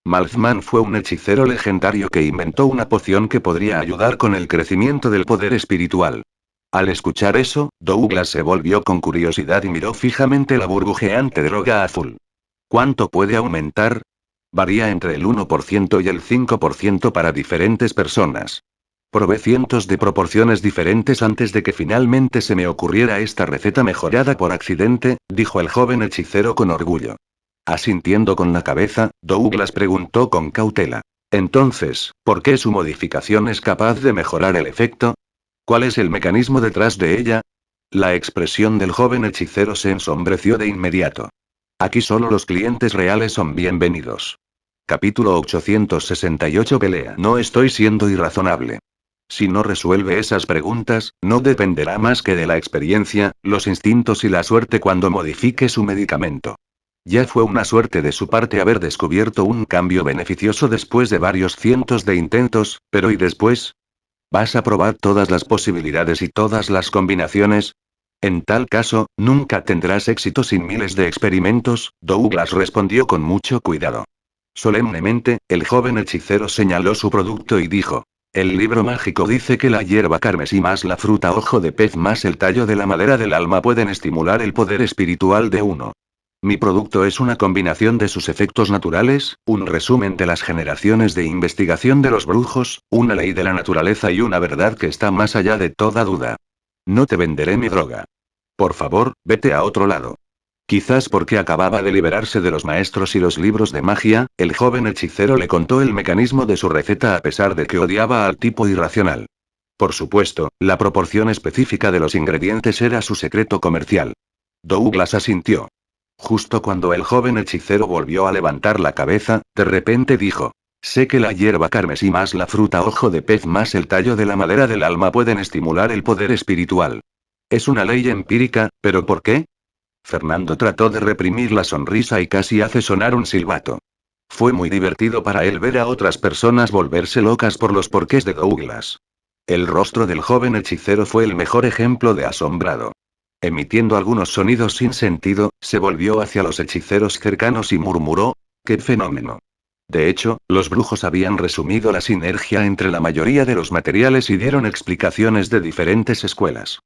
Malzman fue un hechicero legendario que inventó una poción que podría ayudar con el crecimiento del poder espiritual. Al escuchar eso, Douglas se volvió con curiosidad y miró fijamente la burbujeante droga azul. ¿Cuánto puede aumentar? Varía entre el 1% y el 5% para diferentes personas. Probé cientos de proporciones diferentes antes de que finalmente se me ocurriera esta receta mejorada por accidente, dijo el joven hechicero con orgullo. Asintiendo con la cabeza, Douglas preguntó con cautela. Entonces, ¿por qué su modificación es capaz de mejorar el efecto? ¿Cuál es el mecanismo detrás de ella? La expresión del joven hechicero se ensombreció de inmediato. Aquí solo los clientes reales son bienvenidos. Capítulo 868 Pelea. No estoy siendo irrazonable. Si no resuelve esas preguntas, no dependerá más que de la experiencia, los instintos y la suerte cuando modifique su medicamento. Ya fue una suerte de su parte haber descubierto un cambio beneficioso después de varios cientos de intentos, pero ¿y después? ¿Vas a probar todas las posibilidades y todas las combinaciones? En tal caso, nunca tendrás éxito sin miles de experimentos, Douglas respondió con mucho cuidado. Solemnemente, el joven hechicero señaló su producto y dijo: el libro mágico dice que la hierba carmesí más la fruta ojo de pez más el tallo de la madera del alma pueden estimular el poder espiritual de uno. Mi producto es una combinación de sus efectos naturales, un resumen de las generaciones de investigación de los brujos, una ley de la naturaleza y una verdad que está más allá de toda duda. No te venderé mi droga. Por favor, vete a otro lado. Quizás porque acababa de liberarse de los maestros y los libros de magia, el joven hechicero le contó el mecanismo de su receta a pesar de que odiaba al tipo irracional. Por supuesto, la proporción específica de los ingredientes era su secreto comercial. Douglas asintió. Justo cuando el joven hechicero volvió a levantar la cabeza, de repente dijo: sé que la hierba carmesí más la fruta ojo de pez más el tallo de la madera del alma pueden estimular el poder espiritual. Es una ley empírica, ¿pero por qué? Fernando trató de reprimir la sonrisa y casi hace sonar un silbato. Fue muy divertido para él ver a otras personas volverse locas por los porqués de Douglas. El rostro del joven hechicero fue el mejor ejemplo de asombrado. Emitiendo algunos sonidos sin sentido, se volvió hacia los hechiceros cercanos y murmuró: ¡qué fenómeno! De hecho, los brujos habían resumido la sinergia entre la mayoría de los materiales y dieron explicaciones de diferentes escuelas.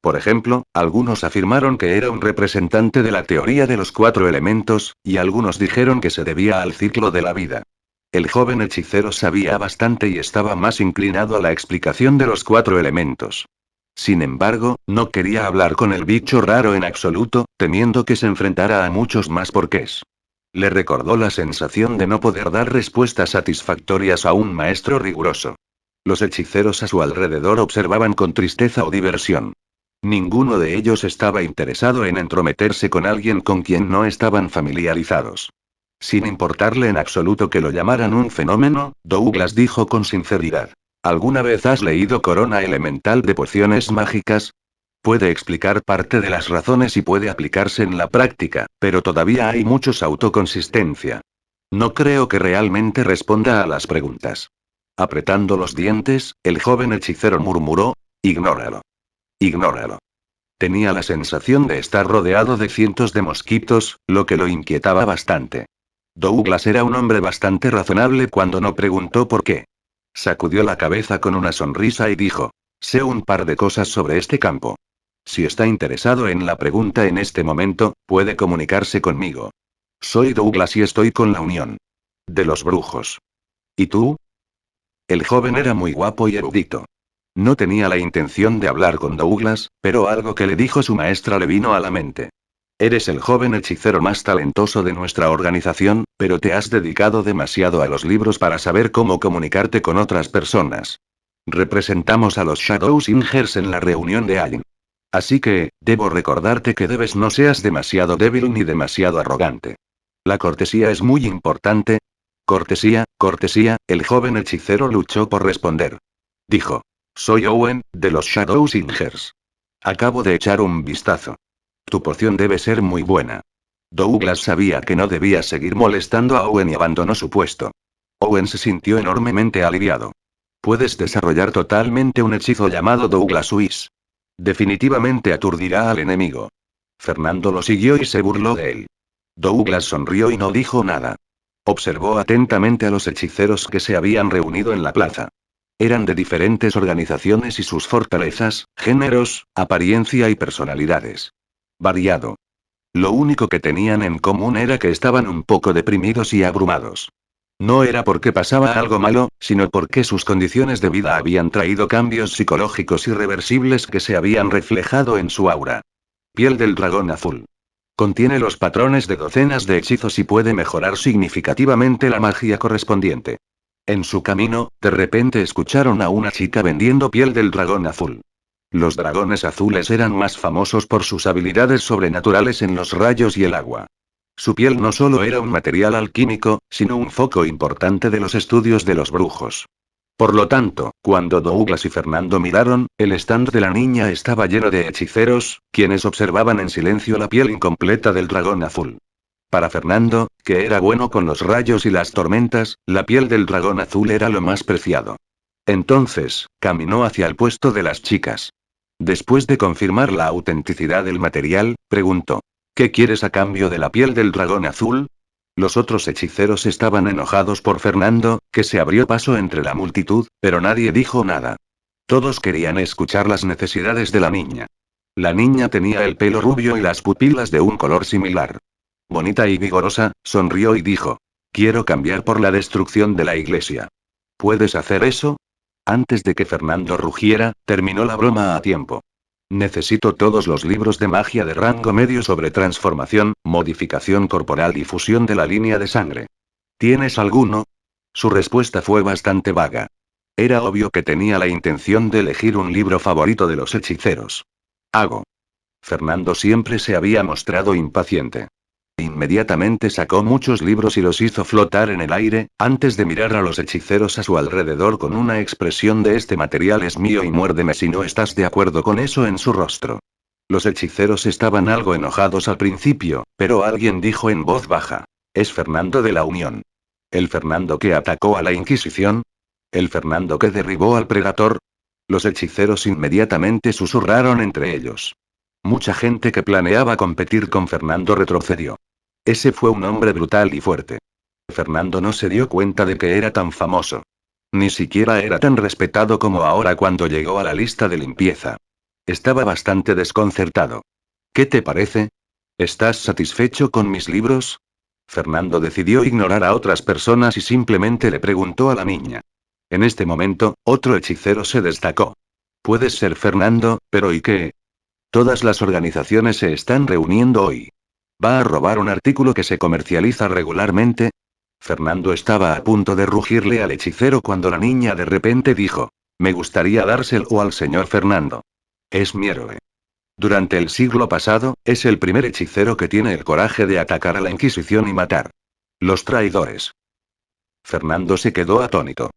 Por ejemplo, algunos afirmaron que era un representante de la teoría de los 4 elementos, y algunos dijeron que se debía al ciclo de la vida. El joven hechicero sabía bastante y estaba más inclinado a la explicación de los 4 elementos. Sin embargo, no quería hablar con el bicho raro en absoluto, temiendo que se enfrentara a muchos más porqués. Le recordó la sensación de no poder dar respuestas satisfactorias a un maestro riguroso. Los hechiceros a su alrededor observaban con tristeza o diversión. Ninguno de ellos estaba interesado en entrometerse con alguien con quien no estaban familiarizados. Sin importarle en absoluto que lo llamaran un fenómeno, Douglas dijo con sinceridad. ¿Alguna vez has leído Corona Elemental de Pociones Mágicas? Puede explicar parte de las razones y puede aplicarse en la práctica, pero todavía hay muchos autoconsistencia. No creo que realmente responda a las preguntas. Apretando los dientes, el joven hechicero murmuró, ignóralo. Ignóralo. Tenía la sensación de estar rodeado de cientos de mosquitos, lo que lo inquietaba bastante. Douglas era un hombre bastante razonable cuando no preguntó por qué. Sacudió la cabeza con una sonrisa y dijo, sé un par de cosas sobre este campo. Si está interesado en la pregunta en este momento, puede comunicarse conmigo. Soy Douglas y estoy con la Unión de los Brujos. ¿Y tú? El joven era muy guapo y erudito. No tenía la intención de hablar con Douglas, pero algo que le dijo su maestra le vino a la mente. Eres el joven hechicero más talentoso de nuestra organización, pero te has dedicado demasiado a los libros para saber cómo comunicarte con otras personas. Representamos a los Shadowsingers en la reunión de Allen. Así que, debo recordarte que no seas demasiado débil ni demasiado arrogante. La cortesía es muy importante. Cortesía, cortesía, el joven hechicero luchó por responder. Dijo. Soy Owen, de los Shadowsingers. Acabo de echar un vistazo. Tu poción debe ser muy buena. Douglas sabía que no debía seguir molestando a Owen y abandonó su puesto. Owen se sintió enormemente aliviado. Puedes desarrollar totalmente un hechizo llamado Douglas Whiz. Definitivamente aturdirá al enemigo. Fernando lo siguió y se burló de él. Douglas sonrió y no dijo nada. Observó atentamente a los hechiceros que se habían reunido en la plaza. Eran de diferentes organizaciones y sus fortalezas, géneros, apariencia y personalidades. Variado. Lo único que tenían en común era que estaban un poco deprimidos y abrumados. No era porque pasaba algo malo, sino porque sus condiciones de vida habían traído cambios psicológicos irreversibles que se habían reflejado en su aura. Piel del dragón azul. Contiene los patrones de docenas de hechizos y puede mejorar significativamente la magia correspondiente. En su camino, de repente escucharon a una chica vendiendo piel del dragón azul. Los dragones azules eran más famosos por sus habilidades sobrenaturales en los rayos y el agua. Su piel no solo era un material alquímico, sino un foco importante de los estudios de los brujos. Por lo tanto, cuando Douglas y Fernando miraron, el stand de la niña estaba lleno de hechiceros, quienes observaban en silencio la piel incompleta del dragón azul. Para Fernando, que era bueno con los rayos y las tormentas, la piel del dragón azul era lo más preciado. Entonces, caminó hacia el puesto de las chicas. Después de confirmar la autenticidad del material, preguntó, ¿qué quieres a cambio de la piel del dragón azul? Los otros hechiceros estaban enojados por Fernando, que se abrió paso entre la multitud, pero nadie dijo nada. Todos querían escuchar las necesidades de la niña. La niña tenía el pelo rubio y las pupilas de un color similar. Bonita y vigorosa, sonrió y dijo, quiero cambiar por la destrucción de la iglesia. ¿Puedes hacer eso? Antes de que Fernando rugiera, terminó la broma a tiempo. Necesito todos los libros de magia de rango medio sobre transformación, modificación corporal y fusión de la línea de sangre. ¿Tienes alguno? Su respuesta fue bastante vaga. Era obvio que tenía la intención de elegir un libro favorito de los hechiceros. Hago. Fernando siempre se había mostrado impaciente. Inmediatamente sacó muchos libros y los hizo flotar en el aire, antes de mirar a los hechiceros a su alrededor con una expresión de este material es mío y muérdeme si no estás de acuerdo con eso en su rostro. Los hechiceros estaban algo enojados al principio, pero alguien dijo en voz baja. Es Fernando de la Unión. ¿El Fernando que atacó a la Inquisición? ¿El Fernando que derribó al Predator? Los hechiceros inmediatamente susurraron entre ellos. Mucha gente que planeaba competir con Fernando retrocedió. Ese fue un hombre brutal y fuerte. Fernando no se dio cuenta de que era tan famoso. Ni siquiera era tan respetado como ahora cuando llegó a la lista de limpieza. Estaba bastante desconcertado. ¿Qué te parece? ¿Estás satisfecho con mis libros? Fernando decidió ignorar a otras personas y simplemente le preguntó a la niña. En este momento, otro hechicero se destacó. Puedes ser Fernando, pero ¿y qué? Todas las organizaciones se están reuniendo hoy. ¿Va a robar un artículo que se comercializa regularmente? Fernando estaba a punto de rugirle al hechicero cuando la niña de repente dijo: Me gustaría dárselo al señor Fernando. Es mi héroe. Durante el siglo pasado, es el primer hechicero que tiene el coraje de atacar a la Inquisición y matar. Los traidores. Fernando se quedó atónito.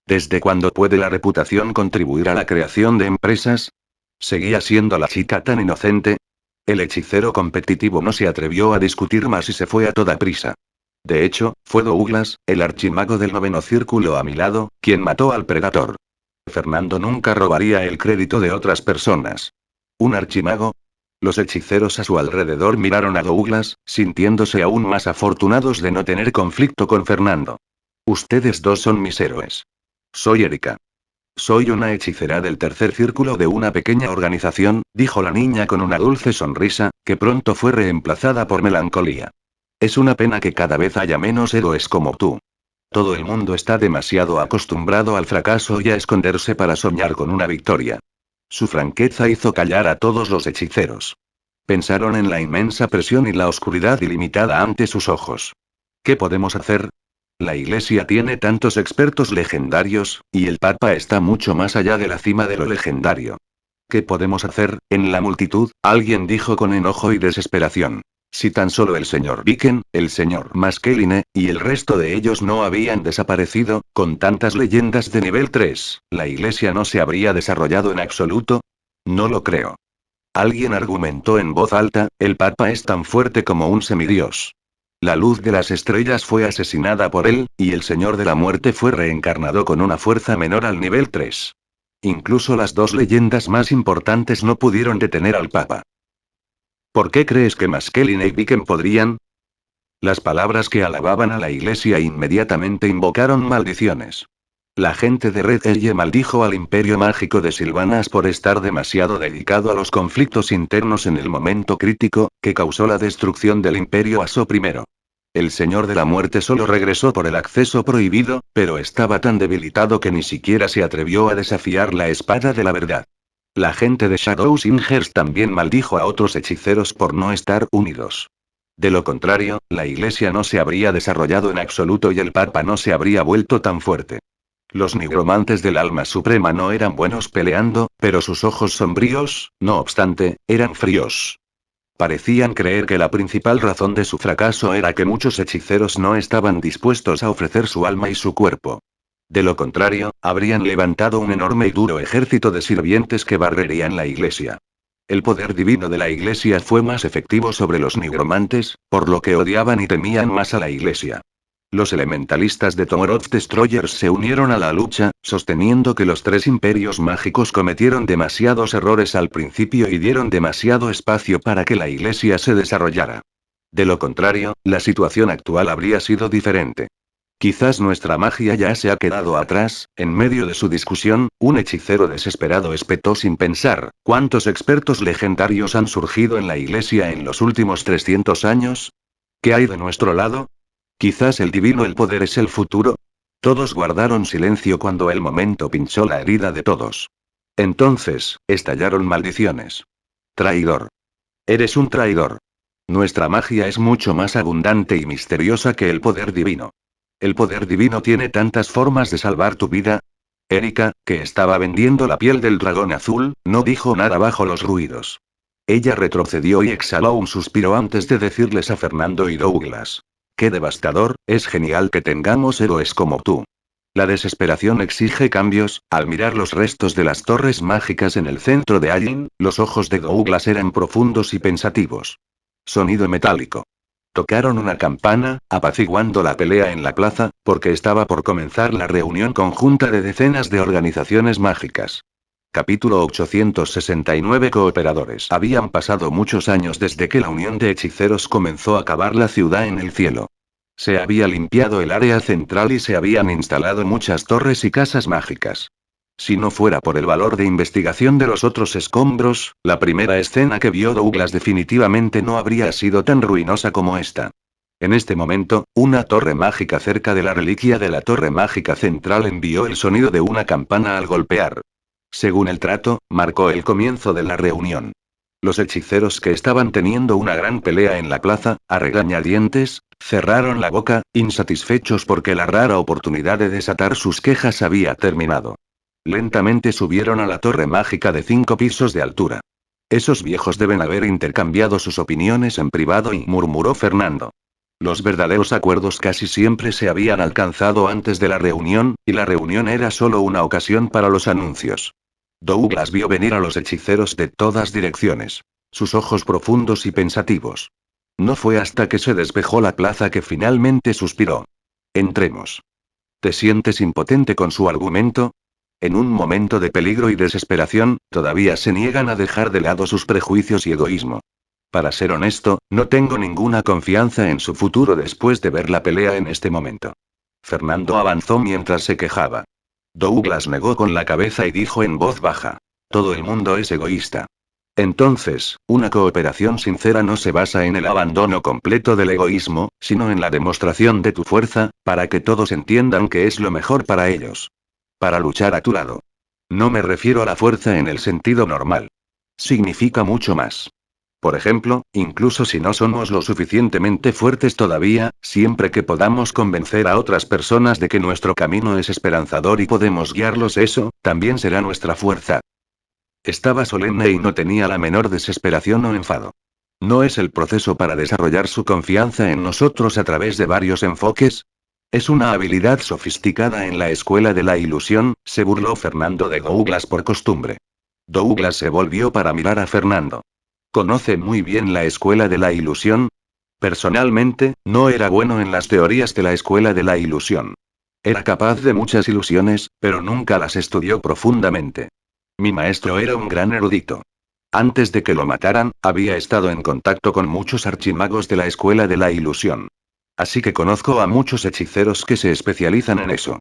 ¿Desde cuándo puede la reputación contribuir a la creación de empresas? ¿Seguía siendo la chica tan inocente? El hechicero competitivo no se atrevió a discutir más y se fue a toda prisa. De hecho, fue Douglas, el archimago del noveno círculo a mi lado, quien mató al Predator. Fernando nunca robaría el crédito de otras personas. ¿Un archimago? Los hechiceros a su alrededor miraron a Douglas, sintiéndose aún más afortunados de no tener conflicto con Fernando. Ustedes dos son mis héroes. Soy Erika. Soy una hechicera del tercer círculo de una pequeña organización, dijo la niña con una dulce sonrisa, que pronto fue reemplazada por melancolía. Es una pena que cada vez haya menos héroes como tú. Todo el mundo está demasiado acostumbrado al fracaso y a esconderse para soñar con una victoria. Su franqueza hizo callar a todos los hechiceros. Pensaron en la inmensa presión y la oscuridad ilimitada ante sus ojos. ¿Qué podemos hacer? La iglesia tiene tantos expertos legendarios, y el Papa está mucho más allá de la cima de lo legendario. ¿Qué podemos hacer? En la multitud, alguien dijo con enojo y desesperación. Si tan solo el señor Viken, el señor Maskeline, y el resto de ellos no habían desaparecido, con tantas leyendas de nivel 3, ¿la iglesia no se habría desarrollado en absoluto? No lo creo. Alguien argumentó en voz alta, el Papa es tan fuerte como un semidios. La luz de las estrellas fue asesinada por él, y el Señor de la Muerte fue reencarnado con una fuerza menor al nivel 3. Incluso las dos leyendas más importantes no pudieron detener al Papa. ¿Por qué crees que Maskeline y Viken podrían? Las palabras que alababan a la iglesia inmediatamente invocaron maldiciones. La gente de Red Elle maldijo al imperio mágico de Sylvanas por estar demasiado dedicado a los conflictos internos en el momento crítico, que causó la destrucción del imperio Aso I. El Señor de la Muerte solo regresó por el acceso prohibido, pero estaba tan debilitado que ni siquiera se atrevió a desafiar la espada de la verdad. La gente de Shadowsingers también maldijo a otros hechiceros por no estar unidos. De lo contrario, la iglesia no se habría desarrollado en absoluto y el Papa no se habría vuelto tan fuerte. Los nigromantes del alma suprema no eran buenos peleando, pero sus ojos sombríos, no obstante, eran fríos. Parecían creer que la principal razón de su fracaso era que muchos hechiceros no estaban dispuestos a ofrecer su alma y su cuerpo. De lo contrario, habrían levantado un enorme y duro ejército de sirvientes que barrerían la iglesia. El poder divino de la iglesia fue más efectivo sobre los nigromantes, por lo que odiaban y temían más a la iglesia. Los elementalistas de Tomorrow's Destroyers se unieron a la lucha, sosteniendo que los tres imperios mágicos cometieron demasiados errores al principio y dieron demasiado espacio para que la iglesia se desarrollara. De lo contrario, la situación actual habría sido diferente. Quizás nuestra magia ya se ha quedado atrás. En medio de su discusión, un hechicero desesperado espetó sin pensar: ¿cuántos expertos legendarios han surgido en la iglesia en los últimos 300 años? ¿Qué hay de nuestro lado? Quizás el poder es el futuro. Todos guardaron silencio cuando el momento pinchó la herida de todos. Entonces, estallaron maldiciones. Traidor. Eres un traidor. Nuestra magia es mucho más abundante y misteriosa que el poder divino. El poder divino tiene tantas formas de salvar tu vida. Erika, que estaba vendiendo la piel del dragón azul, no dijo nada bajo los ruidos. Ella retrocedió y exhaló un suspiro antes de decirles a Fernando y Douglas: ¡Qué devastador! Es genial que tengamos héroes como tú. La desesperación exige cambios. Al mirar los restos de las torres mágicas en el centro de Allin, los ojos de Douglas eran profundos y pensativos. Sonido metálico. Tocaron una campana, apaciguando la pelea en la plaza, porque estaba por comenzar la reunión conjunta de decenas de organizaciones mágicas. Capítulo 869. Cooperadores. Habían pasado muchos años desde que la unión de hechiceros comenzó a cavar la ciudad en el cielo. Se había limpiado el área central y se habían instalado muchas torres y casas mágicas. Si no fuera por el valor de investigación de los otros escombros, la primera escena que vio Douglas definitivamente no habría sido tan ruinosa como esta. En este momento, una torre mágica cerca de la reliquia de la torre mágica central envió el sonido de una campana al golpear. Según el trato, marcó el comienzo de la reunión. Los hechiceros que estaban teniendo una gran pelea en la plaza, a regañadientes, cerraron la boca, insatisfechos porque la rara oportunidad de desatar sus quejas había terminado. Lentamente subieron a la torre mágica de 5 pisos de altura. Esos viejos deben haber intercambiado sus opiniones en privado, y murmuró Fernando. Los verdaderos acuerdos casi siempre se habían alcanzado antes de la reunión, y la reunión era solo una ocasión para los anuncios. Douglas vio venir a los hechiceros de todas direcciones. Sus ojos profundos y pensativos. No fue hasta que se despejó la plaza que finalmente suspiró. Entremos. ¿Te sientes impotente con su argumento? En un momento de peligro y desesperación, todavía se niegan a dejar de lado sus prejuicios y egoísmo. Para ser honesto, no tengo ninguna confianza en su futuro después de ver la pelea en este momento. Fernando avanzó mientras se quejaba. Douglas negó con la cabeza y dijo en voz baja. Todo el mundo es egoísta. Entonces, una cooperación sincera no se basa en el abandono completo del egoísmo, sino en la demostración de tu fuerza, para que todos entiendan que es lo mejor para ellos. Para luchar a tu lado. No me refiero a la fuerza en el sentido normal. Significa mucho más. Por ejemplo, incluso si no somos lo suficientemente fuertes todavía, siempre que podamos convencer a otras personas de que nuestro camino es esperanzador y podemos guiarlos, eso, también será nuestra fuerza. Estaba solemne y no tenía la menor desesperación o enfado. ¿No es el proceso para desarrollar su confianza en nosotros a través de varios enfoques? Es una habilidad sofisticada en la escuela de la ilusión, se burló Fernando de Douglas por costumbre. Douglas se volvió para mirar a Fernando. ¿Conoce muy bien la escuela de la ilusión? Personalmente, no era bueno en las teorías de la escuela de la ilusión. Era capaz de muchas ilusiones, pero nunca las estudió profundamente. Mi maestro era un gran erudito. Antes de que lo mataran, había estado en contacto con muchos archimagos de la escuela de la ilusión. Así que conozco a muchos hechiceros que se especializan en eso.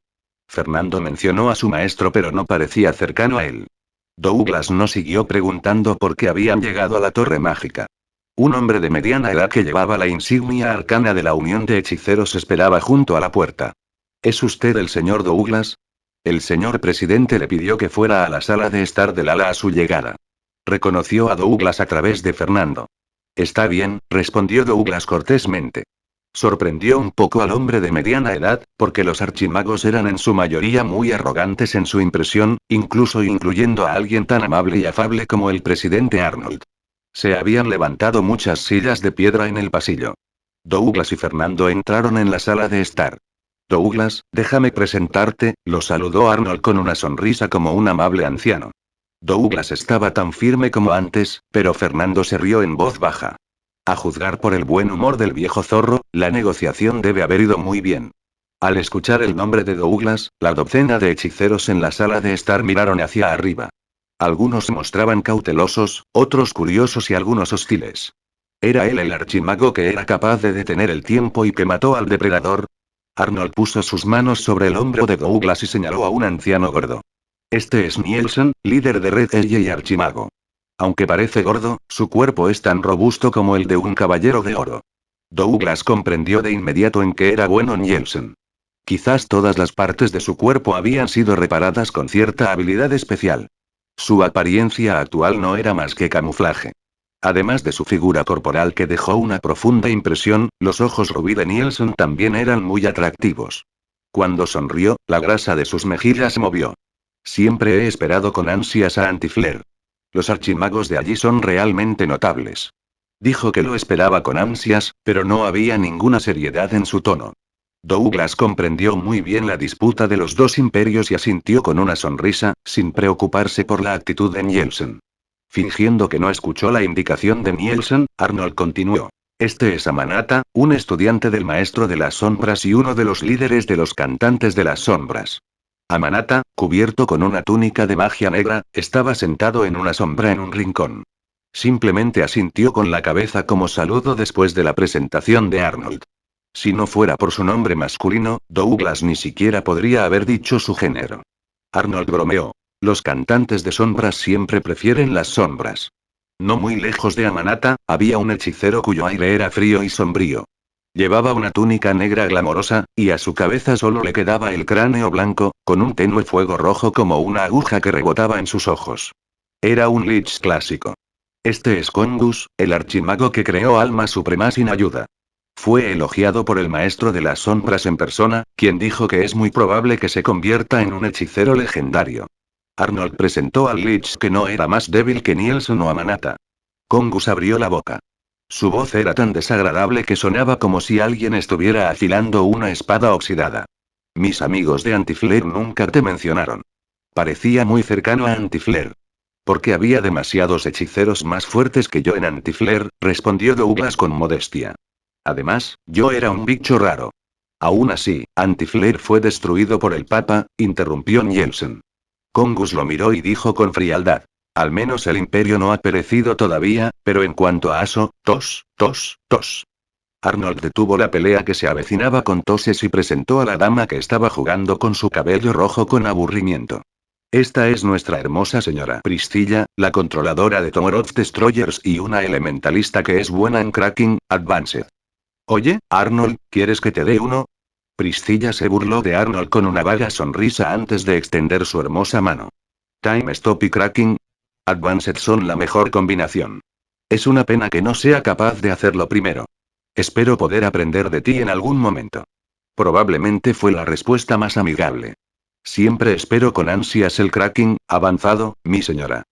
Fernando mencionó a su maestro, pero no parecía cercano a él. Douglas no siguió preguntando por qué habían llegado a la torre mágica. Un hombre de mediana edad que llevaba la insignia arcana de la Unión de Hechiceros esperaba junto a la puerta. ¿Es usted el señor Douglas? El señor presidente le pidió que fuera a la sala de estar del ala a su llegada. Reconoció a Douglas a través de Fernando. Está bien, respondió Douglas cortésmente. Sorprendió un poco al hombre de mediana edad, porque los archimagos eran en su mayoría muy arrogantes en su impresión, incluso incluyendo a alguien tan amable y afable como el presidente Arnold. Se habían levantado muchas sillas de piedra en el pasillo. Douglas y Fernando entraron en la sala de estar. Douglas, déjame presentarte, lo saludó Arnold con una sonrisa como un amable anciano. Douglas estaba tan firme como antes, pero Fernando se rió en voz baja. A juzgar por el buen humor del viejo zorro, la negociación debe haber ido muy bien. Al escuchar el nombre de Douglas, la docena de hechiceros en la sala de estar miraron hacia arriba. Algunos se mostraban cautelosos, otros curiosos y algunos hostiles. ¿Era él el archimago que era capaz de detener el tiempo y que mató al depredador? Arnold puso sus manos sobre el hombro de Douglas y señaló a un anciano gordo. Este es Nielsen, líder de Red Eye y archimago. Aunque parece gordo, su cuerpo es tan robusto como el de un caballero de oro. Douglas comprendió de inmediato en qué era bueno Nielsen. Quizás todas las partes de su cuerpo habían sido reparadas con cierta habilidad especial. Su apariencia actual no era más que camuflaje. Además de su figura corporal que dejó una profunda impresión, los ojos rubí de Nielsen también eran muy atractivos. Cuando sonrió, la grasa de sus mejillas se movió. Siempre he esperado con ansias a Antiflair. Los archimagos de allí son realmente notables. Dijo que lo esperaba con ansias, pero no había ninguna seriedad en su tono. Douglas comprendió muy bien la disputa de los dos imperios y asintió con una sonrisa, sin preocuparse por la actitud de Nielsen. Fingiendo que no escuchó la indicación de Nielsen, Arnold continuó. Este es Amanata, un estudiante del maestro de las sombras y uno de los líderes de los cantantes de las sombras. Amanata, cubierto con una túnica de magia negra, estaba sentado en una sombra en un rincón. Simplemente asintió con la cabeza como saludo después de la presentación de Arnold. Si no fuera por su nombre masculino, Douglas ni siquiera podría haber dicho su género. Arnold bromeó. Los cantantes de sombras siempre prefieren las sombras. No muy lejos de Amanata, había un hechicero cuyo aire era frío y sombrío. Llevaba una túnica negra glamorosa, y a su cabeza solo le quedaba el cráneo blanco, con un tenue fuego rojo como una aguja que rebotaba en sus ojos. Era un lich clásico. Este es Kongus, el archimago que creó Alma Suprema sin ayuda. Fue elogiado por el maestro de las sombras en persona, quien dijo que es muy probable que se convierta en un hechicero legendario. Arnold presentó al lich que no era más débil que Nielsen o Amanata. Kongus abrió la boca. Su voz era tan desagradable que sonaba como si alguien estuviera afilando una espada oxidada. Mis amigos de Antiflare nunca te mencionaron. Parecía muy cercano a Antiflare. Porque había demasiados hechiceros más fuertes que yo en Antiflare, respondió Douglas con modestia. Además, yo era un bicho raro. Aún así, Antiflare fue destruido por el Papa, interrumpió Nielsen. Kongus lo miró y dijo con frialdad. Al menos el imperio no ha perecido todavía, pero en cuanto a Aso, tos, tos, tos. Arnold detuvo la pelea que se avecinaba con toses y presentó a la dama que estaba jugando con su cabello rojo con aburrimiento. Esta es nuestra hermosa señora Priscilla, la controladora de Tomorrow's Destroyers y una elementalista que es buena en Cracking Advanced. Oye, Arnold, ¿quieres que te dé uno? Priscilla se burló de Arnold con una vaga sonrisa antes de extender su hermosa mano. Time Stop y Cracking Advanced son la mejor combinación. Es una pena que no sea capaz de hacerlo primero. Espero poder aprender de ti en algún momento. Probablemente fue la respuesta más amigable. Siempre espero con ansias el Cracking avanzado, mi señora.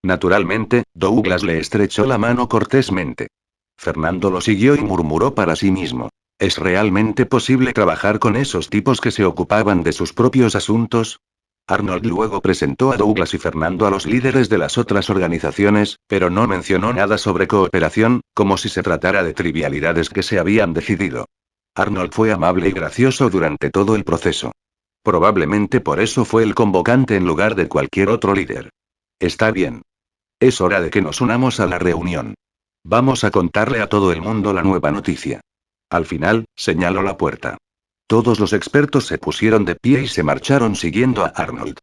Naturalmente, Douglas le estrechó la mano cortésmente. Fernando lo siguió y murmuró para sí mismo. ¿Es realmente posible trabajar con esos tipos que se ocupaban de sus propios asuntos? Arnold luego presentó a Douglas y Fernando a los líderes de las otras organizaciones, pero no mencionó nada sobre cooperación, como si se tratara de trivialidades que se habían decidido. Arnold fue amable y gracioso durante todo el proceso. Probablemente por eso fue el convocante en lugar de cualquier otro líder. Está bien. Es hora de que nos unamos a la reunión. Vamos a contarle a todo el mundo la nueva noticia. Al final, señaló la puerta. Todos los expertos se pusieron de pie y se marcharon siguiendo a Arnold.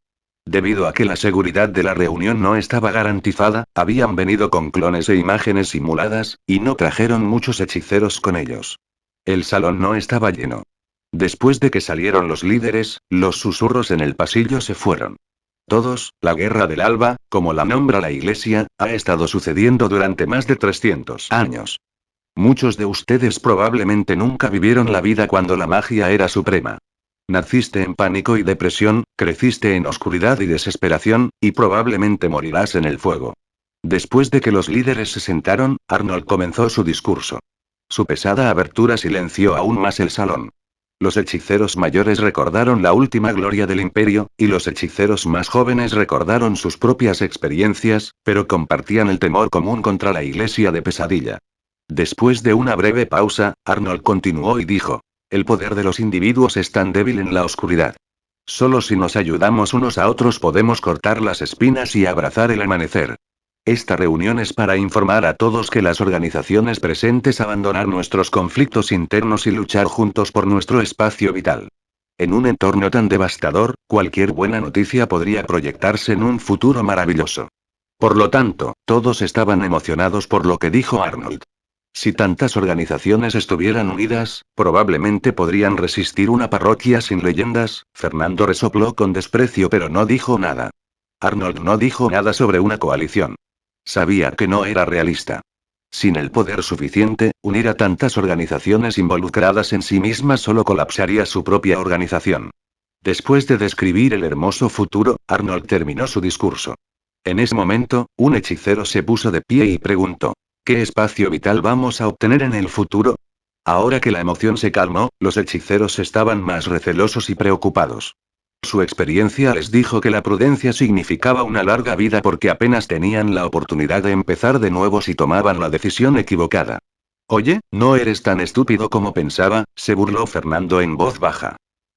Debido a que la seguridad de la reunión no estaba garantizada, habían venido con clones e imágenes simuladas, y no trajeron muchos hechiceros con ellos. El salón no estaba lleno. Después de que salieron los líderes, los susurros en el pasillo se fueron. Todos, la guerra del alba, como la nombra la iglesia, ha estado sucediendo durante más de 300 años. Muchos de ustedes probablemente nunca vivieron la vida cuando la magia era suprema. Naciste en pánico y depresión, creciste en oscuridad y desesperación, y probablemente morirás en el fuego. Después de que los líderes se sentaron, Arnold comenzó su discurso. Su pesada abertura silenció aún más el salón. Los hechiceros mayores recordaron la última gloria del imperio, y los hechiceros más jóvenes recordaron sus propias experiencias, pero compartían el temor común contra la iglesia de pesadilla. Después de una breve pausa, Arnold continuó y dijo, el poder de los individuos es tan débil en la oscuridad. Solo si nos ayudamos unos a otros podemos cortar las espinas y abrazar el amanecer. Esta reunión es para informar a todos que las organizaciones presentes abandonar nuestros conflictos internos y luchar juntos por nuestro espacio vital. En un entorno tan devastador, cualquier buena noticia podría proyectarse en un futuro maravilloso. Por lo tanto, todos estaban emocionados por lo que dijo Arnold. Si tantas organizaciones estuvieran unidas, probablemente podrían resistir una parroquia sin leyendas. Fernando resopló con desprecio pero no dijo nada. Arnold no dijo nada sobre una coalición. Sabía que no era realista. Sin el poder suficiente, unir a tantas organizaciones involucradas en sí mismas solo colapsaría su propia organización. Después de describir el hermoso futuro, Arnold terminó su discurso. En ese momento, un hechicero se puso de pie y preguntó. ¿Qué espacio vital vamos a obtener en el futuro? Ahora que la emoción se calmó, los hechiceros estaban más recelosos y preocupados. Su experiencia les dijo que la prudencia significaba una larga vida porque apenas tenían la oportunidad de empezar de nuevo si tomaban la decisión equivocada. Oye, no eres tan estúpido como pensaba, se burló Fernando en voz baja.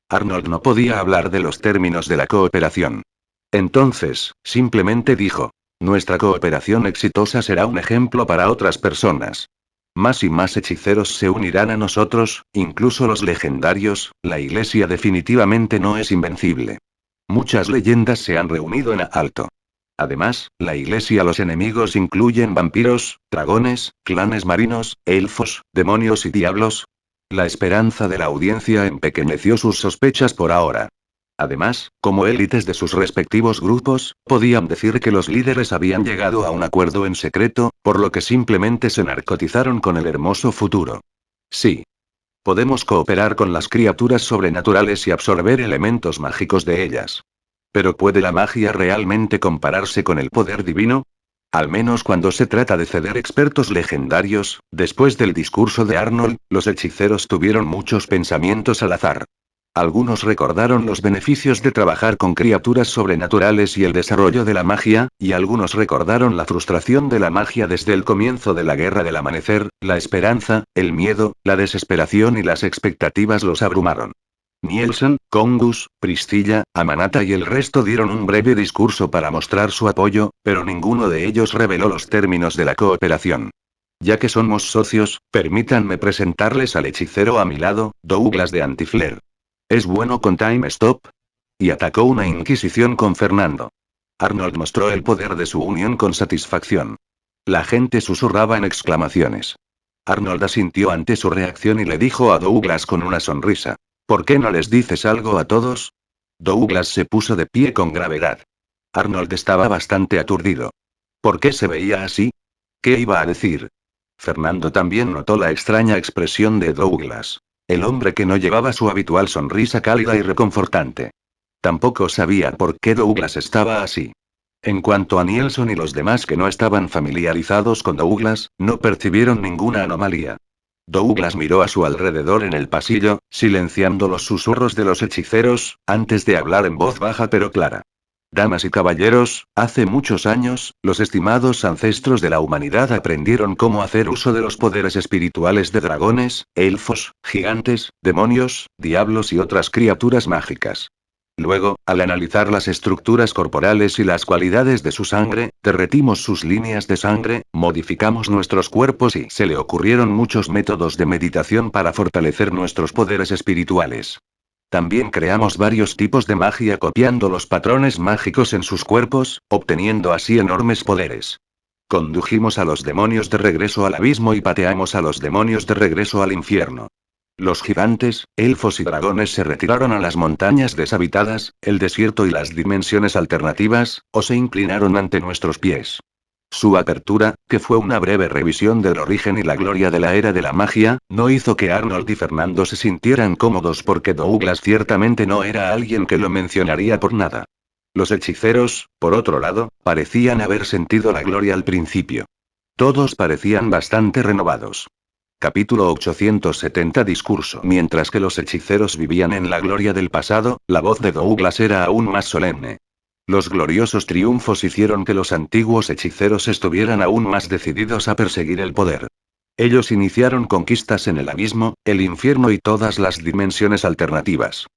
Arnold no podía hablar de los términos de la cooperación. Entonces, simplemente dijo. Nuestra cooperación exitosa será un ejemplo para otras personas. Más y más hechiceros se unirán a nosotros, incluso los legendarios. La iglesia definitivamente no es invencible. Muchas leyendas se han reunido en Alto. Además, la iglesia los enemigos incluyen vampiros, dragones, clanes marinos, elfos, demonios y diablos. La esperanza de la audiencia empequeñeció sus sospechas por ahora. Además, como élites de sus respectivos grupos, podían decir que los líderes habían llegado a un acuerdo en secreto, por lo que simplemente se narcotizaron con el hermoso futuro. Sí. Podemos cooperar con las criaturas sobrenaturales y absorber elementos mágicos de ellas. ¿Pero puede la magia realmente compararse con el poder divino? Al menos cuando se trata de ceder expertos legendarios, después del discurso de Arnold, los hechiceros tuvieron muchos pensamientos al azar. Algunos recordaron los beneficios de trabajar con criaturas sobrenaturales y el desarrollo de la magia, y algunos recordaron la frustración de la magia desde el comienzo de la Guerra del Amanecer, la esperanza, el miedo, la desesperación y las expectativas los abrumaron. Nielsen, Kongus, Priscilla, Amanata y el resto dieron un breve discurso para mostrar su apoyo, pero ninguno de ellos reveló los términos de la cooperación. Ya que somos socios, permítanme presentarles al hechicero a mi lado, Douglas de Antiflare. ¿Es bueno con Time Stop? Y atacó una inquisición con Fernando. Arnold mostró el poder de su unión con satisfacción. La gente susurraba en exclamaciones. Arnold asintió ante su reacción y le dijo a Douglas con una sonrisa. ¿Por qué no les dices algo a todos? Douglas se puso de pie con gravedad. Arnold estaba bastante aturdido. ¿Por qué se veía así? ¿Qué iba a decir? Fernando también notó la extraña expresión de Douglas. El hombre que no llevaba su habitual sonrisa cálida y reconfortante. Tampoco sabía por qué Douglas estaba así. En cuanto a Nielsen y los demás que no estaban familiarizados con Douglas, no percibieron ninguna anomalía. Douglas miró a su alrededor en el pasillo, silenciando los susurros de los hechiceros, antes de hablar en voz baja pero clara. Damas y caballeros, hace muchos años, los estimados ancestros de la humanidad aprendieron cómo hacer uso de los poderes espirituales de dragones, elfos, gigantes, demonios, diablos y otras criaturas mágicas. Luego, al analizar las estructuras corporales y las cualidades de su sangre, derretimos sus líneas de sangre, modificamos nuestros cuerpos y se le ocurrieron muchos métodos de meditación para fortalecer nuestros poderes espirituales. También creamos varios tipos de magia copiando los patrones mágicos en sus cuerpos, obteniendo así enormes poderes. Condujimos a los demonios de regreso al abismo y pateamos a los demonios de regreso al infierno. Los gigantes, elfos y dragones se retiraron a las montañas deshabitadas, el desierto y las dimensiones alternativas, o se inclinaron ante nuestros pies. Su apertura, que fue una breve revisión del origen y la gloria de la era de la magia, no hizo que Arnold y Fernando se sintieran cómodos porque Douglas ciertamente no era alguien que lo mencionaría por nada. Los hechiceros, por otro lado, parecían haber sentido la gloria al principio. Todos parecían bastante renovados. Capítulo 870 Discurso. Mientras que los hechiceros vivían en la gloria del pasado, la voz de Douglas era aún más solemne. Los gloriosos triunfos hicieron que los antiguos hechiceros estuvieran aún más decididos a perseguir el poder. Ellos iniciaron conquistas en el abismo, el infierno y todas las dimensiones alternativas.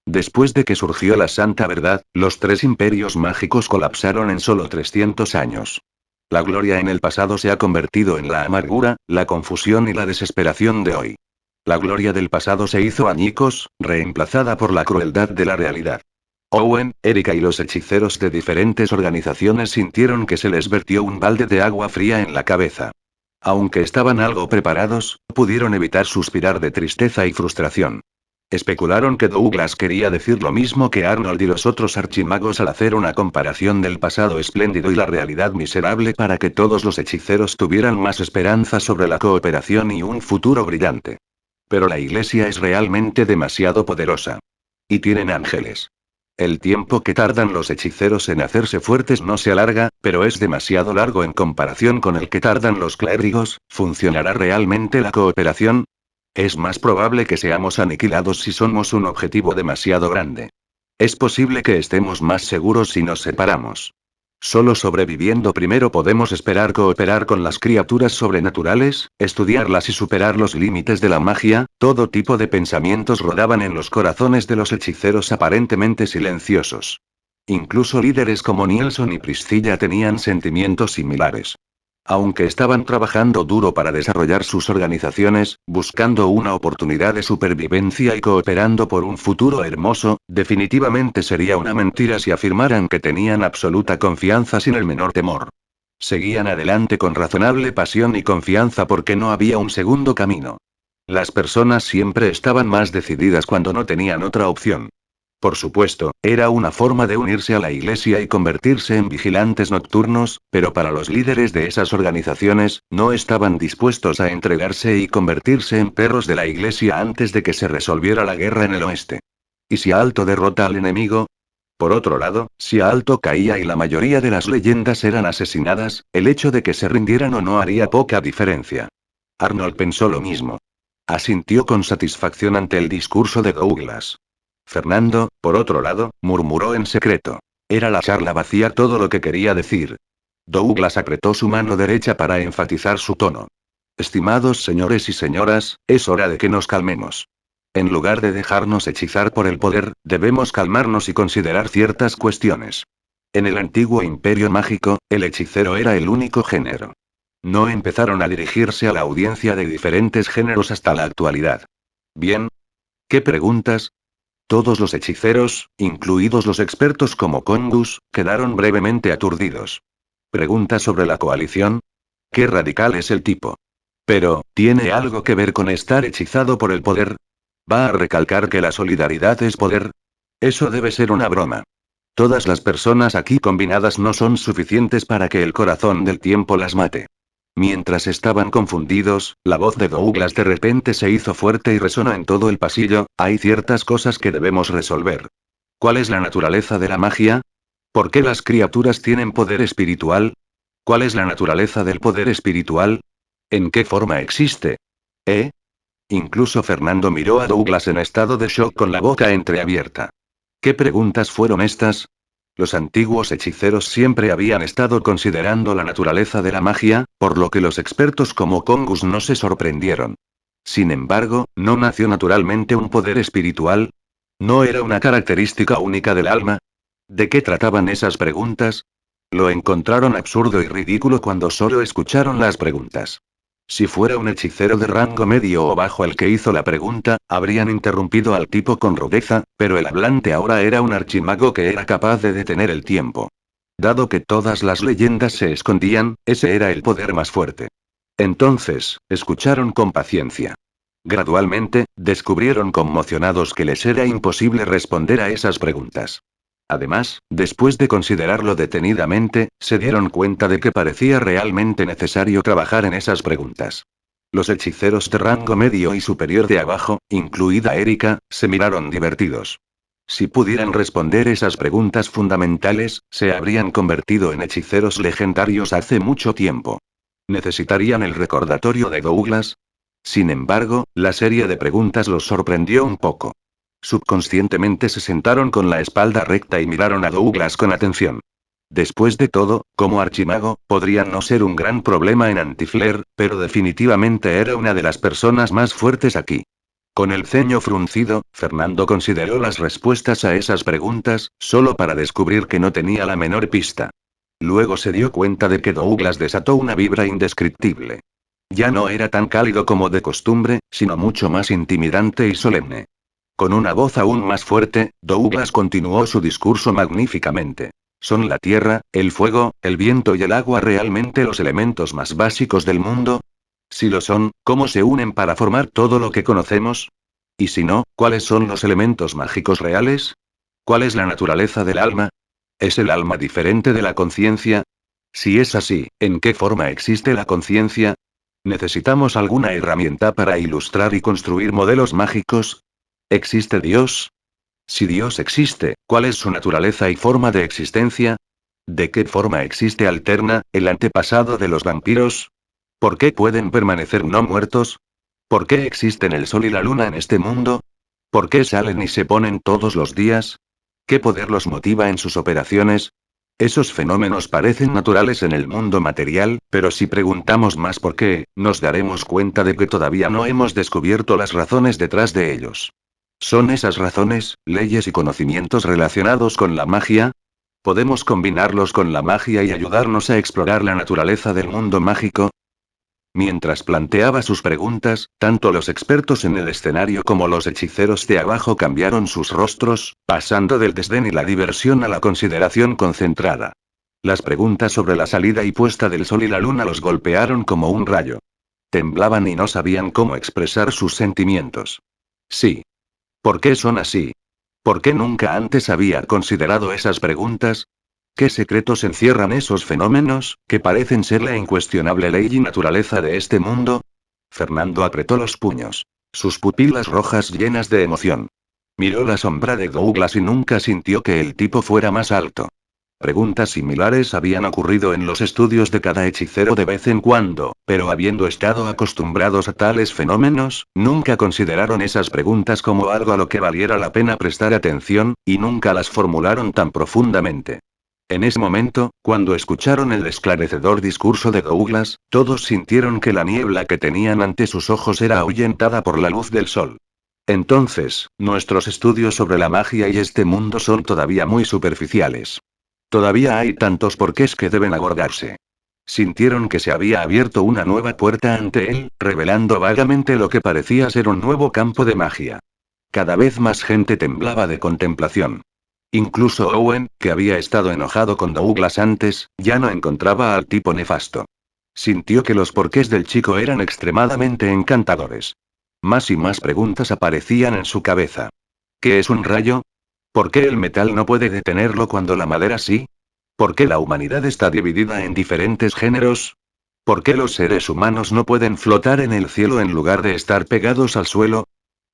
Después de que surgió la Santa Verdad, los tres imperios mágicos colapsaron en solo 300 años. La gloria en el pasado se ha convertido en la amargura, la confusión y la desesperación de hoy. La gloria del pasado se hizo añicos, reemplazada por la crueldad de la realidad. Owen, Erika y los hechiceros de diferentes organizaciones sintieron que se les vertió un balde de agua fría en la cabeza. Aunque estaban algo preparados, pudieron evitar suspirar de tristeza y frustración. Especularon que Douglas quería decir lo mismo que Arnold y los otros archimagos al hacer una comparación del pasado espléndido y la realidad miserable para que todos los hechiceros tuvieran más esperanza sobre la cooperación y un futuro brillante. Pero la iglesia es realmente demasiado poderosa. Y tienen ángeles. El tiempo que tardan los hechiceros en hacerse fuertes no se alarga, pero es demasiado largo en comparación con el que tardan los clérigos. ¿Funcionará realmente la cooperación? Es más probable que seamos aniquilados si somos un objetivo demasiado grande. Es posible que estemos más seguros si nos separamos. Solo sobreviviendo primero podemos esperar cooperar con las criaturas sobrenaturales, estudiarlas y superar los límites de la magia. Todo tipo de pensamientos rodaban en los corazones de los hechiceros aparentemente silenciosos. Incluso líderes como Nielsen y Priscilla tenían sentimientos similares. Aunque estaban trabajando duro para desarrollar sus organizaciones, buscando una oportunidad de supervivencia y cooperando por un futuro hermoso, definitivamente sería una mentira si afirmaran que tenían absoluta confianza sin el menor temor. Seguían adelante con razonable pasión y confianza porque no había un segundo camino. Las personas siempre estaban más decididas cuando no tenían otra opción. Por supuesto, era una forma de unirse a la iglesia y convertirse en vigilantes nocturnos, pero para los líderes de esas organizaciones, no estaban dispuestos a entregarse y convertirse en perros de la iglesia antes de que se resolviera la guerra en el oeste. ¿Y si Alto derrota al enemigo? Por otro lado, si Alto caía y la mayoría de las leyendas eran asesinadas, el hecho de que se rindieran o no haría poca diferencia. Arnold pensó lo mismo. Asintió con satisfacción ante el discurso de Douglas. Fernando, por otro lado, murmuró en secreto. Era la charla vacía todo lo que quería decir. Douglas apretó su mano derecha para enfatizar su tono. Estimados señores y señoras, es hora de que nos calmemos. En lugar de dejarnos hechizar por el poder, debemos calmarnos y considerar ciertas cuestiones. En el antiguo imperio mágico, el hechicero era el único género. No empezaron a dirigirse a la audiencia de diferentes géneros hasta la actualidad. Bien. ¿Qué preguntas? Todos los hechiceros, incluidos los expertos como Congus, quedaron brevemente aturdidos. ¿Pregunta sobre la coalición? ¿Qué radical es el tipo? Pero, ¿tiene algo que ver con estar hechizado por el poder? ¿Va a recalcar que la solidaridad es poder? Eso debe ser una broma. Todas las personas aquí combinadas no son suficientes para que el corazón del tiempo las mate. Mientras estaban confundidos, la voz de Douglas de repente se hizo fuerte y resonó en todo el pasillo. Hay ciertas cosas que debemos resolver. ¿Cuál es la naturaleza de la magia? ¿Por qué las criaturas tienen poder espiritual? ¿Cuál es la naturaleza del poder espiritual? ¿En qué forma existe? ¿Eh? Incluso Fernando miró a Douglas en estado de shock con la boca entreabierta. ¿Qué preguntas fueron estas? Los antiguos hechiceros siempre habían estado considerando la naturaleza de la magia, por lo que los expertos como Congus no se sorprendieron. Sin embargo, ¿no nació naturalmente un poder espiritual? ¿No era una característica única del alma? ¿De qué trataban esas preguntas? Lo encontraron absurdo y ridículo cuando solo escucharon las preguntas. Si fuera un hechicero de rango medio o bajo el que hizo la pregunta, habrían interrumpido al tipo con rudeza, pero el hablante ahora era un archimago que era capaz de detener el tiempo. Dado que todas las leyendas se escondían, ese era el poder más fuerte. Entonces, escucharon con paciencia. Gradualmente, descubrieron conmocionados que les era imposible responder a esas preguntas. Además, después de considerarlo detenidamente, se dieron cuenta de que parecía realmente necesario trabajar en esas preguntas. Los hechiceros de rango medio y superior de abajo, incluida Erika, se miraron divertidos. Si pudieran responder esas preguntas fundamentales, se habrían convertido en hechiceros legendarios hace mucho tiempo. ¿Necesitarían el recordatorio de Douglas? Sin embargo, la serie de preguntas los sorprendió un poco. Subconscientemente se sentaron con la espalda recta y miraron a Douglas con atención. Después de todo, como archimago, podría no ser un gran problema en Antiflare, pero definitivamente era una de las personas más fuertes aquí. Con el ceño fruncido, Fernando consideró las respuestas a esas preguntas, solo para descubrir que no tenía la menor pista. Luego se dio cuenta de que Douglas desató una vibra indescriptible. Ya no era tan cálido como de costumbre, sino mucho más intimidante y solemne. Con una voz aún más fuerte, Douglas continuó su discurso magníficamente. ¿Son la tierra, el fuego, el viento y el agua realmente los elementos más básicos del mundo? Si lo son, ¿cómo se unen para formar todo lo que conocemos? Y si no, ¿cuáles son los elementos mágicos reales? ¿Cuál es la naturaleza del alma? ¿Es el alma diferente de la conciencia? Si es así, ¿en qué forma existe la conciencia? ¿Necesitamos alguna herramienta para ilustrar y construir modelos mágicos? ¿Existe Dios? Si Dios existe, ¿cuál es su naturaleza y forma de existencia? ¿De qué forma existe Alterna, el antepasado de los vampiros? ¿Por qué pueden permanecer no muertos? ¿Por qué existen el sol y la luna en este mundo? ¿Por qué salen y se ponen todos los días? ¿Qué poder los motiva en sus operaciones? Esos fenómenos parecen naturales en el mundo material, pero si preguntamos más por qué, nos daremos cuenta de que todavía no hemos descubierto las razones detrás de ellos. ¿Son esas razones, leyes y conocimientos relacionados con la magia? ¿Podemos combinarlos con la magia y ayudarnos a explorar la naturaleza del mundo mágico? Mientras planteaba sus preguntas, tanto los expertos en el escenario como los hechiceros de abajo cambiaron sus rostros, pasando del desdén y la diversión a la consideración concentrada. Las preguntas sobre la salida y puesta del sol y la luna los golpearon como un rayo. Temblaban y no sabían cómo expresar sus sentimientos. Sí. ¿Por qué son así? ¿Por qué nunca antes había considerado esas preguntas? ¿Qué secretos encierran esos fenómenos, que parecen ser la incuestionable ley y naturaleza de este mundo? Fernando apretó los puños. Sus pupilas rojas llenas de emoción. Miró la sombra de Douglas y nunca sintió que el tipo fuera más alto. Preguntas similares habían ocurrido en los estudios de cada hechicero de vez en cuando, pero habiendo estado acostumbrados a tales fenómenos, nunca consideraron esas preguntas como algo a lo que valiera la pena prestar atención, y nunca las formularon tan profundamente. En ese momento, cuando escucharon el esclarecedor discurso de Douglas, todos sintieron que la niebla que tenían ante sus ojos era ahuyentada por la luz del sol. Entonces, nuestros estudios sobre la magia y este mundo son todavía muy superficiales. Todavía hay tantos porqués que deben abordarse. Sintieron que se había abierto una nueva puerta ante él, revelando vagamente lo que parecía ser un nuevo campo de magia. Cada vez más gente temblaba de contemplación. Incluso Owen, que había estado enojado con Douglas antes, ya no encontraba al tipo nefasto. Sintió que los porqués del chico eran extremadamente encantadores. Más y más preguntas aparecían en su cabeza. ¿Qué es un rayo? ¿Por qué el metal no puede detenerlo cuando la madera sí? ¿Por qué la humanidad está dividida en diferentes géneros? ¿Por qué los seres humanos no pueden flotar en el cielo en lugar de estar pegados al suelo?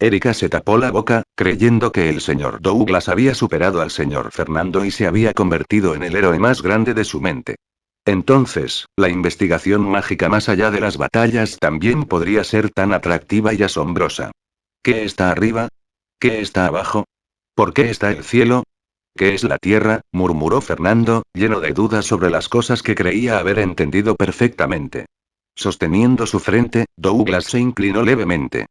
Erika se tapó la boca, creyendo que el señor Douglas había superado al señor Fernando y se había convertido en el héroe más grande de su mente. Entonces, la investigación mágica más allá de las batallas también podría ser tan atractiva y asombrosa. ¿Qué está arriba? ¿Qué está abajo? ¿Por qué está el cielo? ¿Qué es la tierra?, murmuró Fernando, lleno de dudas sobre las cosas que creía haber entendido perfectamente. Sosteniendo su frente, Douglas se inclinó levemente.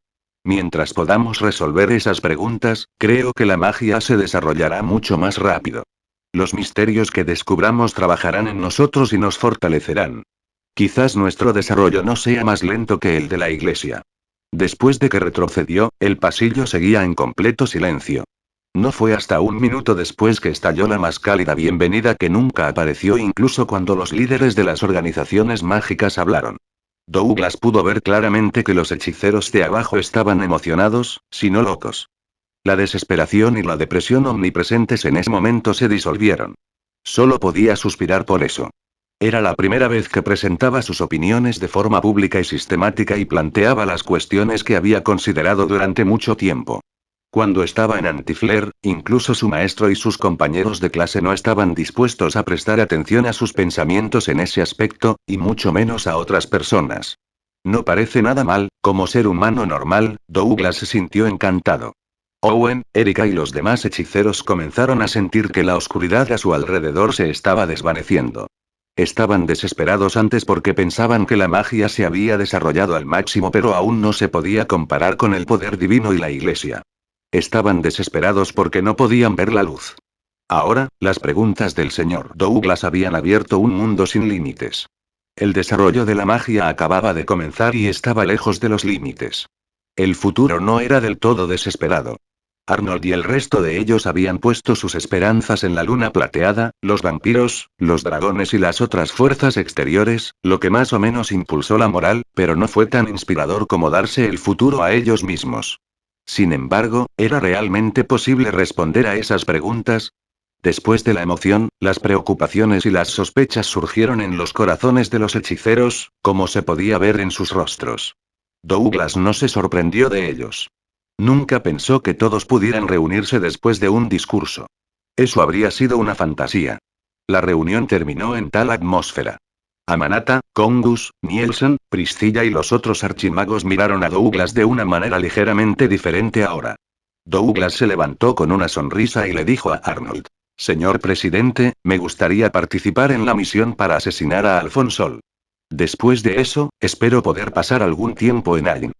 Mientras podamos resolver esas preguntas, creo que la magia se desarrollará mucho más rápido. Los misterios que descubramos trabajarán en nosotros y nos fortalecerán. Quizás nuestro desarrollo no sea más lento que el de la iglesia. Después de que retrocedió, el pasillo seguía en completo silencio. No fue hasta un minuto después que estalló la más cálida bienvenida que nunca apareció incluso cuando los líderes de las organizaciones mágicas hablaron. Douglas pudo ver claramente que los hechiceros de abajo estaban emocionados, si no locos. La desesperación y la depresión omnipresentes en ese momento se disolvieron. Solo podía suspirar por eso. Era la primera vez que presentaba sus opiniones de forma pública y sistemática y planteaba las cuestiones que había considerado durante mucho tiempo. Cuando estaba en Antiflare, incluso su maestro y sus compañeros de clase no estaban dispuestos a prestar atención a sus pensamientos en ese aspecto, y mucho menos a otras personas. No parece nada mal, como ser humano normal, Douglas se sintió encantado. Owen, Erika y los demás hechiceros comenzaron a sentir que la oscuridad a su alrededor se estaba desvaneciendo. Estaban desesperados antes porque pensaban que la magia se había desarrollado al máximo pero aún no se podía comparar con el poder divino y la iglesia. Estaban desesperados porque no podían ver la luz. Ahora, las preguntas del señor Douglas habían abierto un mundo sin límites. El desarrollo de la magia acababa de comenzar y estaba lejos de los límites. El futuro no era del todo desesperado. Arnold y el resto de ellos habían puesto sus esperanzas en la luna plateada, los vampiros, los dragones y las otras fuerzas exteriores, lo que más o menos impulsó la moral, pero no fue tan inspirador como darse el futuro a ellos mismos. Sin embargo, ¿era realmente posible responder a esas preguntas? Después de la emoción, las preocupaciones y las sospechas surgieron en los corazones de los hechiceros, como se podía ver en sus rostros. Douglas no se sorprendió de ellos. Nunca pensó que todos pudieran reunirse después de un discurso. Eso habría sido una fantasía. La reunión terminó en tal atmósfera. Amanata, Kongus, Nielsen, Priscilla y los otros archimagos miraron a Douglas de una manera ligeramente diferente ahora. Douglas se levantó con una sonrisa y le dijo a Arnold: «Señor presidente, me gustaría participar en la misión para asesinar a Alfonsol. Después de eso, espero poder pasar algún tiempo en Ain».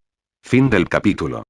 Fin del capítulo.